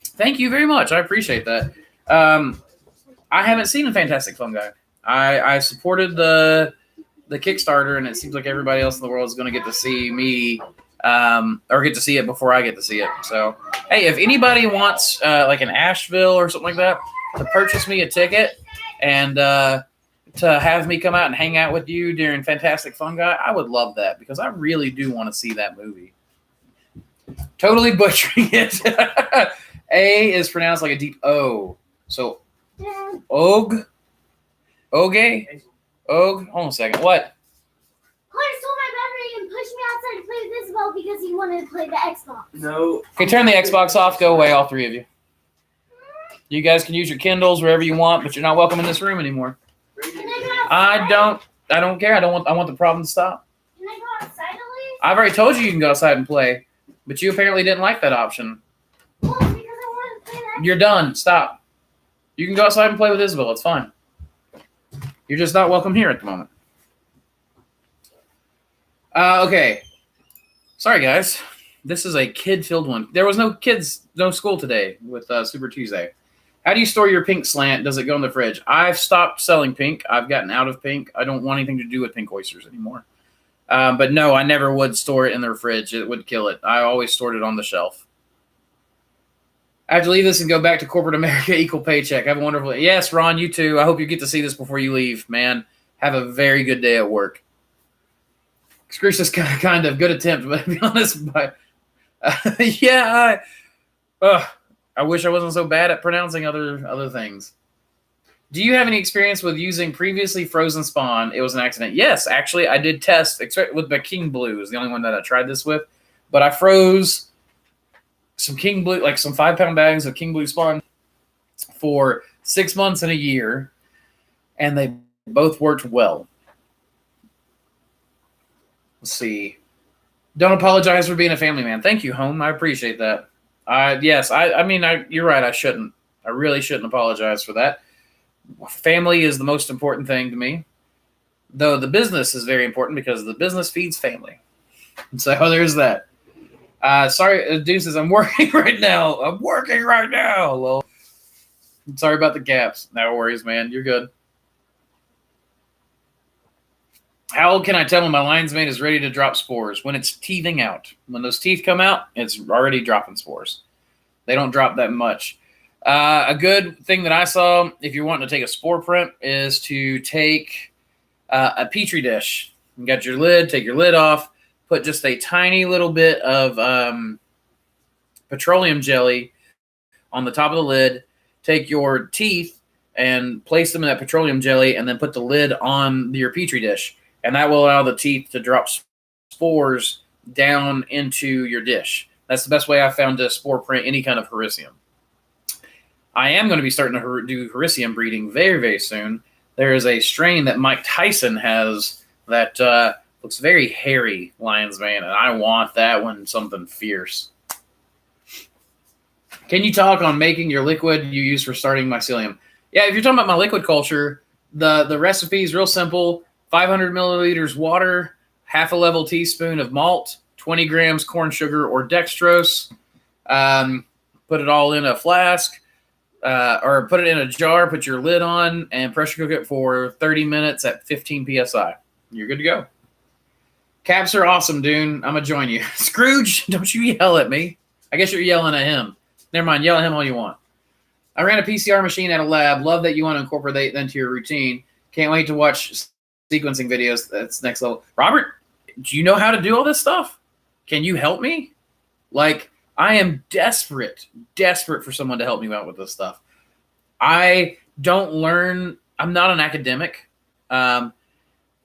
S1: Thank you very much. I appreciate that. I haven't seen a fantastic fungi. I supported the Kickstarter, and it seems like everybody else in the world is going to get to see me or get to see it before I get to see it. So, hey, if anybody wants like an Asheville or something like that to purchase me a ticket and to have me come out and hang out with you during Fantastic Fungi, I would love that because I really do want to see that movie. Totally butchering it. A is pronounced like a deep O. So, Og? Oge? Og? Hold on a second. What?
S3: Carter stole my battery and pushed me outside to play with Isabel because he wanted to play the Xbox.
S2: No.
S1: Okay, turn the Xbox off. Go away, all three of you. You guys can use your Kindles wherever you want, but you're not welcome in this room anymore. I don't care. I want the problem to stop.
S3: Can I go outside at least?
S1: I've already told you can go outside and play, but you apparently didn't like that option.
S3: Well, because I wanted to play the Xbox.
S1: You're done. Stop. You can go outside and play with Isabel. It's fine. You're just not welcome here at the moment. Okay. Sorry, guys. This is a kid-filled one. There was no school today with Super Tuesday. How do you store your pink slant? Does it go in the fridge? I've stopped selling pink. I've gotten out of pink. I don't want anything to do with pink oysters anymore. But no, I never would store it in the fridge. It would kill it. I always stored it on the shelf. I have to leave this and go back to corporate America, equal paycheck. Have a wonderful day. Yes, Ron, you too. I hope you get to see this before you leave, man. Have a very good day at work. Scrooge is kind of good attempt, but to be honest, yeah, I wish I wasn't so bad at pronouncing other things. Do you have any experience with using previously frozen spawn? It was an accident. Yes, actually, I did test with the King Blue. Is the only one that I tried this with. But I froze some King Blue, like some 5-pound bags of King Blue spawn for 6 months and a year, and they both worked well. Let's see. Don't apologize for being a family man. Thank you, Home. I appreciate that. Yes, I mean, you're right. I shouldn't. I really shouldn't apologize for that. Family is the most important thing to me, though the business is very important because the business feeds family. So there's that. Sorry, Deuces, I'm working right now. Lol. Sorry about the gaps. No worries, man. You're good. How old can I tell when my lion's mane is ready to drop spores? When it's teething out. When those teeth come out, it's already dropping spores. They don't drop that much. A good thing that I saw, if you're wanting to take a spore print, is to take a Petri dish. You got your lid, take your lid off, put just a tiny little bit of petroleum jelly on the top of the lid, take your teeth and place them in that petroleum jelly, and then put the lid on your Petri dish. And that will allow the teeth to drop spores down into your dish. That's the best way I've found to spore print any kind of Hericium. I am going to be starting to do Hericium breeding very, very soon. There is a strain that Mike Tyson has that looks very hairy, lion's mane, and I want that one something fierce. Can you talk on making your liquid you use for starting mycelium? Yeah, if you're talking about my liquid culture, the recipe is real simple. 500 milliliters water, half a level teaspoon of malt, 20 grams corn sugar or dextrose. Put it all in a flask or put it in a jar, put your lid on, and pressure cook it for 30 minutes at 15 psi. You're good to go. Caps are awesome, dude. I'm going to join you. Scrooge, don't you yell at me. I guess you're yelling at him. Never mind, yell at him all you want. I ran a PCR machine at a lab. Love that you want to incorporate that into your routine. Can't wait to watch sequencing videos. That's next level. Robert, do you know how to do all this stuff? Can you help me? Like, I am desperate for someone to help me out with this stuff. I don't learn. I'm not an academic. I'm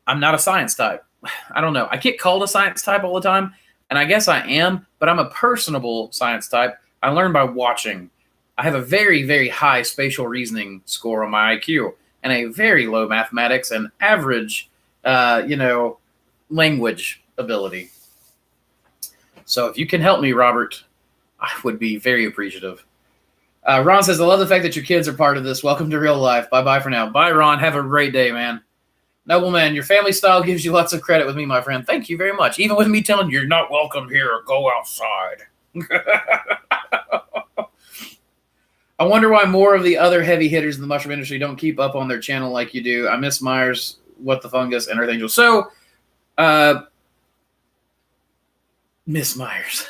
S1: not a science type. I don't know. I get called a science type all the time, and I guess I am, but I'm a personable science type. I learn by watching. I have a very, very high spatial reasoning score on my IQ and a very low mathematics and average, language ability. So if you can help me, Robert, I would be very appreciative. Ron says, I love the fact that your kids are part of this. Welcome to real life. Bye-bye for now. Bye, Ron. Have a great day, man. Nobleman, your family style gives you lots of credit with me, my friend. Thank you very much. Even with me telling you, you're not welcome here, go outside. I wonder why more of the other heavy hitters in the mushroom industry don't keep up on their channel like you do. I miss Myers, What the Fungus, and Earth Angel. So, Miss Myers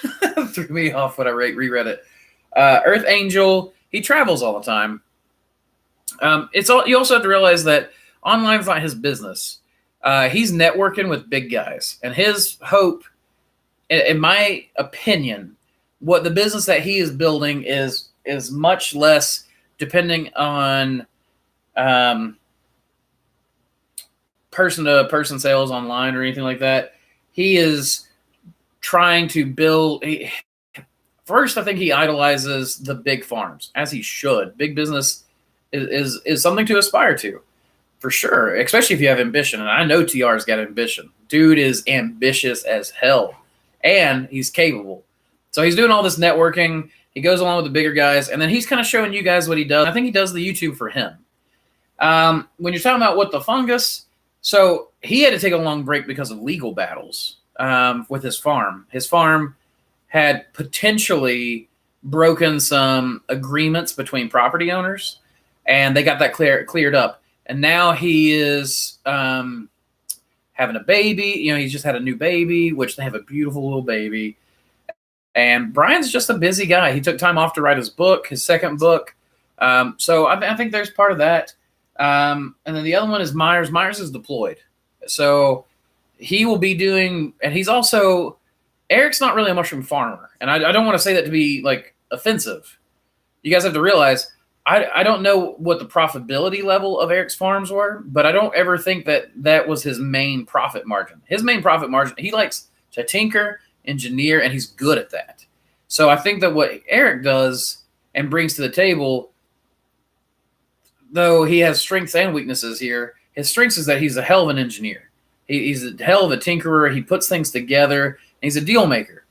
S1: threw me off when I reread it. Earth Angel, he travels all the time. You also have to realize that online's not his business. He's networking with big guys, and his hope, in my opinion, what the business that he is building is much less depending on person-to-person sales online or anything like that. He is trying to build. First, I think he idolizes the big farms, as he should. Big business is something to aspire to, for sure, especially if you have ambition. And I know TR's got ambition. Dude is ambitious as hell, and he's capable. So he's doing all this networking. He goes along with the bigger guys, and then he's kind of showing you guys what he does. I think he does the YouTube for him. When you're talking about What the Fungus, so he had to take a long break because of legal battles with his farm. His farm had potentially broken some agreements between property owners, and they got that cleared up. And now he is having a baby. He's just had a new baby, which they have a beautiful little baby. And Brian's just a busy guy. He took time off to write his book, his second book. So I think there's part of that. And then the other one is Myers. Myers is deployed. So he will be doing, and he's also, Eric's not really a mushroom farmer. And I don't want to say that to be like offensive. You guys have to realize, I don't know what the profitability level of Eric's farms were, but I don't ever think that was his main profit margin. His main profit margin, he likes to tinker, engineer, and he's good at that. So I think that what Eric does and brings to the table, though he has strengths and weaknesses here, his strengths is that he's a hell of an engineer. He's a hell of a tinkerer. He puts things together, and he's a deal maker.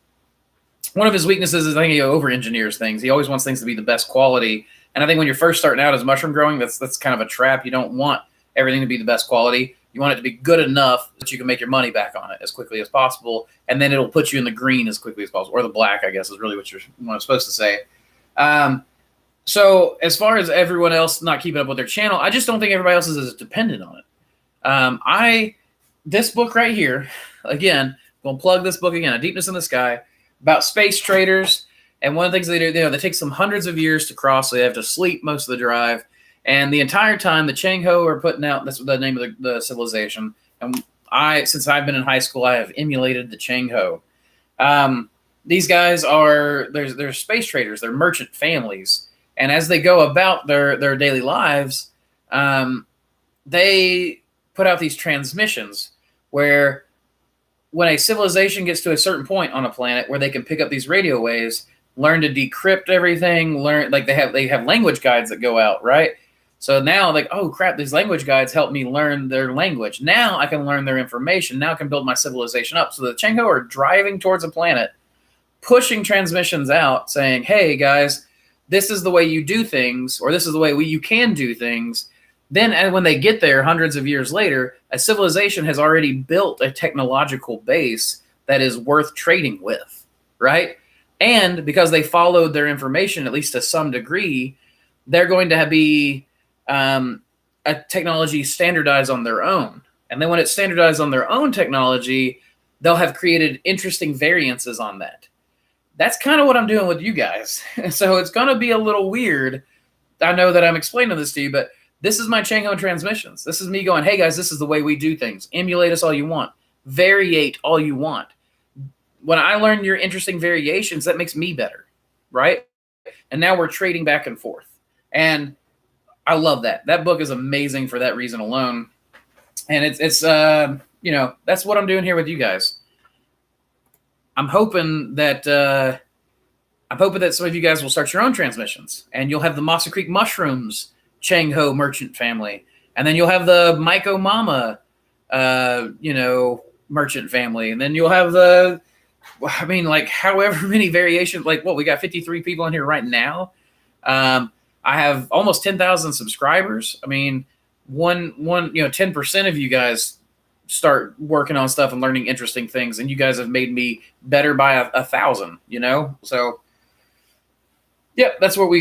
S1: one of his weaknesses is I think he over-engineers things. He always wants things to be the best quality. And I think when you're first starting out as mushroom growing, that's kind of a trap. You don't want everything to be the best quality. You want it to be good enough that you can make your money back on it as quickly as possible, and then it'll put you in the green as quickly as possible, or the black, I guess, is really what I'm supposed to say. So as far as everyone else not keeping up with their channel, I just don't think everybody else is as dependent on it. This book right here, again, I'm going to plug this book again, A Deepness in the Sky, about space traders. And one of the things they do, they take some hundreds of years to cross, so they have to sleep most of the drive. And the entire time, the Chang Ho are putting out, that's the name of the civilization. And since I've been in high school, I have emulated the Chang Ho. These guys they're space traders, they're merchant families. And as they go about their daily lives, they put out these transmissions where when a civilization gets to a certain point on a planet where they can pick up these radio waves, learn to decrypt everything, they have language guides that go out, right? So now, oh crap, these language guides help me learn their language. Now I can learn their information. Now I can build my civilization up. So the Chang Ho are driving towards a planet, pushing transmissions out, saying, hey guys, this is the way you do things, or this is the way you can do things. Then when they get there hundreds of years later, a civilization has already built a technological base that is worth trading with, right? And because they followed their information, at least to some degree, they're going to be a technology standardized on their own. And then when it's standardized on their own technology, they'll have created interesting variances on that. That's kind of what I'm doing with you guys. So it's going to be a little weird. I know that I'm explaining this to you, but this is my Chang Ho transmissions. This is me going, hey guys, this is the way we do things. Emulate us all you want. Variate all you want. When I learn your interesting variations, that makes me better, right? And now we're trading back and forth. And I love that. That book is amazing for that reason alone. And it's that's what I'm doing here with you guys. I'm hoping that some of you guys will start your own transmissions, and you'll have the Mossy Creek Mushrooms Chang Ho merchant family, and then you'll have the Maiko Mama, merchant family, and then you'll have however many variations. We got 53 people in here right now. I have almost 10,000 subscribers. I mean, 10% of you guys start working on stuff and learning interesting things, and you guys have made me better by 1,000. So yeah, that's what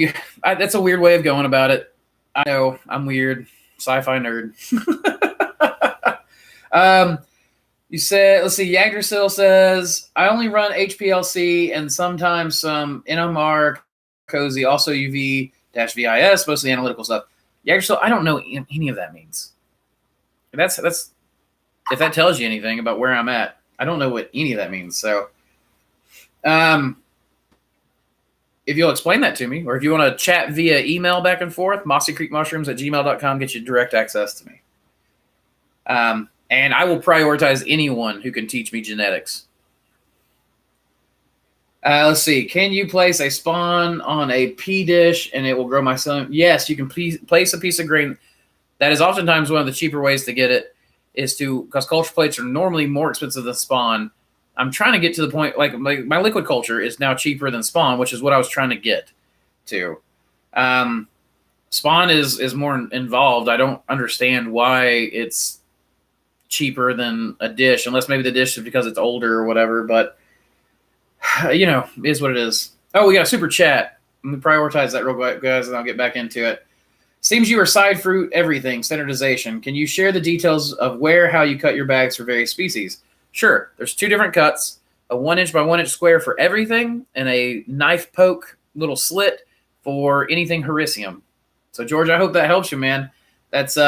S1: that's a weird way of going about it. I know I'm weird, sci-fi nerd. You said, let's see, Yagdrasil says, I only run HPLC and sometimes some NMR, Cozy, also UV-VIS, mostly analytical stuff. Yagdrasil, I don't know any of that means. That's if that tells you anything about where I'm at. I don't know what any of that means. So if you'll explain that to me, or if you want to chat via email back and forth, mossycreekmushrooms@gmail.com gets you direct access to me. And I will prioritize anyone who can teach me genetics. Let's see. Can you place a spawn on a pea dish and it will grow my son? Yes, you can place a piece of grain. That is oftentimes one of the cheaper ways to get it, because culture plates are normally more expensive than spawn. I'm trying to get to the point, my liquid culture is now cheaper than spawn, which is what I was trying to get to. Spawn is more involved. I don't understand why it's cheaper than a dish, unless maybe the dish is because it's older or whatever, but it is what it is. Oh, we got a super chat. Let me prioritize that real quick, guys, and I'll get back into it. Seems you are side fruit everything, standardization. Can you share the details of how you cut your bags for various species? Sure. There's 2 different cuts, a 1 inch by 1 inch square for everything, and a knife poke little slit for anything Hericium. So George, I hope that helps you, man. That's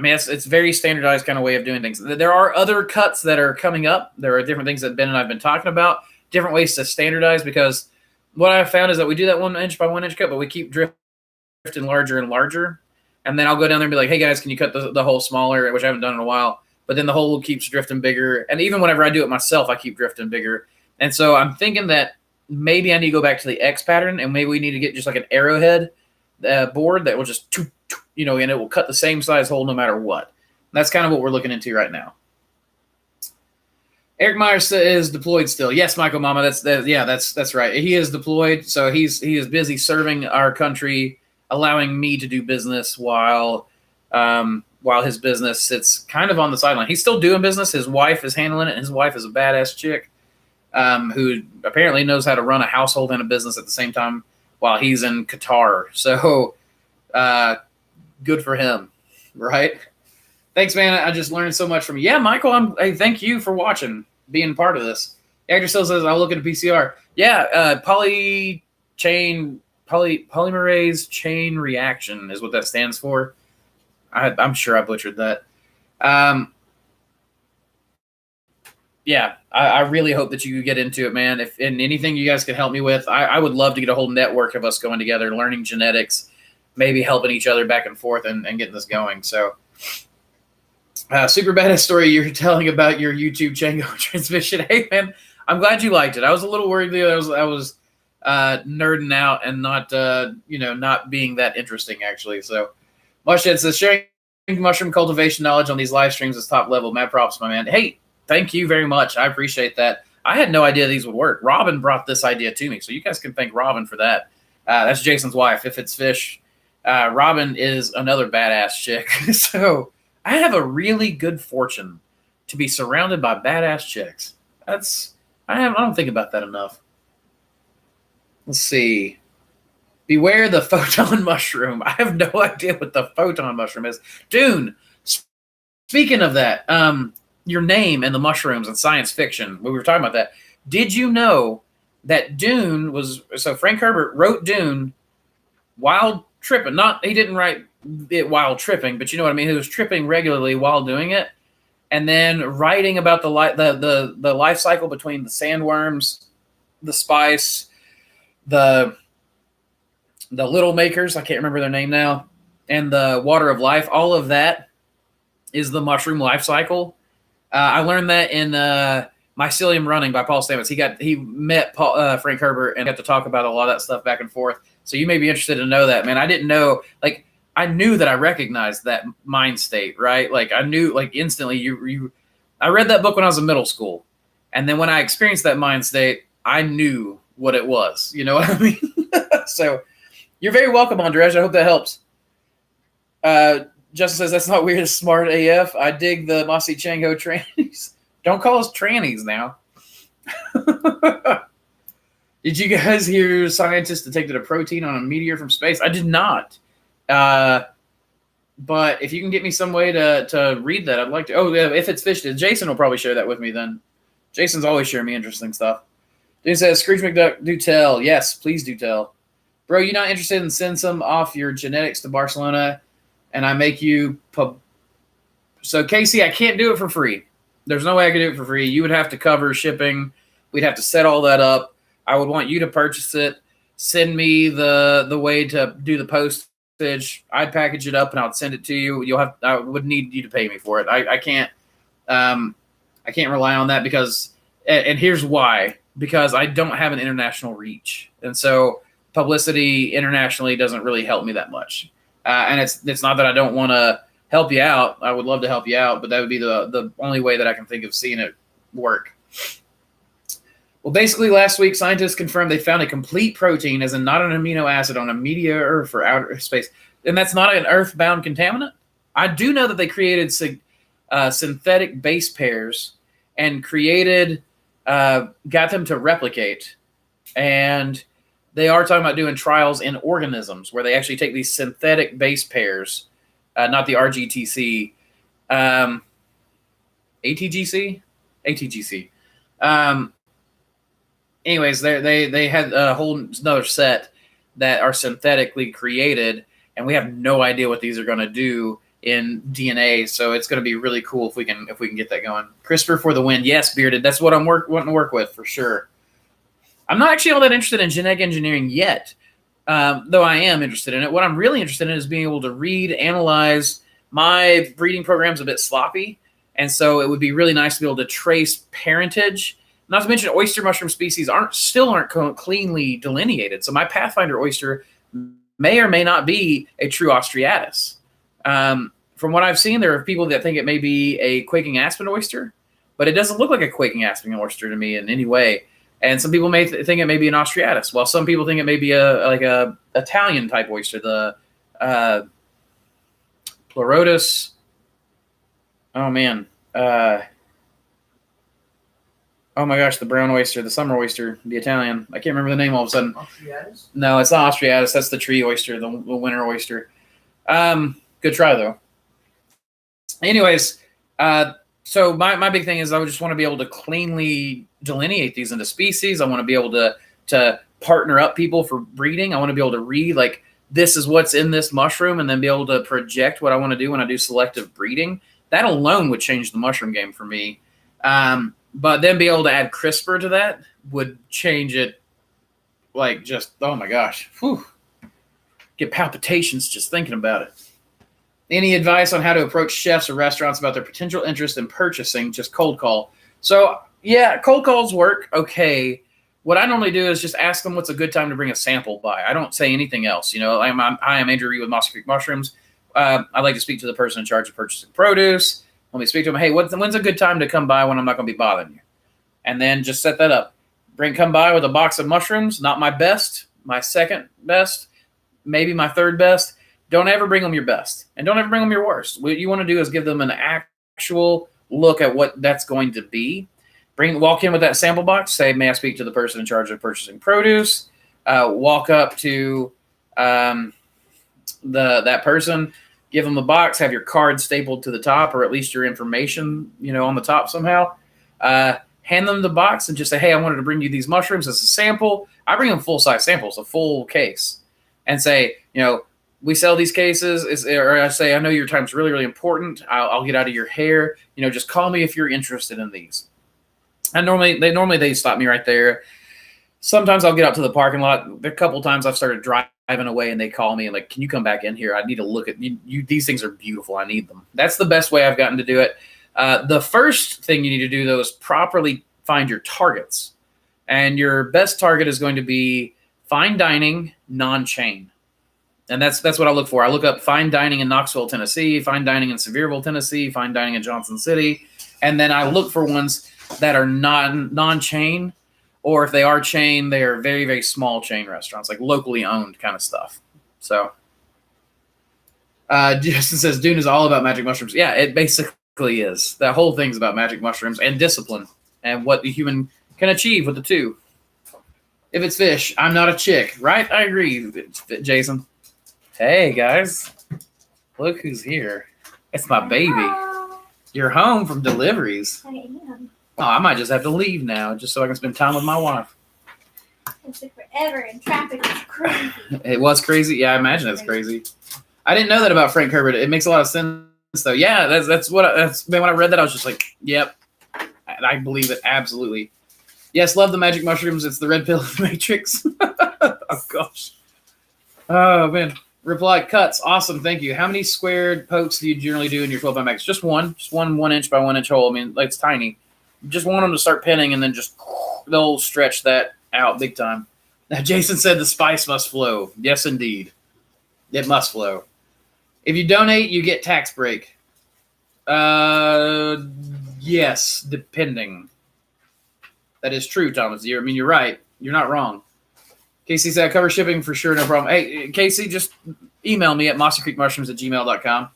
S1: it's very standardized kind of way of doing things. There are other cuts that are coming up. There are different things that Ben and I have been talking about, different ways to standardize, because what I've found is that we do that 1 inch by 1 inch cut, but we keep drifting larger and larger. And then I'll go down there and be like, hey guys, can you cut the hole smaller, which I haven't done in a while. But then the hole keeps drifting bigger. And even whenever I do it myself, I keep drifting bigger. And so I'm thinking that maybe I need to go back to the X pattern, and maybe we need to get just like an arrowhead board that will just, and it will cut the same size hole no matter what. That's kind of what we're looking into right now. Eric Myers is deployed still. Yes, Michael Mama. That's right. He is deployed, so he is busy serving our country, allowing me to do business while his business sits kind of on the sideline. He's still doing business. His wife is handling it, and his wife is a badass chick who apparently knows how to run a household and a business at the same time while he's in Qatar. So good for him, right? Thanks, man. I just learned so much from you. Yeah, Michael, hey, thank you for watching, being part of this. Actor still says, I'll look at a PCR. Yeah, polymerase chain reaction is what that stands for. I'm sure I butchered that. Yeah, I really hope that you get into it, man. If and anything you guys can help me with, I would love to get a whole network of us going together, learning genetics, maybe helping each other back and forth and getting this going. So, super badass story you're telling about your YouTube Django transmission. Hey, man, I'm glad you liked it. I was a little worried that I was nerding out and not being that interesting, actually. So, Mushhead says, sharing mushroom cultivation knowledge on these live streams is top level. Mad props, my man. Hey, thank you very much. I appreciate that. I had no idea these would work. Robin brought this idea to me, so you guys can thank Robin for that. That's Jason's wife. If it's fish, Robin is another badass chick. So I have a really good fortune to be surrounded by badass chicks. I don't think about that enough. Let's see. Beware the photon mushroom. I have no idea what the photon mushroom is. Dune, speaking of that, your name and the mushrooms and science fiction, we were talking about that. Did you know that Dune so Frank Herbert wrote Dune while tripping? He didn't write it while tripping, but you know what I mean? He was tripping regularly while doing it. And then writing about the life cycle between the sandworms, the spice, the little makers, I can't remember their name now, and the water of life, all of that is the mushroom life cycle. I learned that in Mycelium Running by Paul Stamets. He met Frank Herbert and got to talk about a lot of that stuff back and forth. So you may be interested to know that, man. I didn't know, I knew that I recognized that mind state, right? I knew, instantly. I read that book when I was in middle school, and then when I experienced that mind state, I knew what it was. You know what I mean? So you're very welcome, Andrej. I hope that helps. Justin says, that's not weird. It's smart AF. I dig the Mossy Chango trannies. Don't call us trannies now. Did you guys hear scientists detected a protein on a meteor from space? I did not. But if you can get me some way to read that, I'd like to. Oh, yeah, if it's fished, Jason will probably share that with me then. Jason's always sharing me interesting stuff. Dude says, Scrooge McDuck, do tell. Yes, please do tell. Bro, you not interested in send some off your genetics to Barcelona and I make you So, Casey, I can't do it for free. There's no way I could do it for free. You would have to cover shipping. We'd have to set all that up. I would want you to purchase it. Send me the way to do the postage. I'd package it up and I'd send it to you. I would need you to pay me for it. I can't rely on that because here's why. Because I don't have an international reach. And so publicity internationally doesn't really help me that much. And it's not that I don't want to help you out. I would love to help you out, but that would be the only way that I can think of seeing it work. Well, basically, last week, scientists confirmed they found a complete protein, as in not an amino acid, on a meteor for outer space. And that's not an Earth-bound contaminant. I do know that they created synthetic base pairs and got them to replicate. And they are talking about doing trials in organisms where they actually take these synthetic base pairs, not the RGTC, ATGC? ATGC. Anyways, they had a whole another set that are synthetically created, and we have no idea what these are going to do in DNA. So it's going to be really cool if we can get that going. CRISPR for the win. Yes, Bearded. That's what I'm wanting to work with for sure. I'm not actually all that interested in genetic engineering yet, though I am interested in it. What I'm really interested in is being able to read, analyze. My breeding program's a bit sloppy, and so it would be really nice to be able to trace parentage. Not to mention, oyster mushroom species aren't cleanly delineated. So my Pathfinder oyster may or may not be a true Austriatus. From what I've seen, there are people that think it may be a quaking aspen oyster. but it doesn't look like a quaking aspen oyster to me in any way. And some people may think it may be an Austratus, while some people think it may be a Italian type oyster, the Pleurotus. Oh man. Oh my gosh, the brown oyster, the summer oyster, the Italian. I can't remember the name all of a sudden.
S2: Austriatus?
S1: No, it's not Austriatus. That's the tree oyster, the winter oyster. Good try though. Anyways, so my big thing is I would just want to be able to cleanly delineate these into species. I want to be able to partner up people for breeding. I want to be able to read like this is what's in this mushroom, and then be able to project what I want to do when I do selective breeding. That alone would change the mushroom game for me. But then be able to add CRISPR to that would change it. Like just, oh my gosh. Whew. Get palpitations just thinking about it. Any advice on how to approach chefs or restaurants about their potential interest in purchasing? Just cold call. So yeah, cold calls work. Okay. What I normally do is just ask them what's a good time to bring a sample by. I don't say anything else. You know, I am Andrew Reed with Mossy Creek Mushrooms. I'd like to speak to the person in charge of purchasing produce. Let me speak to them. Hey, when's a good time to come by when I'm not going to be bothering you? And then just set that up. Come by with a box of mushrooms. Not my best, my second best, maybe my third best. Don't ever bring them your best, and don't ever bring them your worst. What you want to do is give them an actual look at what that's going to be. Walk in with that sample box. Say, may I speak to the person in charge of purchasing produce? Walk up to that person. Give them a box, have your card stapled to the top, or at least your information, on the top somehow. Hand them the box and just say, hey, I wanted to bring you these mushrooms as a sample. I bring them full-size samples, a full case, and say, we sell these cases. Or I say, I know your time's really, really important. I'll get out of your hair. Just call me if you're interested in these. And normally they stop me right there. Sometimes I'll get out to the parking lot. A couple times I've started driving away and they call me and like, can you come back in here? I need to look at you. These things are beautiful. I need them. That's the best way I've gotten to do it. The first thing you need to do though is properly find your targets. And your best target is going to be fine dining, non-chain. And that's what I look for. I look up fine dining in Knoxville, Tennessee, fine dining in Sevierville, Tennessee, fine dining in Johnson City. And then I look for ones that are non-chain, or if they are chain, they are very, very small chain restaurants, like locally owned kind of stuff. So Justin says Dune is all about magic mushrooms. Yeah, it basically is. That whole thing's about magic mushrooms and discipline and what the human can achieve with the two. If it's fish, I'm not a chick, right? I agree, Jason. Hey, guys. Look who's here. It's my baby. You're home from deliveries.
S3: I am.
S1: Oh, I might just have to leave now just so I can spend time with my wife.
S3: It took forever and traffic was crazy.
S1: It was crazy. Yeah, I imagine it's crazy. I didn't know that about Frank Herbert. It makes a lot of sense, though. Yeah, that's when I read that, I was just like, yep. I believe it, absolutely. Yes, love the magic mushrooms. It's the red pill of the Matrix. Oh, gosh. Oh, man. Reply, cuts. Awesome. Thank you. How many squared pokes do you generally do in your 12 by max? Just one. Just one 1 inch by 1 inch hole. I mean, it's tiny. You just want them to start pinning, and then just they'll stretch that out big time. Now, Jason said the spice must flow. Yes, indeed. It must flow. If you donate, you get tax break. Yes, depending. That is true, Thomas. You're right. You're not wrong. Casey said, I cover shipping for sure, no problem. Hey, Casey, just email me at mossycreekmushrooms@gmail.com.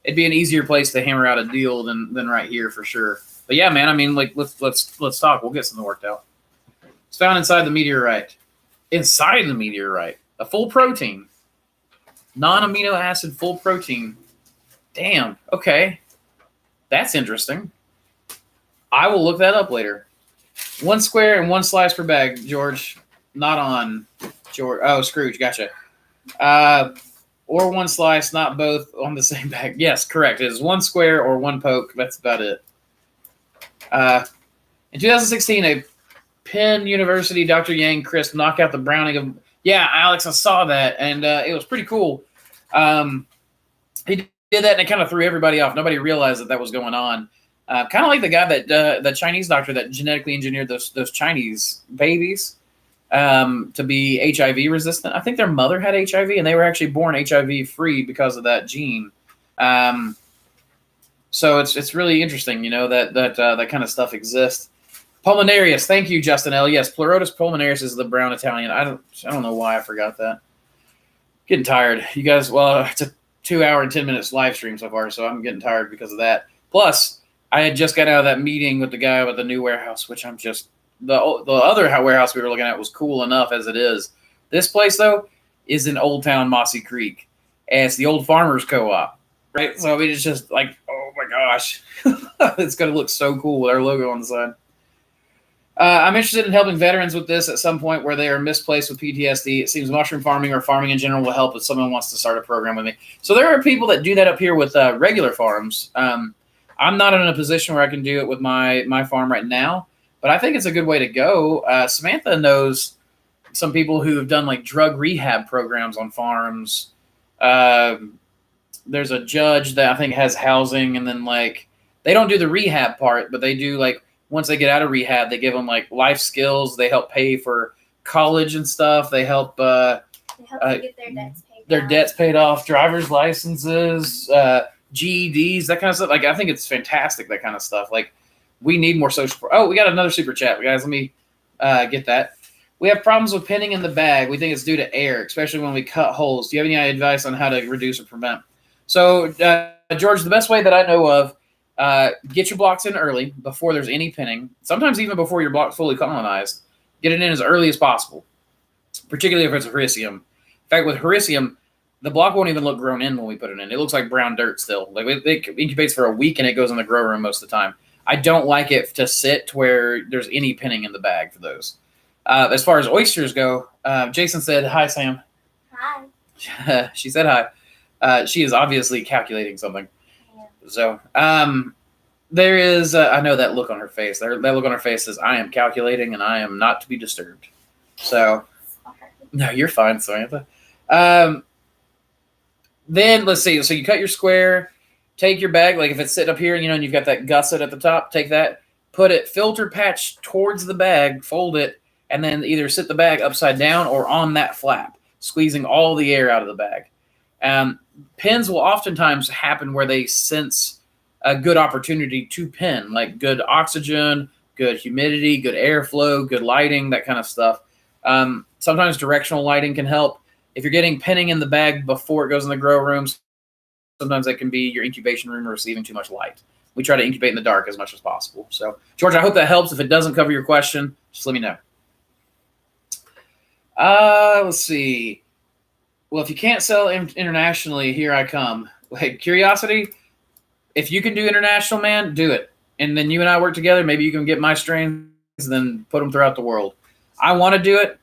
S1: It'd be an easier place to hammer out a deal than right here for sure. But yeah, man, I mean, like, let's talk. We'll get something worked out. It's found inside the meteorite. Inside the meteorite. A full protein. Non-amino acid full protein. Damn. Okay. That's interesting. I will look that up later. 1 square and 1 slice per bag, George. Not on George. Oh, Scrooge. Gotcha. Or 1 slice, not both on the same bag. Yes, correct. It is 1 square or 1 poke. That's about it. In 2016, a Penn University Dr. Yang crisp knocked out the browning of. Yeah, Alex, I saw that, and it was pretty cool. He did that, and it kind of threw everybody off. Nobody realized that was going on. Kind of like the guy that the Chinese doctor that genetically engineered those Chinese babies to be HIV resistant. I think their mother had HIV, and they were actually born HIV free because of that gene. So So it's really interesting, that kind of stuff exists. Pulmonarius, thank you, Justin L. Yes, Pleurotus pulmonarius is the brown Italian. I don't know why I forgot that. Getting tired, you guys. Well, it's a 2 hour and 10 minutes live stream so far, so I'm getting tired because of that. Plus, I had just got out of that meeting with the guy with the new warehouse, which I'm just the other warehouse we were looking at was cool enough as it is. This place though is in Old Town Mossy Creek, and it's the old farmers co-op, right? So I mean, it's just like, oh my gosh, it's gonna look so cool with our logo on the side. I'm interested in helping veterans with this at some point where they are misplaced with PTSD. It seems mushroom farming or farming in general will help if someone wants to start a program with me. So there are people that do that up here with regular farms. I'm not in a position where I can do it with my farm right now, but I think it's a good way to go. Samantha knows some people who have done like drug rehab programs on farms. There's a judge that I think has housing, and then like they don't do the rehab part, but they do like once they get out of rehab, they give them like life skills. They help pay for college and stuff. They help
S3: They help them get their debts paid off.
S1: Driver's licenses, GEDs, that kind of stuff. Like I think it's fantastic, that kind of stuff. Like we need more social. Oh, we got another super chat, guys. Let me get that. We have problems with pinning in the bag. We think it's due to air, especially when we cut holes. Do you have any advice on how to reduce or prevent? So, George, the best way that I know of, get your blocks in early before there's any pinning. Sometimes even before your block's fully colonized. Get it in as early as possible, particularly if it's Hericium. In fact, with Hericium, the block won't even look grown in when we put it in. It looks like brown dirt still. Like it incubates for a week and it goes in the grow room most of the time. I don't like it to sit to where there's any pinning in the bag for those. As far as oysters go, Jason said, hi, Sam.
S3: Hi.
S1: She said hi. She is obviously calculating something.
S3: Yeah.
S1: So there is, I know that look on her face. That look on her face says, I am calculating and I am not to be disturbed. So, no, you're fine, Samantha. Then let's see. So you cut your square, take your bag. Like if it's sitting up here, and you've got that gusset at the top, take that, put it filter patch towards the bag, fold it, and then either sit the bag upside down or on that flap, squeezing all the air out of the bag. Pins will oftentimes happen where they sense a good opportunity to pin, like good oxygen, good humidity, good airflow, good lighting, that kind of stuff. Sometimes directional lighting can help. If you're getting pinning in the bag before it goes in the grow rooms, sometimes that can be your incubation room receiving too much light. We try to incubate in the dark as much as possible. So, George, I hope that helps. If it doesn't cover your question, just let me know. Let's see. Well, if you can't sell internationally, here I come. Like, curiosity, if you can do international, man, do it. And then you and I work together. Maybe you can get my strains and then put them throughout the world. I want to do it.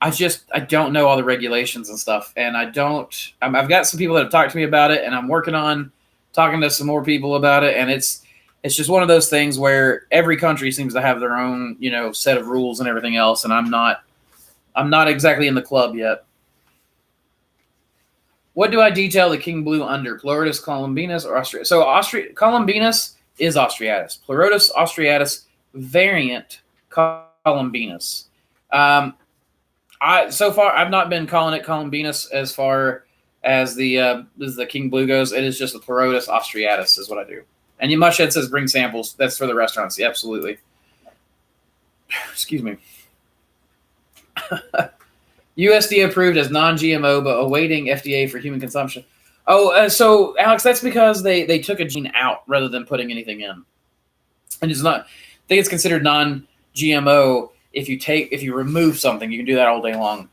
S1: I don't know all the regulations and stuff. And I've got some people that have talked to me about it, and I'm working on talking to some more people about it. And it's just one of those things where every country seems to have their own, set of rules and everything else. And I'm not exactly in the club yet. What do I detail the King Blue under? Pleurotus columbinus or Austriatus? So columbinus is Austriatus. Pleurotus Austriatus variant columbinus. So far I've not been calling it columbinus as far as the King Blue goes. It is just the Pleurotus Austriatus is what I do. And Mushhead says bring samples. That's for the restaurants. Yeah, absolutely. Excuse me. USDA approved as non-GMO, but awaiting FDA for human consumption. So Alex, that's because they took a gene out rather than putting anything in, and it's not. I think it's considered non-GMO if you remove something. You can do that all day long.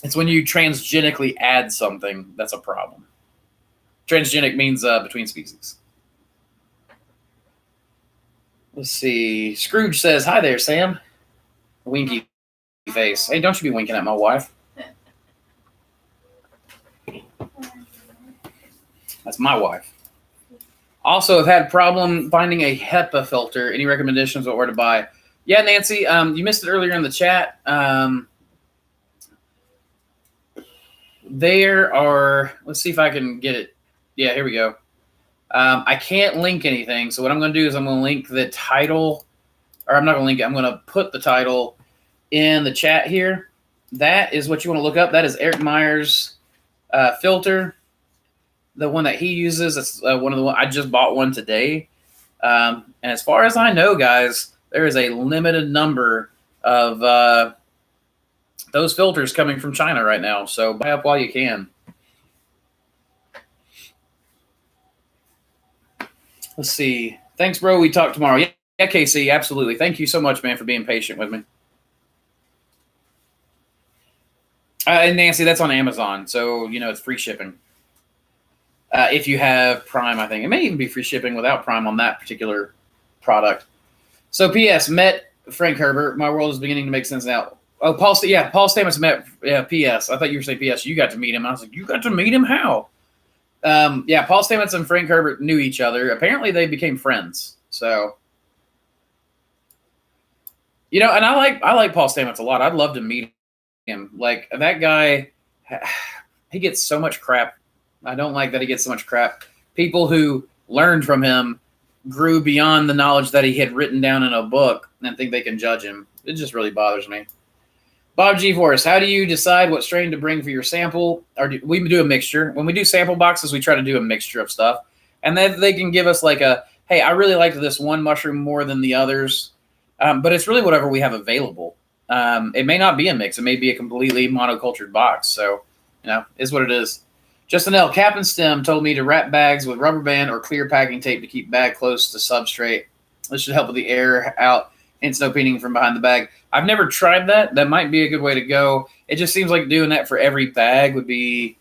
S1: It's when you transgenically add something that's a problem. Transgenic means between species. Let's see. Scrooge says, "Hi there, Sam." Winky face. Hey, don't you be winking at my wife. That's my wife. Also, have had problem finding a HEPA filter. Any recommendations on where to buy? Yeah, Nancy, you missed it earlier in the chat. There are, let's see if I can get it. Yeah, here we go. I can't link anything. So what I'm going to do is I'm going to link the title, or I'm not going to link it. I'm going to put the title in the chat here. That is what you want to look up. That is Eric Meyer's filter. the one that he uses. It's one of the one I just bought one today. And as far as I know, guys, there is a limited number of those filters coming from China right now. So buy up while you can. Let's see. Thanks, bro. We talk tomorrow. Yeah, Casey, absolutely. Thank you so much, man, for being patient with me. And Nancy, that's on Amazon, so it's free shipping. If you have Prime, I think it may even be free shipping without Prime on that particular product. So, P.S. met Frank Herbert. My world is beginning to make sense now. Oh, Paul Stamets met. Yeah, P.S. I thought you were saying P.S. You got to meet him. I was like, you got to meet him? How? Yeah, Paul Stamets and Frank Herbert knew each other. Apparently, they became friends. So, and I like Paul Stamets a lot. I'd love to meet him. Like, that guy, he gets so much crap. I don't like that he gets so much crap. People who learned from him grew beyond the knowledge that he had written down in a book and think they can judge him. It just really bothers me. Bob G. Forrest, how do you decide what strain to bring for your sample? We do a mixture. When we do sample boxes, we try to do a mixture of stuff. And then they can give us like hey, I really liked this one mushroom more than the others. But it's really whatever we have available. It may not be a mix. It may be a completely monocultured box. So, is what it is. Justin L. Cap and Stem told me to wrap bags with rubber band or clear packing tape to keep bag close to substrate. This should help with the air out and no peening from behind the bag. I've never tried that. That might be a good way to go. It just seems like doing that for every bag would be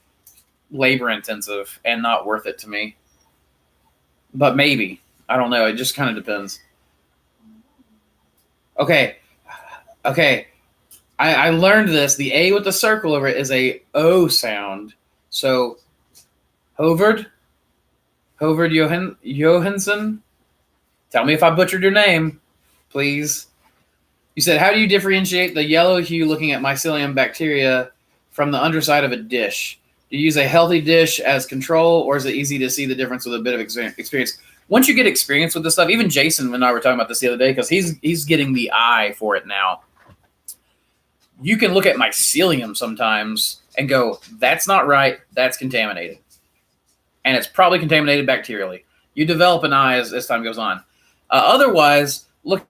S1: labor intensive and not worth it to me. But maybe. I don't know. It just kind of depends. Okay. I learned this. The A with the circle over it is a O sound. So, Hovard Johansson, tell me if I butchered your name, please. You said, how do you differentiate the yellow hue looking at mycelium bacteria from the underside of a dish? Do you use a healthy dish as control, or is it easy to see the difference with a bit of experience? Once you get experience with this stuff, even Jason and I were talking about this the other day because he's getting the eye for it now. You can look at mycelium sometimes and go, that's not right, that's contaminated. And it's probably contaminated bacterially. You develop an eye as time goes on. Otherwise, looking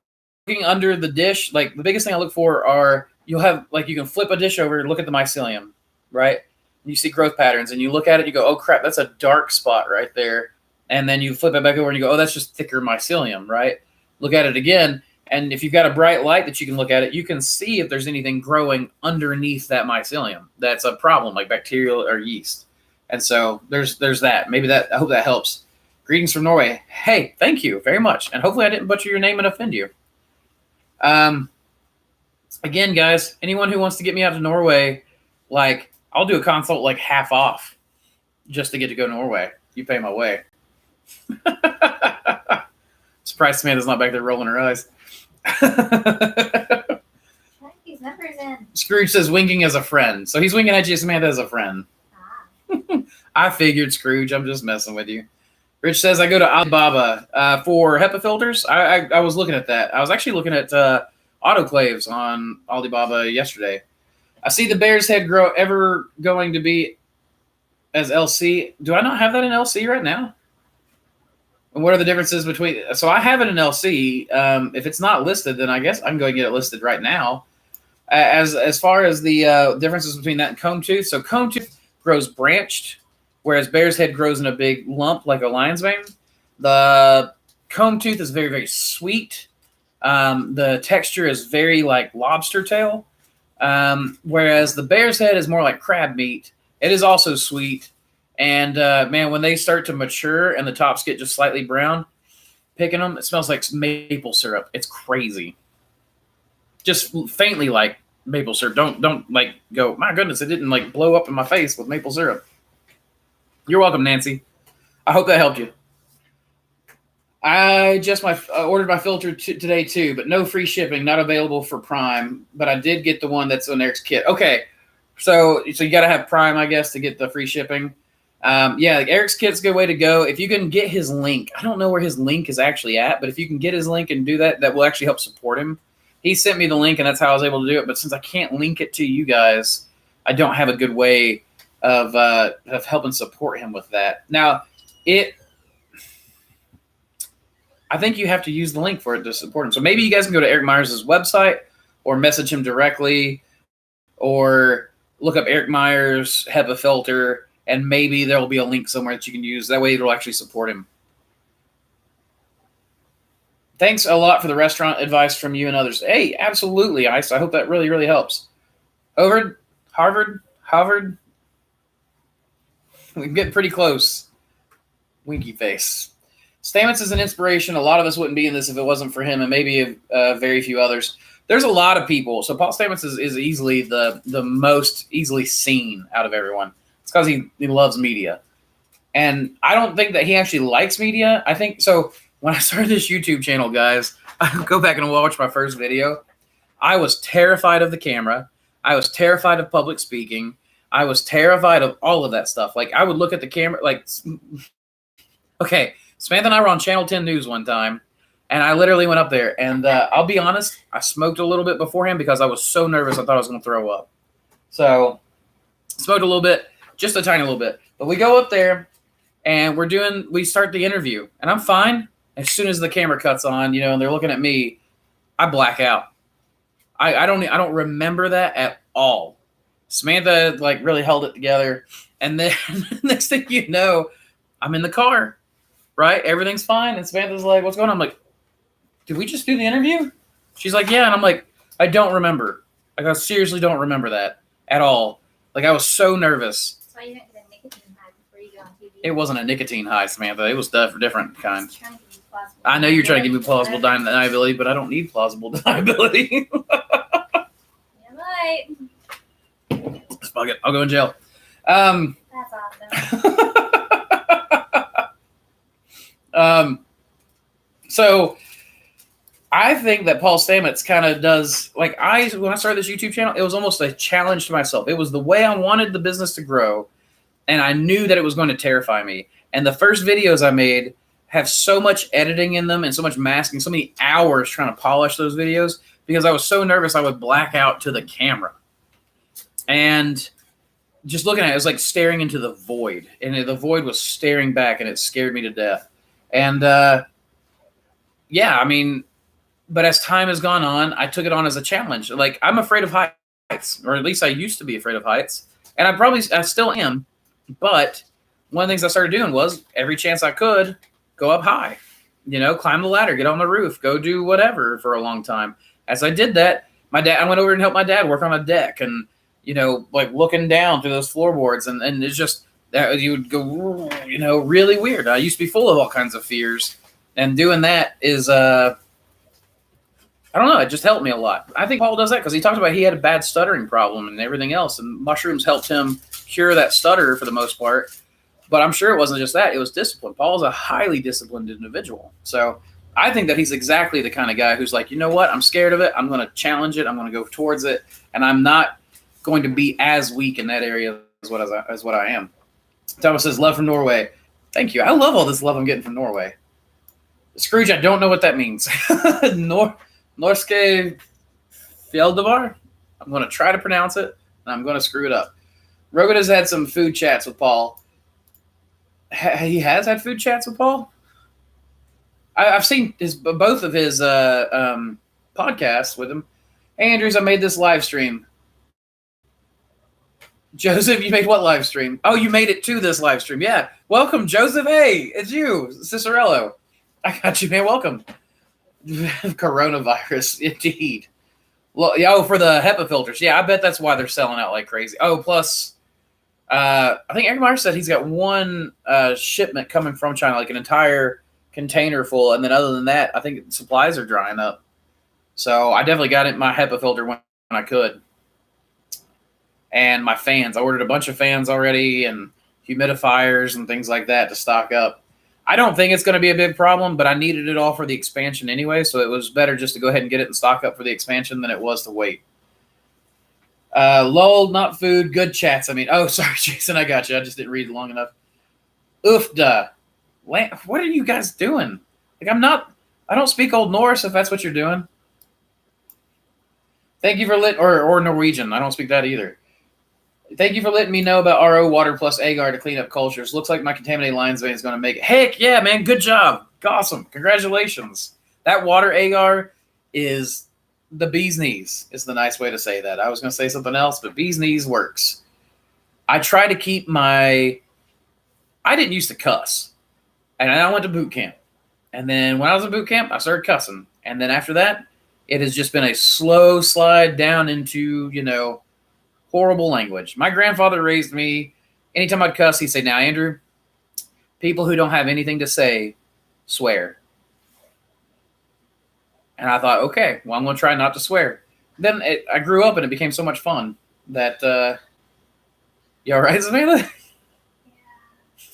S1: under the dish, like the biggest thing I look for are, you can flip a dish over and look at the mycelium, right? You see growth patterns and you look at it and you go, oh crap, that's a dark spot right there. And then you flip it back over and you go, oh, that's just thicker mycelium, right? Look at it again. And if you've got a bright light that you can look at it, you can see if there's anything growing underneath that mycelium. That's a problem, like bacterial or yeast. And so there's that. I hope that helps. Greetings from Norway. Hey, thank you very much. And hopefully I didn't butcher your name and offend you. Again, guys, anyone who wants to get me out to Norway, I'll do a consult half off just to get to go to Norway. You pay my way. Surprised Samantha's not back there rolling her eyes.
S3: These numbers in.
S1: Scrooge says winking as a friend. So he's winking at you, Samantha, as a friend. I figured, Scrooge. I'm just messing with you. Rich says, I go to Alibaba for HEPA filters. I was looking at that. I was actually looking at autoclaves on Alibaba yesterday. I see the bear's head grow ever going to be as LC. Do I not have that in LC right now? And what are the differences between? So I have it in LC. If it's not listed, then I guess I can go and get it listed right now. As far as the differences between that and comb tooth. So comb tooth grows branched, whereas bear's head grows in a big lump like a lion's mane. The comb tooth is very, very sweet. The texture is very like lobster tail, whereas the bear's head is more like crab meat. It is also sweet. And, man, when they start to mature and the tops get just slightly brown, picking them, it smells like maple syrup. It's crazy. Just faintly like maple syrup. Don't go, my goodness, it didn't blow up in my face with maple syrup. You're welcome, Nancy. I hope that helped you. I just ordered my filter today too, but no free shipping, not available for Prime. But I did get the one that's on Eric's kit. Okay, so you got to have Prime, I guess, to get the free shipping. Eric's kit's a good way to go. If you can get his link, I don't know where his link is actually at, but if you can get his link and do that, that will actually help support him. He sent me the link, and that's how I was able to do it. But since I can't link it to you guys, I don't have a good way of helping support him with that. Now, I think you have to use the link for it to support him. So maybe you guys can go to Eric Myers' website or message him directly or look up Eric Myers HEPA filter, and maybe there will be a link somewhere that you can use. That way it'll actually support him. Thanks a lot for the restaurant advice from you and others. Hey, absolutely, Ice. I hope that really, really helps. Harvard. We're getting pretty close. Winky face. Stamets is an inspiration. A lot of us wouldn't be in this if it wasn't for him, and maybe very few others. There's a lot of people. So Paul Stamets is easily the most easily seen out of everyone. It's because he loves media. And I don't think that he actually likes media. I think so. When I started this YouTube channel, guys, I go back and watch my first video. I was terrified of the camera. I was terrified of public speaking. I was terrified of all of that stuff. Like, I would look at the camera, like, okay, Samantha and I were on Channel 10 News one time, and I literally went up there, and I'll be honest, I smoked a little bit beforehand because I was so nervous I thought I was going to throw up. So, smoked a little bit, just a tiny little bit. But we go up there, and we start the interview, and I'm fine. As soon as the camera cuts on, and they're looking at me, I black out. I don't remember that at all. Samantha really held it together, and then next thing you know, I'm in the car, right? Everything's fine, and Samantha's like, "What's going on?" I'm like, "Did we just do the interview?" She's like, "Yeah," and I'm like, "I don't remember. I seriously don't remember that at all. I was so nervous."
S3: That's why you didn't get a nicotine high before you got on TV.
S1: It wasn't a nicotine high, Samantha. It was a different kind. I know you're trying to give me plausible deniability, but I don't need plausible deniability.
S3: Yeah, right.
S1: Fuck it. I'll go in jail.
S3: That's awesome.
S1: So I think that Paul Stamets kind of does, when I started this YouTube channel, it was almost a challenge to myself. It was the way I wanted the business to grow, and I knew that it was going to terrify me. And the first videos I made have so much editing in them and so much masking, so many hours trying to polish those videos because I was so nervous I would black out to the camera. And just looking at it, it was like staring into the void. And the void was staring back, and it scared me to death. And, but as time has gone on, I took it on as a challenge. I'm afraid of heights, or at least I used to be afraid of heights. And I still am. But one of the things I started doing was every chance I could, go up high, climb the ladder, get on the roof, go do whatever for a long time. As I did that, I went over and helped my dad work on a deck and, looking down through those floorboards. And it's just that you would go, really weird. I used to be full of all kinds of fears, and doing that is, I don't know. It just helped me a lot. I think Paul does that because he talked about he had a bad stuttering problem and everything else, and mushrooms helped him cure that stutter for the most part. But I'm sure it wasn't just that. It was discipline. Paul's a highly disciplined individual. So I think that he's exactly the kind of guy who's like, you know what? I'm scared of it. I'm going to challenge it. I'm going to go towards it. And I'm not going to be as weak in that area as what I am. Thomas says, love from Norway. Thank you. I love all this love I'm getting from Norway. Scrooge, I don't know what that means. Norske Fjelldavar? I'm going to try to pronounce it, and I'm going to screw it up. Rogan has had some food chats with Paul. He has had food chats with Paul? I've seen both of his podcasts with him. Hey, Andrews, I made this live stream. Joseph, you made what live stream? Oh, you made it to this live stream. Yeah. Welcome, Joseph. Hey, it's you, Cicerello. I got you, man. Welcome. Coronavirus, indeed. Oh, for the HEPA filters. Yeah, I bet that's why they're selling out like crazy. Oh, plus... I think Eric Myers said he's got one shipment coming from China, like an entire container full. And then other than that, I think supplies are drying up. So I definitely got my HEPA filter when I could. And my fans. I ordered a bunch of fans already and humidifiers and things like that to stock up. I don't think it's going to be a big problem, but I needed it all for the expansion anyway. So it was better just to go ahead and get it and stock up for the expansion than it was to wait. Lol, not food, good chats. Oh, sorry, Jason, I got you. I just didn't read long enough. Oofda. What are you guys doing? I don't speak Old Norse if that's what you're doing. Thank you for or Norwegian. I don't speak that either. Thank you for letting me know about RO water plus agar to clean up cultures. Looks like my contaminated lion's vein is going to make it. Heck yeah, man. Good job. Awesome. Congratulations. That water agar is the bee's knees is the nice way to say that. I was going to say something else, but bee's knees works. I try to keep I didn't used to cuss. And I went to boot camp. And then when I was in boot camp, I started cussing. And then after that, it has just been a slow slide down into, horrible language. My grandfather raised me. Anytime I'd cuss, he'd say, now, Andrew, people who don't have anything to say swear. And I thought, okay, well, I'm going to try not to swear. Then I grew up and it became so much fun that, you all right, Samantha?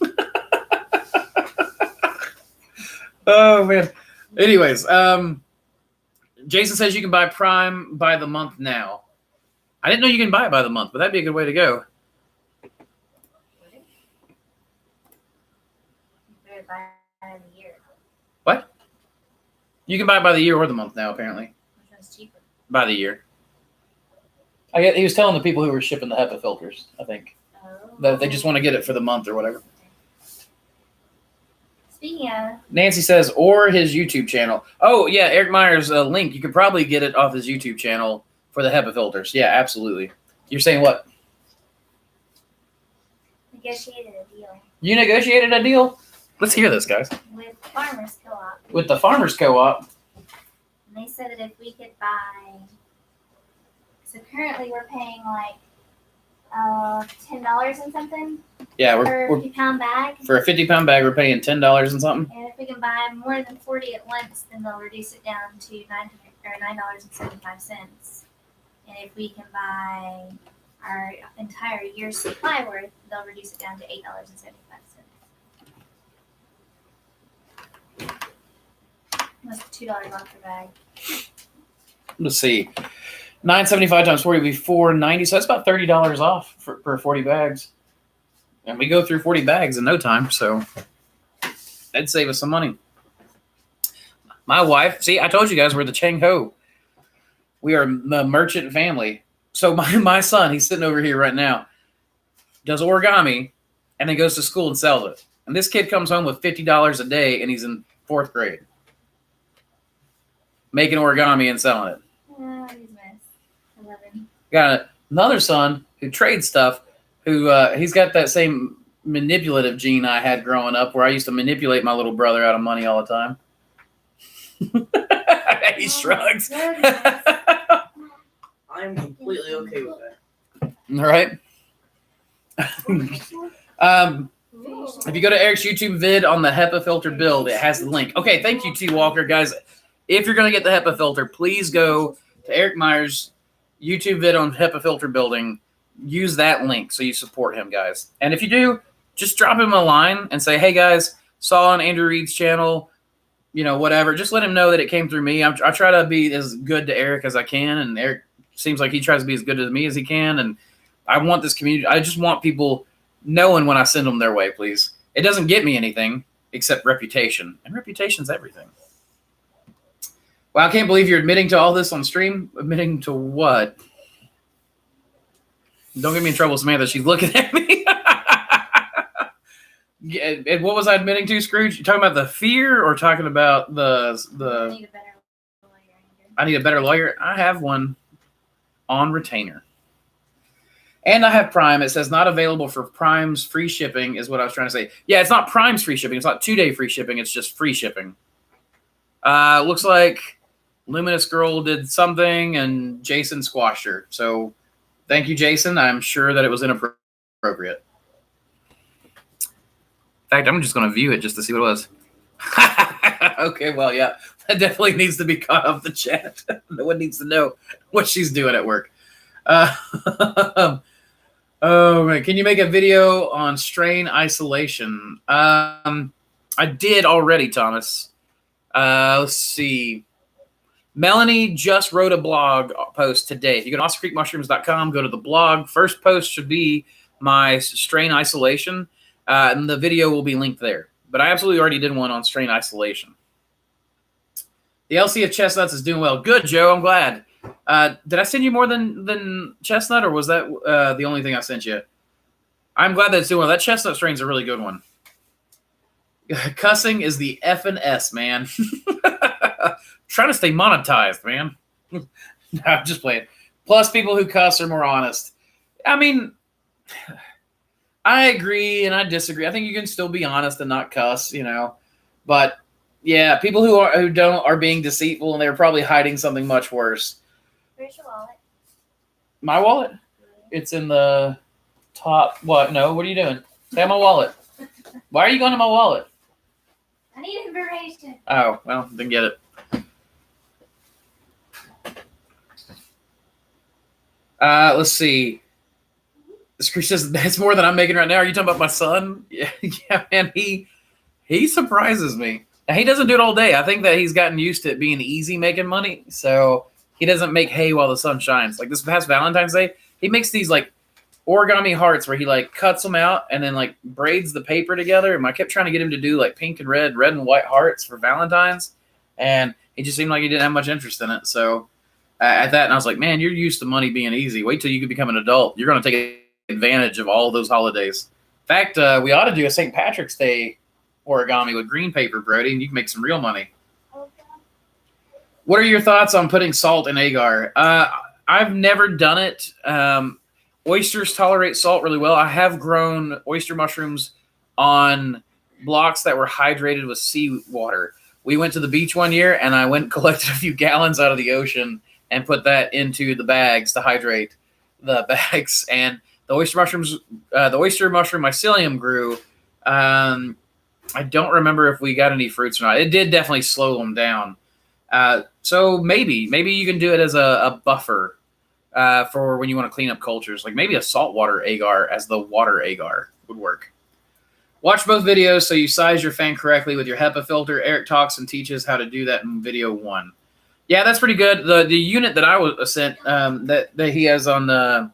S1: Yeah. Oh, man. Anyways, Jason says you can buy Prime by the month now. I didn't know you can buy it by the month, but that'd be a good way to go.
S3: You better buy it in a year.
S1: What? You can buy it by the year or the month now, apparently.
S3: Which one's cheaper?
S1: By the year. He was telling the people who were shipping the HEPA filters, I think.
S3: Oh.
S1: That they just want to get it for the month or whatever.
S3: Speaking of...
S1: Nancy says, or his YouTube channel. Oh, yeah, Eric Myers' link. You could probably get it off his YouTube channel for the HEPA filters. Yeah, absolutely. You're saying what?
S3: Negotiated a deal.
S1: You negotiated a deal? Let's hear this, guys.
S3: With Farmers Co-op.
S1: With the Farmers Co-op.
S3: And they said that if we could buy... So currently we're paying like $10 and something
S1: Yeah,
S3: per
S1: we're
S3: 50-pound bag.
S1: for a 50-pound bag, we're paying $10 and something.
S3: And if we can buy more than 40 at once, then they'll reduce it down to $9.75. And if we can buy our entire year's supply worth, they'll reduce it down to $8.75. That's $2 off per bag.
S1: Let's see. $9.75 times 40 would be $4.90. So that's about $30 off per 40 bags. And we go through 40 bags in no time, so that'd save us some money. My wife, see, I told you guys we're the Chang Ho. We are the merchant family. So my son, he's sitting over here right now, does origami and then goes to school and sells it. And this kid comes home with $50 a day and he's in 4th grade. Making origami and selling it.
S3: Oh, he's a mess. 11.
S1: Got another son who trades stuff, who he's got that same manipulative gene I had growing up where I used to manipulate my little brother out of money all the time. He shrugs.
S2: I'm completely okay with that.
S1: All right. If you go to Eric's YouTube vid on the HEPA filter build, it has the link. Okay, thank you, T. Walker. Guys, if you're going to get the HEPA filter, please go to Eric Myers' YouTube vid on HEPA filter building. Use that link so you support him, guys. And if you do, just drop him a line and say, hey, guys, saw on Andrew Reed's channel, whatever. Just let him know that it came through me. I try to be as good to Eric as I can, and Eric seems like he tries to be as good to me as he can. And I want this community. I just want people knowing when I send them their way, please. It doesn't get me anything except reputation, and reputation's everything. Well, I can't believe you're admitting to all this on stream. Admitting to what? Don't get me in trouble, Samantha. She's looking at me. And what was I admitting to, Scrooge? You talking about the fear or talking about the?
S3: I need a better lawyer.
S1: I need a better lawyer. I have one on retainer. And I have Prime. It says not available for Prime's free shipping is what I was trying to say. Yeah, it's not Prime's free shipping. It's not 2-day free shipping. It's just free shipping. Looks like Luminous Girl did something and Jason squashed her. So thank you, Jason. I'm sure that it was inappropriate. In fact, I'm just going to view it just to see what it was. Okay, well, yeah. That definitely needs to be caught off the chat. No one needs to know what she's doing at work. Oh, man. Can you make a video on strain isolation? I did already, Thomas. Let's see. Melanie just wrote a blog post today. If you go to mosscreekmushrooms.com, go to the blog. First post should be my strain isolation, and the video will be linked there. But I absolutely already did one on strain isolation. The LC of Chestnuts is doing well. Good, Joe. I'm glad. Did I send you more than Chestnut, or was that the only thing I sent you? I'm glad that it's doing well. That Chestnut strain's a really good one. Cussing is the effing S, man. Trying to stay monetized, man. No, I'm just playing. Plus, people who cuss are more honest. I mean, I agree and I disagree. I think you can still be honest and not cuss, you know. But yeah, people who don't are being deceitful, and they're probably hiding something much worse.
S3: Where's your wallet?
S1: My wallet? It's in the top. What? No. What are you doing? Stay on my wallet. Why are you going to my wallet?
S3: I need information.
S1: Oh, well, then get it. Let's see. This Chris says that's more than I'm making right now. Are you talking about my son? Yeah, yeah, man. He surprises me. Now, he doesn't do it all day. I think that he's gotten used to it being easy making money, so he doesn't make hay while the sun shines. Like this past Valentine's Day, he makes these like origami hearts where he like cuts them out and then like braids the paper together. And I kept trying to get him to do like pink and red and white hearts for Valentine's, and he just seemed like he didn't have much interest in it. So at that, and I was like, man, you're used to money being easy. Wait till you can become an adult. You're going to take advantage of all those holidays. In fact, we ought to do a St. Patrick's Day origami with green paper, Brody, and you can make some real money. What are your thoughts on putting salt in agar? I've never done it. Oysters tolerate salt really well. I have grown oyster mushrooms on blocks that were hydrated with seawater. We went to the beach one year, and I went and collected a few gallons out of the ocean and put that into the bags to hydrate the bags. And the oyster mushrooms, the oyster mushroom mycelium grew. I don't remember if we got any fruits or not. It did definitely slow them down. So maybe you can do it as a buffer for when you want to clean up cultures. Like maybe a saltwater agar as the water agar would work. Watch both videos so you size your fan correctly with your HEPA filter. Eric talks and teaches how to do that in video 1. Yeah, that's pretty good. The unit that I was sent that he has on there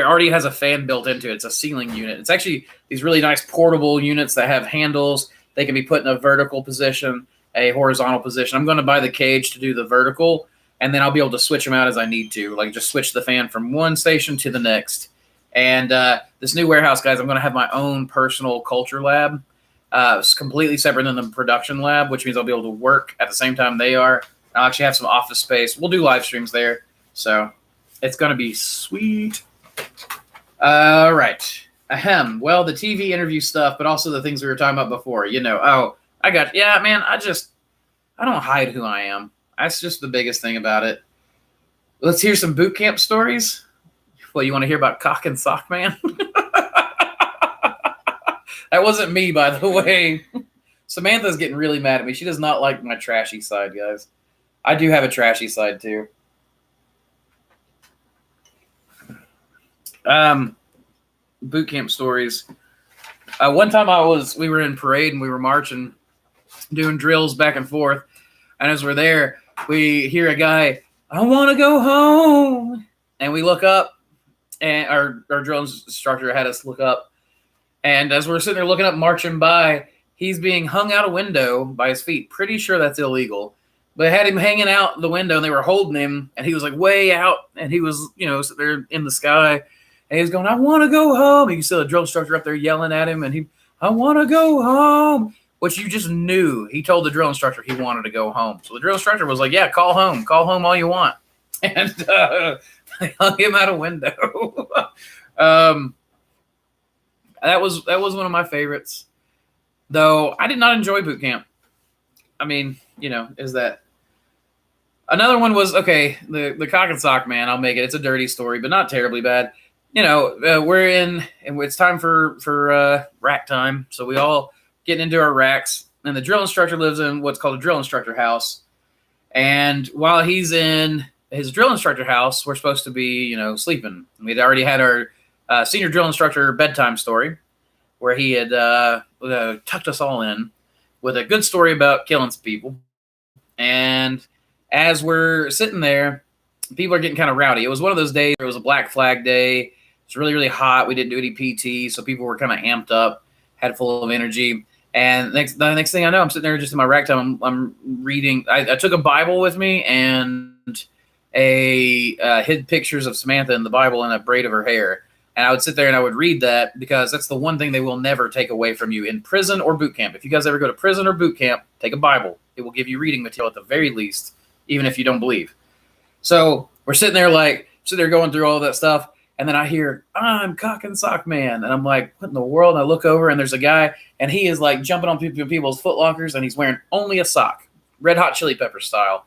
S1: already has a fan built into it. It's a ceiling unit. It's actually these really nice portable units that have handles. They can be put in a vertical position, a horizontal position. I'm going to buy the cage to do the vertical, and then I'll be able to switch them out as I need to, like just switch the fan from one station to the next. And this new warehouse, guys, I'm going to have my own personal culture lab. It's completely separate than the production lab, which means I'll be able to work at the same time they are. I'll actually have some office space. We'll do live streams there. So it's going to be sweet. All right. Ahem. Well, the TV interview stuff, but also the things we were talking about before. You know, yeah, man, I don't hide who I am. That's just the biggest thing about it. Let's hear some boot camp stories. Well, you want to hear about Cock and Sock Man? That wasn't me, by the way. Samantha's getting really mad at me. She does not like my trashy side, guys. I do have a trashy side, too. Boot camp stories. One time we were in parade and we were marching, doing drills back and forth. And as we're there, we hear a guy, I want to go home. And we look up, and our drill instructor had us look up. And as we're sitting there looking up, marching by, he's being hung out a window by his feet. Pretty sure that's illegal. But they had him hanging out the window, and they were holding him, and he was like way out, and he was, sitting there in the sky, and he was going, I want to go home. You can see the drill instructor up there yelling at him, and I want to go home, which you just knew. He told the drill instructor he wanted to go home. So the drill instructor was like, yeah, call home all you want. And they hung him out a window. That was one of my favorites, though. I did not enjoy boot camp. I mean, is that another one was okay. The Cock and Sock Man. I'll make it. It's a dirty story, but not terribly bad. We're in, and it's time for rack time. So we all getting into our racks, and the drill instructor lives in what's called a drill instructor house. And while he's in his drill instructor house, we're supposed to be, sleeping. We'd already had our senior drill instructor bedtime story where he had tucked us all in with a good story about killing some people. And as we're sitting there, people are getting kind of rowdy. It was one of those days where it was a Black Flag Day. It's really, really hot. We didn't do any PT, so people were kind of amped up, had full of energy. And the next thing I know, I'm sitting there just in my rack time. I'm reading. I took a Bible with me, and hid pictures of Samantha in the Bible in a braid of her hair. And I would sit there and I would read that because that's the one thing they will never take away from you in prison or boot camp. If you guys ever go to prison or boot camp, take a Bible. It will give you reading material at the very least, even if you don't believe. So we're sitting there going through all that stuff. And then I hear, I'm Cock and Sock Man. And I'm like, what in the world? And I look over and there's a guy and he is like jumping on people's foot lockers and he's wearing only a sock, Red Hot Chili Pepper style.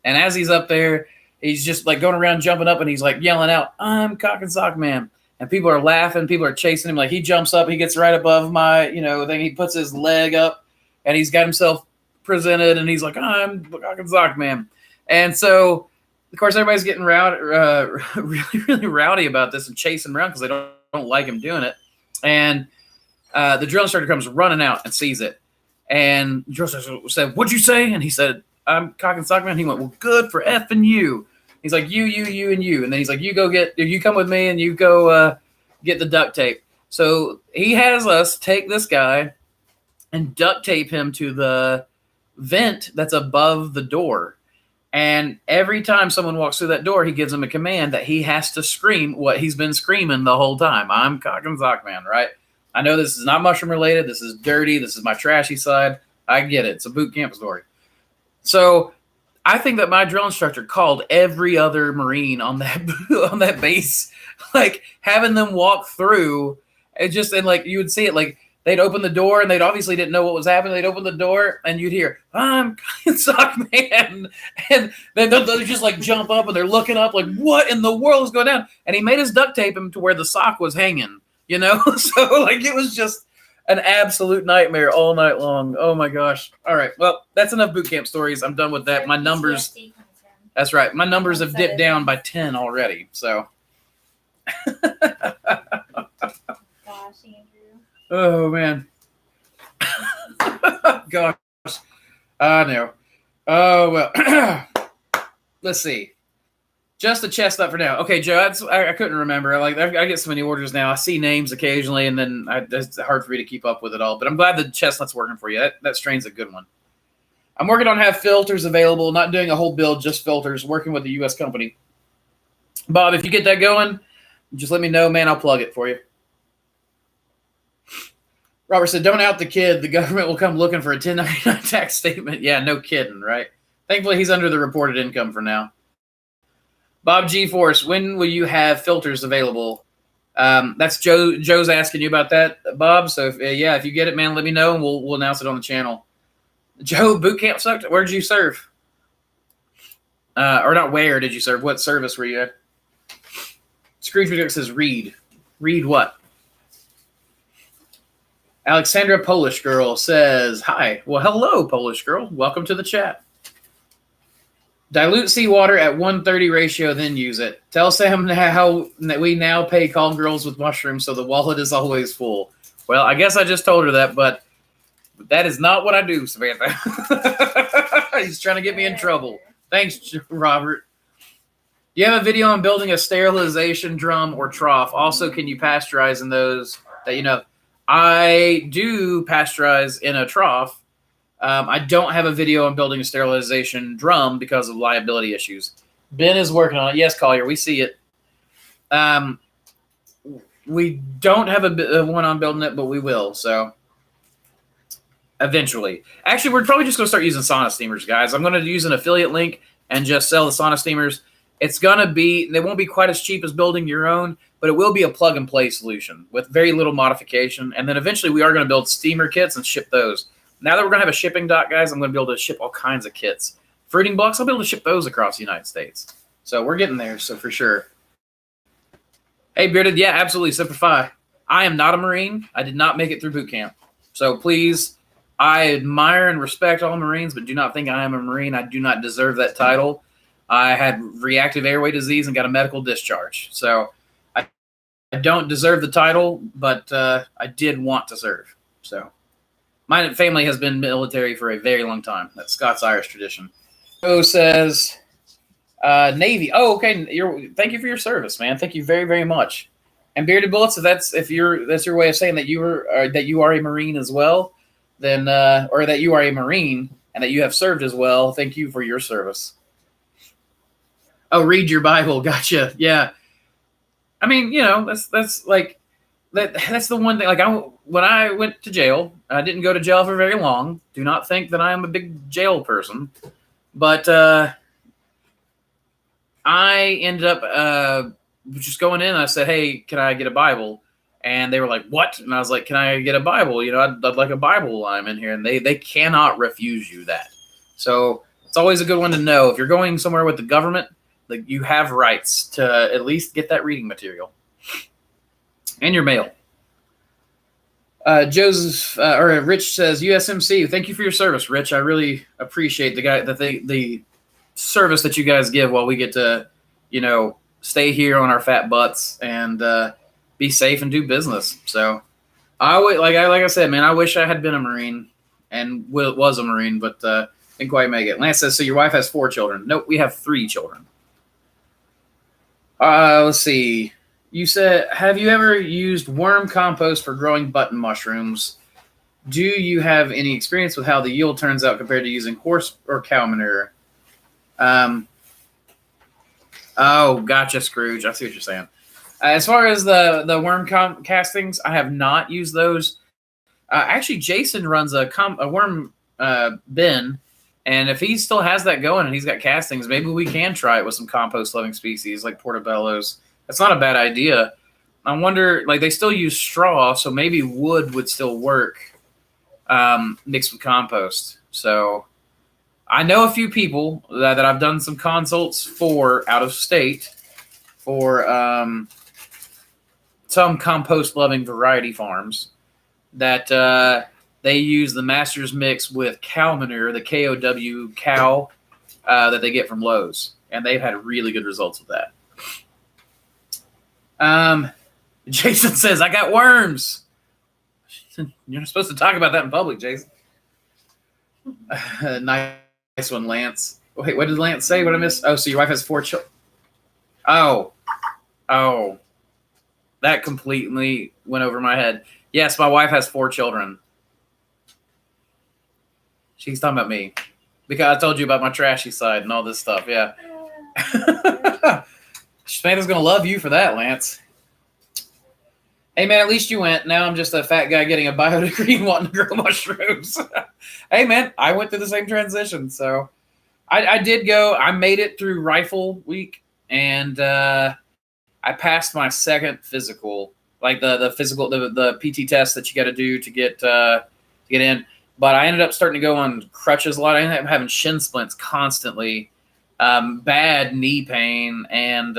S1: And as he's up there, he's just like going around jumping up and he's like yelling out, I'm Cock and Sock Man. And people are laughing. People are chasing him. Like he jumps up. He gets right above my, thing. He puts his leg up and he's got himself presented. And he's like, I'm Cock and Sock Man. And so, of course, everybody's getting really, really rowdy about this and chasing him around because they don't like him doing it. And the drill instructor comes running out and sees it. And the drill instructor said, what'd you say? And he said, I'm Cock and Sock Man. He went, well, good for effing you. He's like, you, and you. And then he's like, you come with me and you go get the duct tape. So he has us take this guy and duct tape him to the vent that's above the door. And every time someone walks through that door, he gives them a command that he has to scream what he's been screaming the whole time. I'm Cock and Sock Man, right? I know this is not mushroom related. This is dirty. This is my trashy side. I get it. It's a boot camp story. So I think that my drill instructor called every other Marine on that base, like having them walk through and like you would see it, like they'd open the door and they'd obviously didn't know what was happening. They'd open the door and you'd hear, I'm Sock Man. And they'll just like jump up and they're looking up like, what in the world is going on? And he made us duct tape him to where the sock was hanging, So like it was just an absolute nightmare all night long. Oh my gosh. All right. Well, that's enough boot camp stories. I'm done with that. My numbers. That's right. My numbers have dipped down by 10 already. So.
S3: Gosh, Andrew.
S1: Oh man. Gosh. I know. Oh well. Let's see. Just a Chestnut for now. Okay, Joe, I couldn't remember. I get so many orders now. I see names occasionally, and then it's hard for me to keep up with it all. But I'm glad the Chestnut's working for you. That strain's a good one. I'm working on have filters available, not doing a whole build, just filters, working with a U.S. company. Bob, if you get that going, just let me know, man. I'll plug it for you. Robert said, don't out the kid. The government will come looking for a 1099 tax statement. Yeah, no kidding, right? Thankfully, he's under the reported income for now. Bob G. Force, when will you have filters available? That's Joe. Joe's asking you about that, Bob. So if you get it, man, let me know and we'll announce it on the channel. Joe, boot camp sucked. Where did you serve? Or not? Where did you serve? What service were you at? Scrooge McDuck says read. Read what? Alexandra Polish Girl says hi. Well, hello, Polish Girl. Welcome to the chat. Dilute seawater at 1:30 ratio, then use it. Tell Sam how that we now pay call girls with mushrooms, so the wallet is always full. Well, I guess I just told her that, but that is not what I do, Samantha. He's trying to get me in trouble. Thanks, Robert. Do you have a video on building a sterilization drum or trough? Also, can you pasteurize in those that I do pasteurize in a trough. I don't have a video on building a sterilization drum because of liability issues. Ben is working on it. Yes, Collier, we see it. We don't have a one on building it, but we will. So eventually. Actually, we're probably just going to start using sauna steamers, guys. I'm going to use an affiliate link and just sell the sauna steamers. It's going to be, they won't be quite as cheap as building your own, but it will be a plug-and-play solution with very little modification. And then eventually we are going to build steamer kits and ship those. Now that we're going to have a shipping dock, guys, I'm going to be able to ship all kinds of kits. Fruiting blocks, I'll be able to ship those across the United States. So we're getting there, so for sure. Hey, Bearded, yeah, absolutely, Semper Fi. I am not a Marine. I did not make it through boot camp. So please, I admire and respect all Marines, but do not think I am a Marine. I do not deserve that title. I had reactive airway disease and got a medical discharge. So I don't deserve the title, but I did want to serve. So my family has been military for a very long time. That's Scots-Irish tradition. Joe says, Navy. Oh, okay. Thank you for your service, man. Thank you very, very much. And Bearded Bullets, that's your way of saying that you are a Marine as well, then or that you are a Marine and that you have served as well. Thank you for your service. Oh, read your Bible. Gotcha. Yeah. I mean, that's like that's the one thing. Like when I went to jail, I didn't go to jail for very long. Do not think that I am a big jail person, but I ended up just going in. And I said, "Hey, can I get a Bible?" And they were like, "What?" And I was like, "Can I get a Bible? I'd like a Bible while I'm in here." And they cannot refuse you that. So it's always a good one to know if you're going somewhere with the government. Like you have rights to at least get that reading material and your mail. Joseph or Rich says USMC. Thank you for your service, Rich. I really appreciate the service that you guys give while we get to, stay here on our fat butts and be safe and do business. So like I said, man, I wish I had been a Marine and was a Marine, but didn't quite make it. Lance says, so your wife has 4 children. Nope, we have 3 children. Let's see. You said, have you ever used worm compost for growing button mushrooms? Do you have any experience with how the yield turns out compared to using horse or cow manure? Oh, gotcha, Scrooge. I see what you're saying. As far as the worm castings, I have not used those. Actually, Jason runs a worm bin. And if he still has that going and he's got castings, maybe we can try it with some compost-loving species like portobellos. That's not a bad idea. I wonder, like they still use straw, so maybe wood would still work mixed with compost. So I know a few people that I've done some consults for out of state for some compost-loving variety farms that they use the master's mix with cow manure, the KOW cow that they get from Lowe's, and they've had really good results with that. Jason says, I got worms. You're not supposed to talk about that in public, Jason. Nice one, Lance. Wait, what did Lance say? What did I miss? Oh, so your wife has 4 children. Oh. That completely went over my head. Yes, my wife has 4 children. She's talking about me because I told you about my trashy side and all this stuff. Yeah. Samantha's going to love you for that, Lance. Hey, man, at least you went. Now I'm just a fat guy getting a bio degree and wanting to grow mushrooms. Hey, man, I went through the same transition. So I did go. I made it through rifle week, and I passed my second physical, like the physical, the PT test that you got to do to get in. But I ended up starting to go on crutches a lot. I ended up having shin splints constantly, bad knee pain, and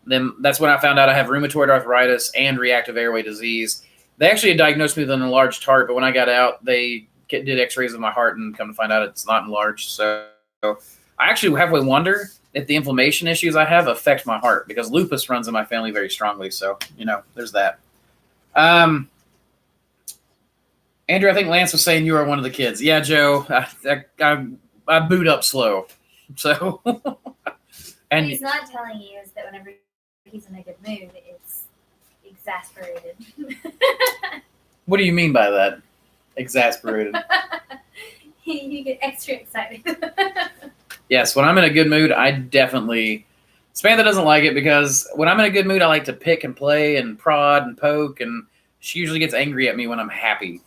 S1: then that's when I found out I have rheumatoid arthritis and reactive airway disease. They actually had diagnosed me with an enlarged heart, but when I got out, they did x-rays of my heart and come to find out it's not enlarged. So I actually halfway wonder if the inflammation issues I have affect my heart because lupus runs in my family very strongly. So, there's that. Andrew, I think Lance was saying you are one of the kids. Yeah, Joe, I boot up slow. So,
S3: and what he's not telling you is that whenever he's in a good mood, it's exasperated.
S1: What do you mean by that? Exasperated.
S3: You get extra excited.
S1: Yes, when I'm in a good mood, I definitely. Samantha doesn't like it because when I'm in a good mood, I like to pick and play and prod and poke, and she usually gets angry at me when I'm happy.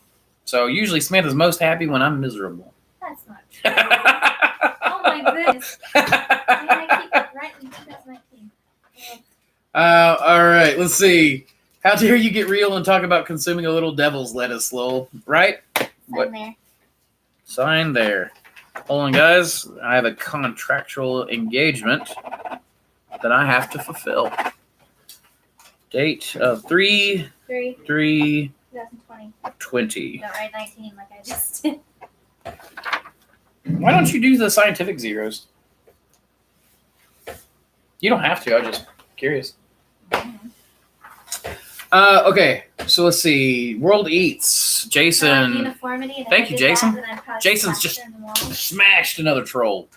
S1: So usually Samantha's most happy when I'm miserable.
S3: That's not true. Oh my goodness. I keep writing 2019.
S1: All right, let's see. How dare you get real and talk about consuming a little devil's lettuce, lol. Right?
S3: Sign there.
S1: Sign there. Hold on, guys. I have a contractual engagement that I have to fulfill. Date of 3/3/20.
S3: 2020. Don't write 19 like I just did.
S1: Why don't you do the scientific zeros? You don't have to. I'm just curious. Okay, so let's see. World Eats. Jason. Thank you, Jason. Jason's just smashed another troll.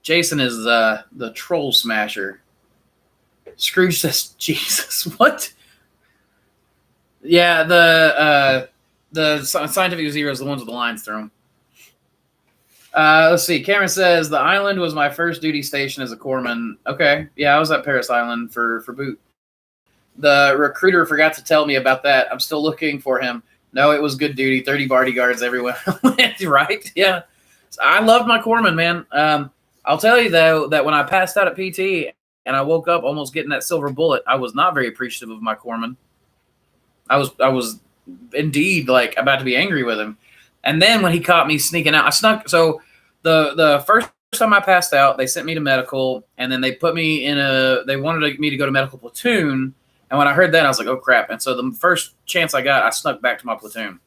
S1: Jason is the troll smasher. Scrooge says, Jesus, what? Yeah, the scientific zeros, the ones with the lines through them. Let's see. Cameron says the island was my first duty station as a corpsman. Okay, yeah, I was at Paris Island for boot. The recruiter forgot to tell me about that. I'm still looking for him. No, it was good duty. 30 bodyguards everywhere. Right? Yeah. So I loved my corpsman, man. I'll tell you though that when I passed out at PT and I woke up almost getting that silver bullet, I was not very appreciative of my corpsman. I was indeed like about to be angry with him. And then when he caught me sneaking out, I snuck. So the first time I passed out, they sent me to medical, and then they put me in they wanted me to go to medical platoon. And when I heard that, I was like, oh crap. And so the first chance I got, I snuck back to my platoon.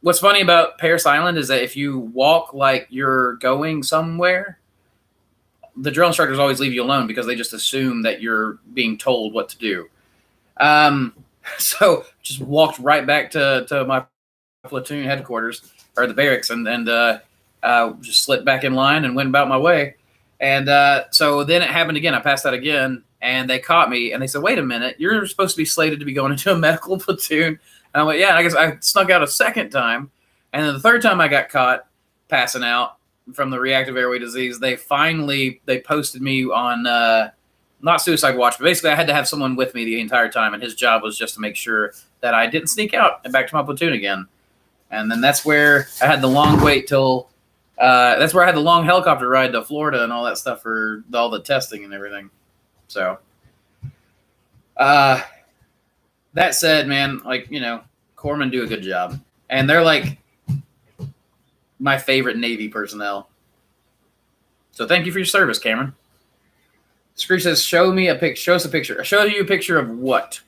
S1: What's funny about Paris Island is that if you walk like you're going somewhere, the drill instructors always leave you alone because they just assume that you're being told what to do. So just walked right back to my platoon headquarters or the barracks and just slipped back in line and went about my way. And so then it happened again. I passed out again and they caught me and they said, wait a minute, you're supposed to be slated to be going into a medical platoon. And I went, yeah, I guess I snuck out a second time. And then the third time I got caught passing out from the reactive airway disease, they posted me on not suicide watch, but basically I had to have someone with me the entire time. And his job was just to make sure that I didn't sneak out and back to my platoon again. And then that's where I had the long wait till that's where I had the long helicopter ride to Florida and all that stuff for all the testing and everything. So that said, man, like, you know, corpsmen do a good job. And they're like my favorite Navy personnel. So thank you for your service, Cameron. Screech says, show us a picture. Show you a picture of what?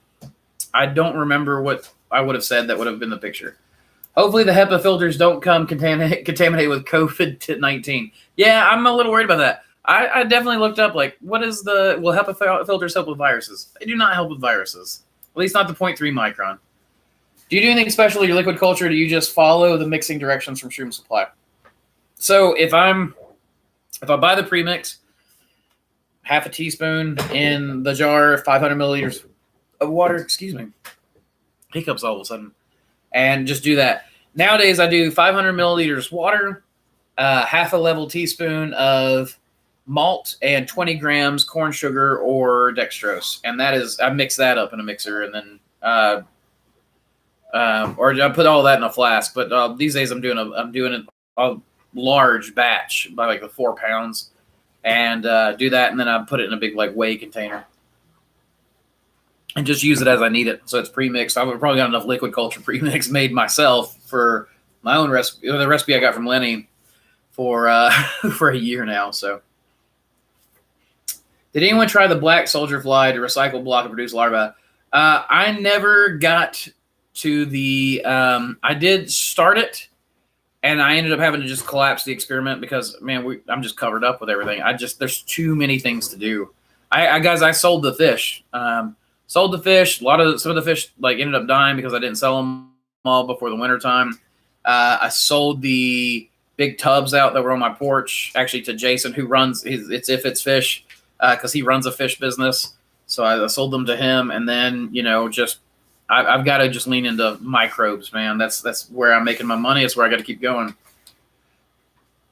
S1: I don't remember what I would have said that would have been the picture. Hopefully the HEPA filters don't come contaminate with COVID-19. Yeah, I'm a little worried about that. I definitely looked up, like, will HEPA filters help with viruses? They do not help with viruses. At least not the 0.3 micron. Do you do anything special with your liquid culture, or do you just follow the mixing directions from Shroom Supply? So if I buy the premix, half a teaspoon in the jar, 500 milliliters of water, excuse me, hiccups all of a sudden, and just do that. Nowadays, I do 500 milliliters water, half a level teaspoon of malt, and 20 grams corn sugar or dextrose. And that is, I mix that up in a mixer, and then, or I put all that in a flask. But these days, I'm doing a large batch by like the 4 pounds, and do that, and then I put it in a big like whey container. And just use it as I need it. So it's pre-mixed. I've probably got enough liquid culture pre-mix made myself for my own recipe. The recipe I got from Lenny for for a year now. So, did anyone try the black soldier fly to recycle block and produce larvae? I never got to the. I did start it, and I ended up having to just collapse the experiment because, man, I'm just covered up with everything. There's too many things to do. I sold the fish. Sold the fish. Some of the fish like ended up dying because I didn't sell them all before the winter time. I sold the big tubs out that were on my porch, actually to Jason, who runs It's Fish, because he runs a fish business. So I sold them to him, and then, you know, just I've got to just lean into microbes, man. That's where I'm making my money. It's where I got to keep going.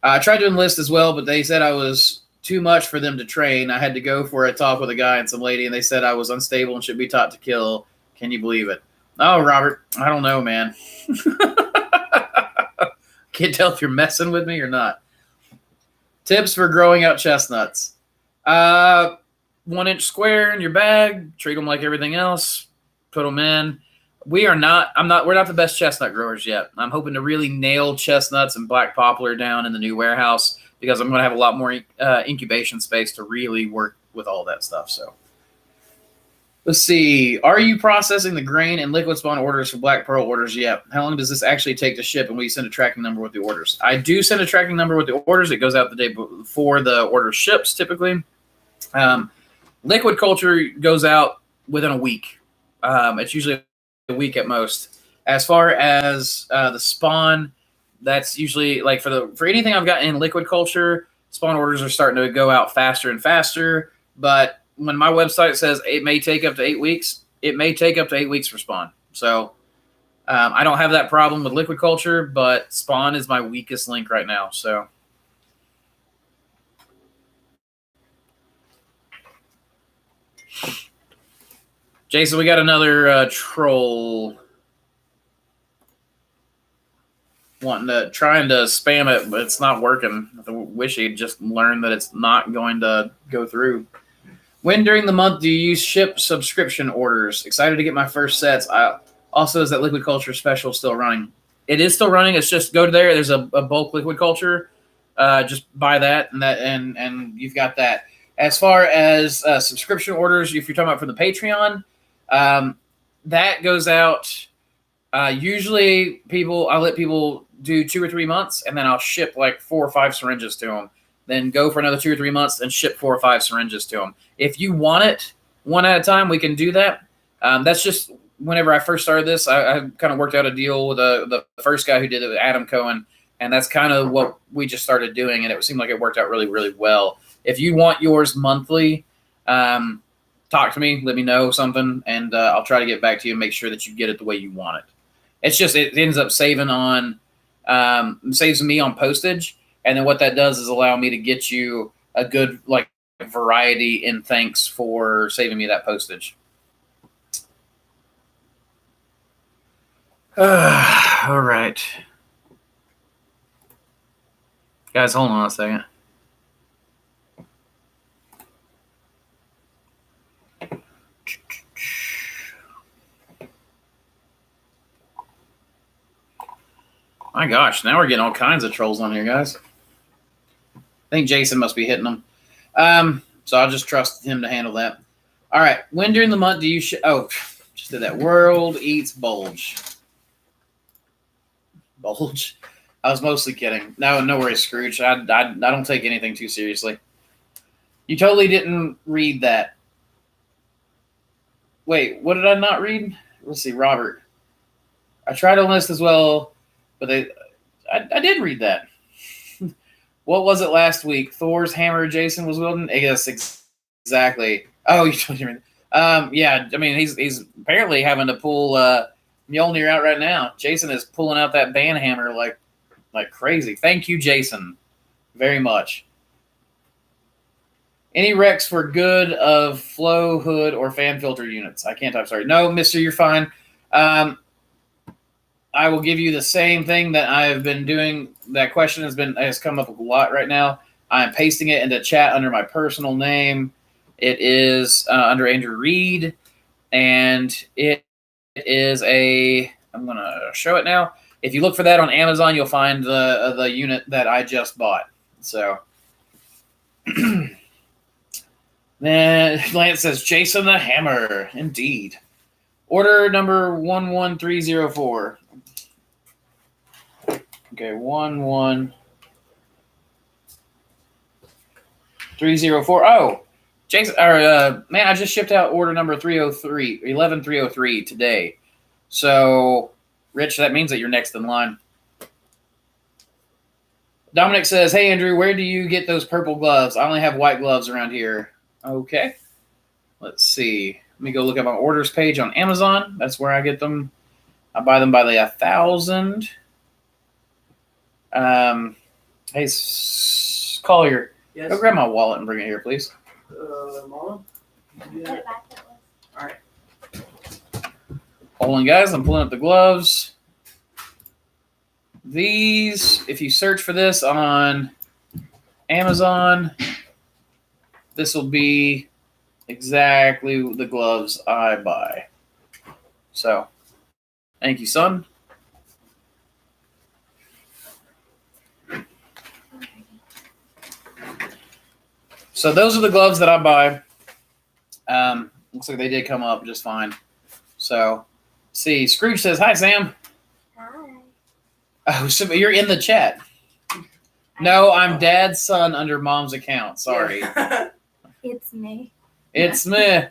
S1: I tried to enlist as well, but they said I was too much for them to train. I had to go for a talk with a guy and some lady, and they said I was unstable and should be taught to kill. Can you believe it? Oh, Robert, I don't know, man. Can't tell if you're messing with me or not. Tips for growing out chestnuts. 1 inch square in your bag. Treat them like everything else. Put them in. We're not the best chestnut growers yet. I'm hoping to really nail chestnuts and black poplar down in the new warehouse, because I'm going to have a lot more incubation space to really work with all that stuff. So let's see. Are you processing the grain and liquid spawn orders for Black Pearl orders yet? How long does this actually take to ship, and will you send a tracking number with the orders? I do send a tracking number with the orders. It goes out the day before the order ships typically. Liquid culture goes out within a week. It's usually a week at most. As far as the spawn, that's usually like for anything I've got in liquid culture, spawn orders are starting to go out faster and faster. But when my website says it may take up to 8 weeks, it may take up to 8 weeks for spawn. So I don't have that problem with liquid culture, but spawn is my weakest link right now. So Jason, we got another troll trying to spam it, but it's not working. I wish he'd just learned that it's not going to go through. When during the month do you ship subscription orders? Excited to get my first sets. Also, is that liquid culture special still running? It is still running. It's just go there. There's a bulk liquid culture. Just buy that and you've got that. As far as subscription orders, if you're talking about for the Patreon, that goes out. Usually I'll let people do 2 or 3 months, and then I'll ship like 4 or 5 syringes to them. Then go for another 2 or 3 months and ship 4 or 5 syringes to them. If you want it one at a time, we can do that. That's just whenever I first started this, I kind of worked out a deal with the first guy who did it, Adam Cohen, and that's kind of what we just started doing, and it seemed like it worked out really, really well. If you want yours monthly, talk to me, let me know something, and I'll try to get back to you and make sure that you get it the way you want it. It's just it ends up saves me on postage, and then what that does is allow me to get you a good like variety in thanks for saving me that postage. All right, guys, hold on a second. My gosh, now we're getting all kinds of trolls on here, guys. I think Jason must be hitting them. So I'll just trust him to handle that. All right. When during the month do you just did that. World eats bulge. Bulge? I was mostly kidding. No worries, Scrooge. I don't take anything too seriously. You totally didn't read that. Wait, what did I not read? Let's see, Robert. I tried to list as well. But I did read that. What was it last week? Thor's hammer Jason was wielding? Yes, exactly. Oh, you told me. Yeah, I mean, he's apparently having to pull Mjolnir out right now. Jason is pulling out that band hammer like crazy. Thank you, Jason, very much. Any recs for good of flow, hood, or fan filter units? I can't type, sorry. No, mister, you're fine. I will give you the same thing that I've been doing. That question has come up a lot right now. I'm pasting it into chat under my personal name. It is under Andrew Reed, and it is I'm going to show it now. If you look for that on Amazon, you'll find the unit that I just bought. So then Lance says, Jason the Hammer. Indeed. Order number 11304. Okay, 11304. Oh, Jason, man, I just shipped out order number 11303 today. So, Rich, that means that you're next in line. Dominic says, hey, Andrew, where do you get those purple gloves? I only have white gloves around here. Okay. Let's see. Let me go look at my orders page on Amazon. That's where I get them. I buy them by the 1,000. Hey, Collier,
S2: Yes.
S1: go grab my wallet and bring it here, please.
S2: Mom?
S3: Put it back that way.
S2: All right.
S1: Hold on, guys. I'm pulling up the gloves. These, if you search for this on Amazon, this will be exactly the gloves I buy. So, thank you, son. So those are the gloves that I buy. Looks like they did come up just fine. So, see, Scrooge says, hi, Sam.
S3: Hi.
S1: Oh, so you're in the chat. No, I'm dad's son under mom's account. Sorry.
S3: It's me.
S1: It's me.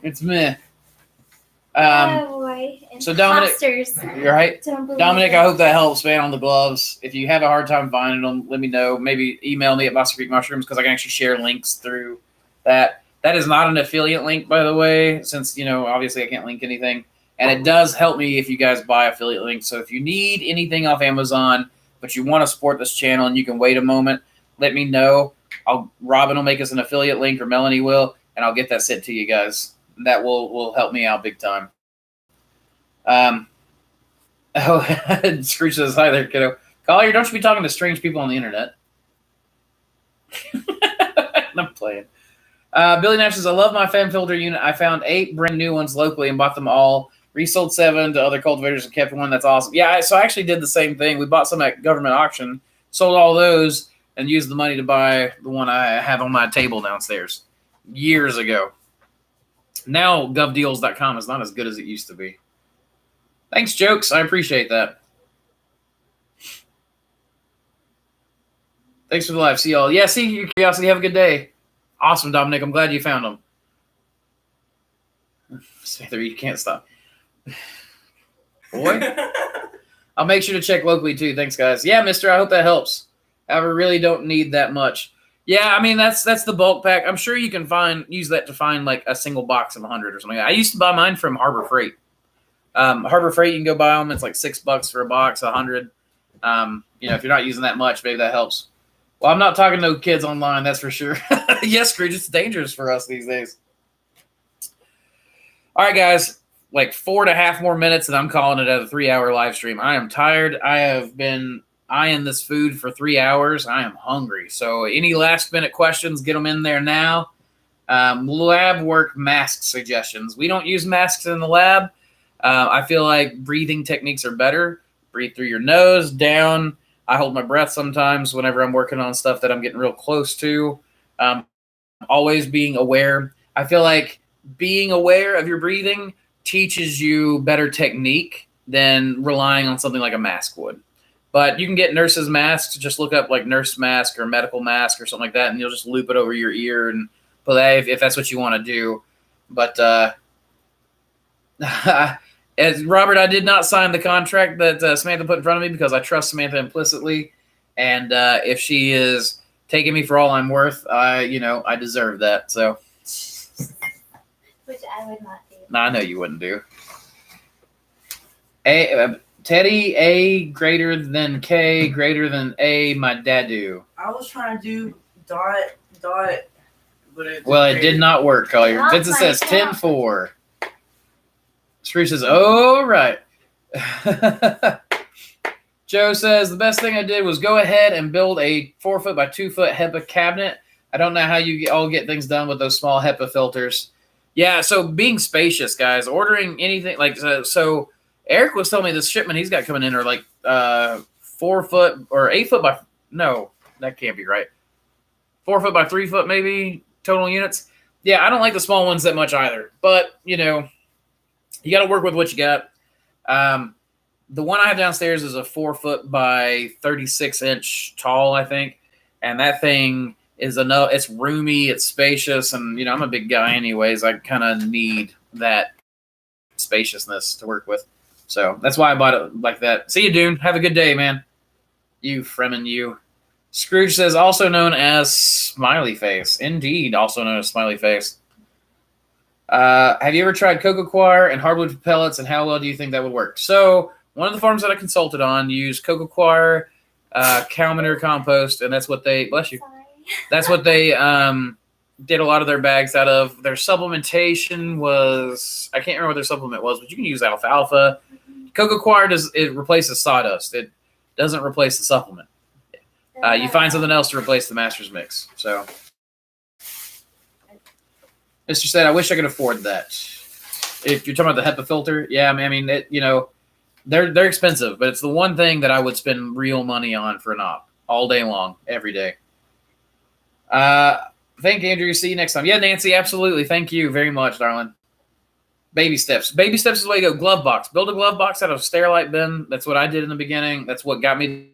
S1: It's me.
S3: Oh boy.
S1: So Dominic,
S3: Imposters.
S1: you're right.
S3: Don't believe
S1: Dominic,
S3: it.
S1: I hope that helps, man, on the gloves. If you have a hard time finding them, let me know. Maybe email me at Mossy Creek Mushrooms because I can actually share links through that. That is not an affiliate link, by the way, since, obviously I can't link anything. And it does help me if you guys buy affiliate links. So if you need anything off Amazon, but you want to support this channel and you can wait a moment, let me know. Robin will make us an affiliate link, or Melanie will, and I'll get that sent to you guys. That will help me out big time. Screech says, hi there, kiddo. Collier, don't you be talking to strange people on the internet. I'm playing. Billy Nash says, I love my fan filter unit. I found 8 brand new ones locally and bought them all. Resold 7 to other cultivators and kept 1. That's awesome. Yeah, so I actually did the same thing. We bought some at government auction, sold all those, and used the money to buy the one I have on my table downstairs years ago. Now, govdeals.com is not as good as it used to be. Thanks, Jokes. I appreciate that. Thanks for the live. See y'all. Yeah, see your curiosity. Have a good day. Awesome, Dominic. I'm glad you found them. Smither, you can't stop. Boy. I'll make sure to check locally, too. Thanks, guys. Yeah, mister, I hope that helps. I really don't need that much. Yeah, I mean, that's the bulk pack. I'm sure you can use that to find, like, a single box of 100 or something. I used to buy mine from Harbor Freight. Harbor Freight, you can go buy them. It's like $6 for a box, 100. If you're not using that much, maybe that helps. Well, I'm not talking to kids online, that's for sure. Yes, Scrooge, it's dangerous for us these days. All right, guys, like 4.5 more minutes, and I'm calling it a 3-hour live stream. I am tired. I have been eyeing this food for 3 hours. I am hungry. So any last-minute questions, get them in there now. Lab work mask suggestions. We don't use masks in the lab. I feel like breathing techniques are better. Breathe through your nose, down. I hold my breath sometimes whenever I'm working on stuff that I'm getting real close to. Always being aware. I feel like being aware of your breathing teaches you better technique than relying on something like a mask would. But you can get nurses' masks. Just look up like nurse mask or medical mask or something like that, and you'll just loop it over your ear and put that if that's what you want to do. But as Robert, I did not sign the contract that Samantha put in front of me because I trust Samantha implicitly, and if she is taking me for all I'm worth, I deserve that. So,
S3: which I would not do.
S1: No, I know you wouldn't do. Teddy, A greater than K greater than A. My dad do.
S2: I was trying to do dot, but
S1: it did not work, Collier.
S3: Oh
S1: Vincent says
S3: my
S1: 10-4. Screech says, oh, right. Joe says, the best thing I did was go ahead and build a 4-foot by 2-foot HEPA cabinet. I don't know how you all get things done with those small HEPA filters. Yeah, so being spacious, guys, ordering anything like so Eric was telling me this shipment he's got coming in are like 4-foot or 8-foot by no, that can't be right. 4-foot by 3-foot maybe total units. Yeah, I don't like the small ones that much either. But, you got to work with what you got. The one I have downstairs is a 4-foot by 36-inch tall, I think. And that thing is enough. It's roomy, it's spacious, and I'm a big guy anyways. I kind of need that spaciousness to work with. So that's why I bought it like that. See you, Dune. Have a good day, man. You, Fremen, you. Scrooge says, also known as Smiley Face. Indeed, also known as Smiley Face. Have you ever tried cocoa coir and hardwood pellets, and how well do you think that would work? So one of the farms that I consulted on used cocoa coir, cow manure compost, and that's what they, bless you, that's what they did a lot of their bags out of. Their supplementation was, I can't remember what their supplement was, but you can use alfalfa. Cocoa coir it replaces sawdust. It doesn't replace the supplement. You find something else to replace the master's mix. So, Mr. said, I wish I could afford that. If you're talking about the HEPA filter, yeah, I mean, they're expensive, but it's the one thing that I would spend real money on for an op all day long, every day. Thank you, Andrew. See you next time. Yeah, Nancy, absolutely. Thank you very much, darling. Baby steps. Baby steps is the way to go. Glove box. Build a glove box out of a Sterilite bin. That's what I did in the beginning. That's what got me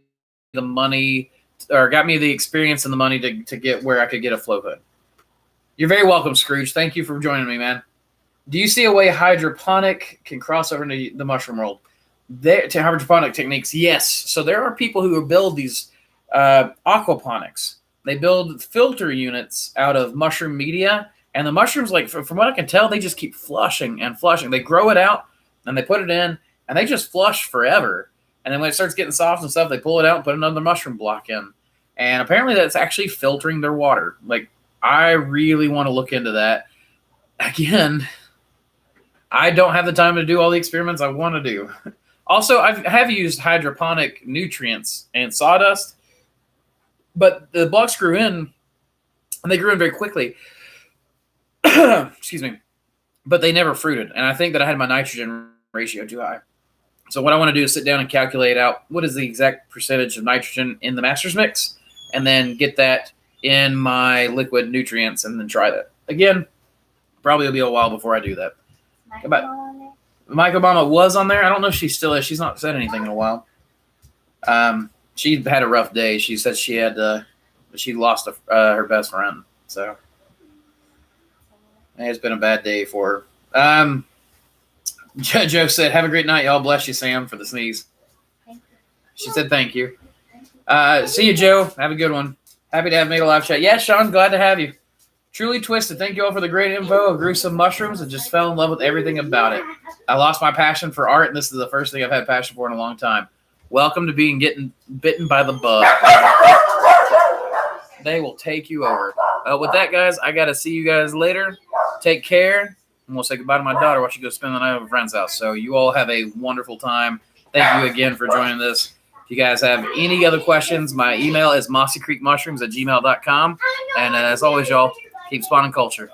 S1: the money, or got me the experience and the money to get where I could get a flow hood. You're very welcome, Scrooge. Thank you for joining me, man. Do you see a way hydroponic can cross over into the mushroom world? To hydroponic techniques, yes. So there are people who build these aquaponics. They build filter units out of mushroom media, and the mushrooms, like from what I can tell, they just keep flushing and flushing. They grow it out, and they put it in, and they just flush forever. And then when it starts getting soft and stuff, they pull it out and put another mushroom block in. And apparently that's actually filtering their water. Like, I really want to look into that. Again, I don't have the time to do all the experiments I want to do. Also, I have used hydroponic nutrients and sawdust, but the blocks grew in, and they grew in very quickly. Excuse me. But they never fruited, and I think that I had my nitrogen ratio too high. So what I want to do is sit down and calculate out what is the exact percentage of nitrogen in the master's mix, and then get that in my liquid nutrients, and then try that. Again, probably will be a while before I do that. Mike Obama was on there. I don't know if she still is. She's not said anything in a while. She had a rough day. She said she lost her best friend. So it's been a bad day for her. Joe said, "Have a great night, y'all. Bless you, Sam, for the sneeze." She said, "Thank you." See you, Joe. Have a good one. Happy to have made a live chat. Yeah, Sean, glad to have you. Truly Twisted. Thank you all for the great info. I grew some mushrooms and just fell in love with everything about it. I lost my passion for art, and this is the first thing I've had passion for in a long time. Welcome to getting bitten by the bug. They will take you over. With that, guys, I got to see you guys later. Take care. And we'll say goodbye to my daughter while she goes spend the night at a friend's house. So you all have a wonderful time. Thank you again for joining this. If you guys have any other questions, my email is mossycreekmushrooms@gmail.com. And as always, y'all, keep spawning culture.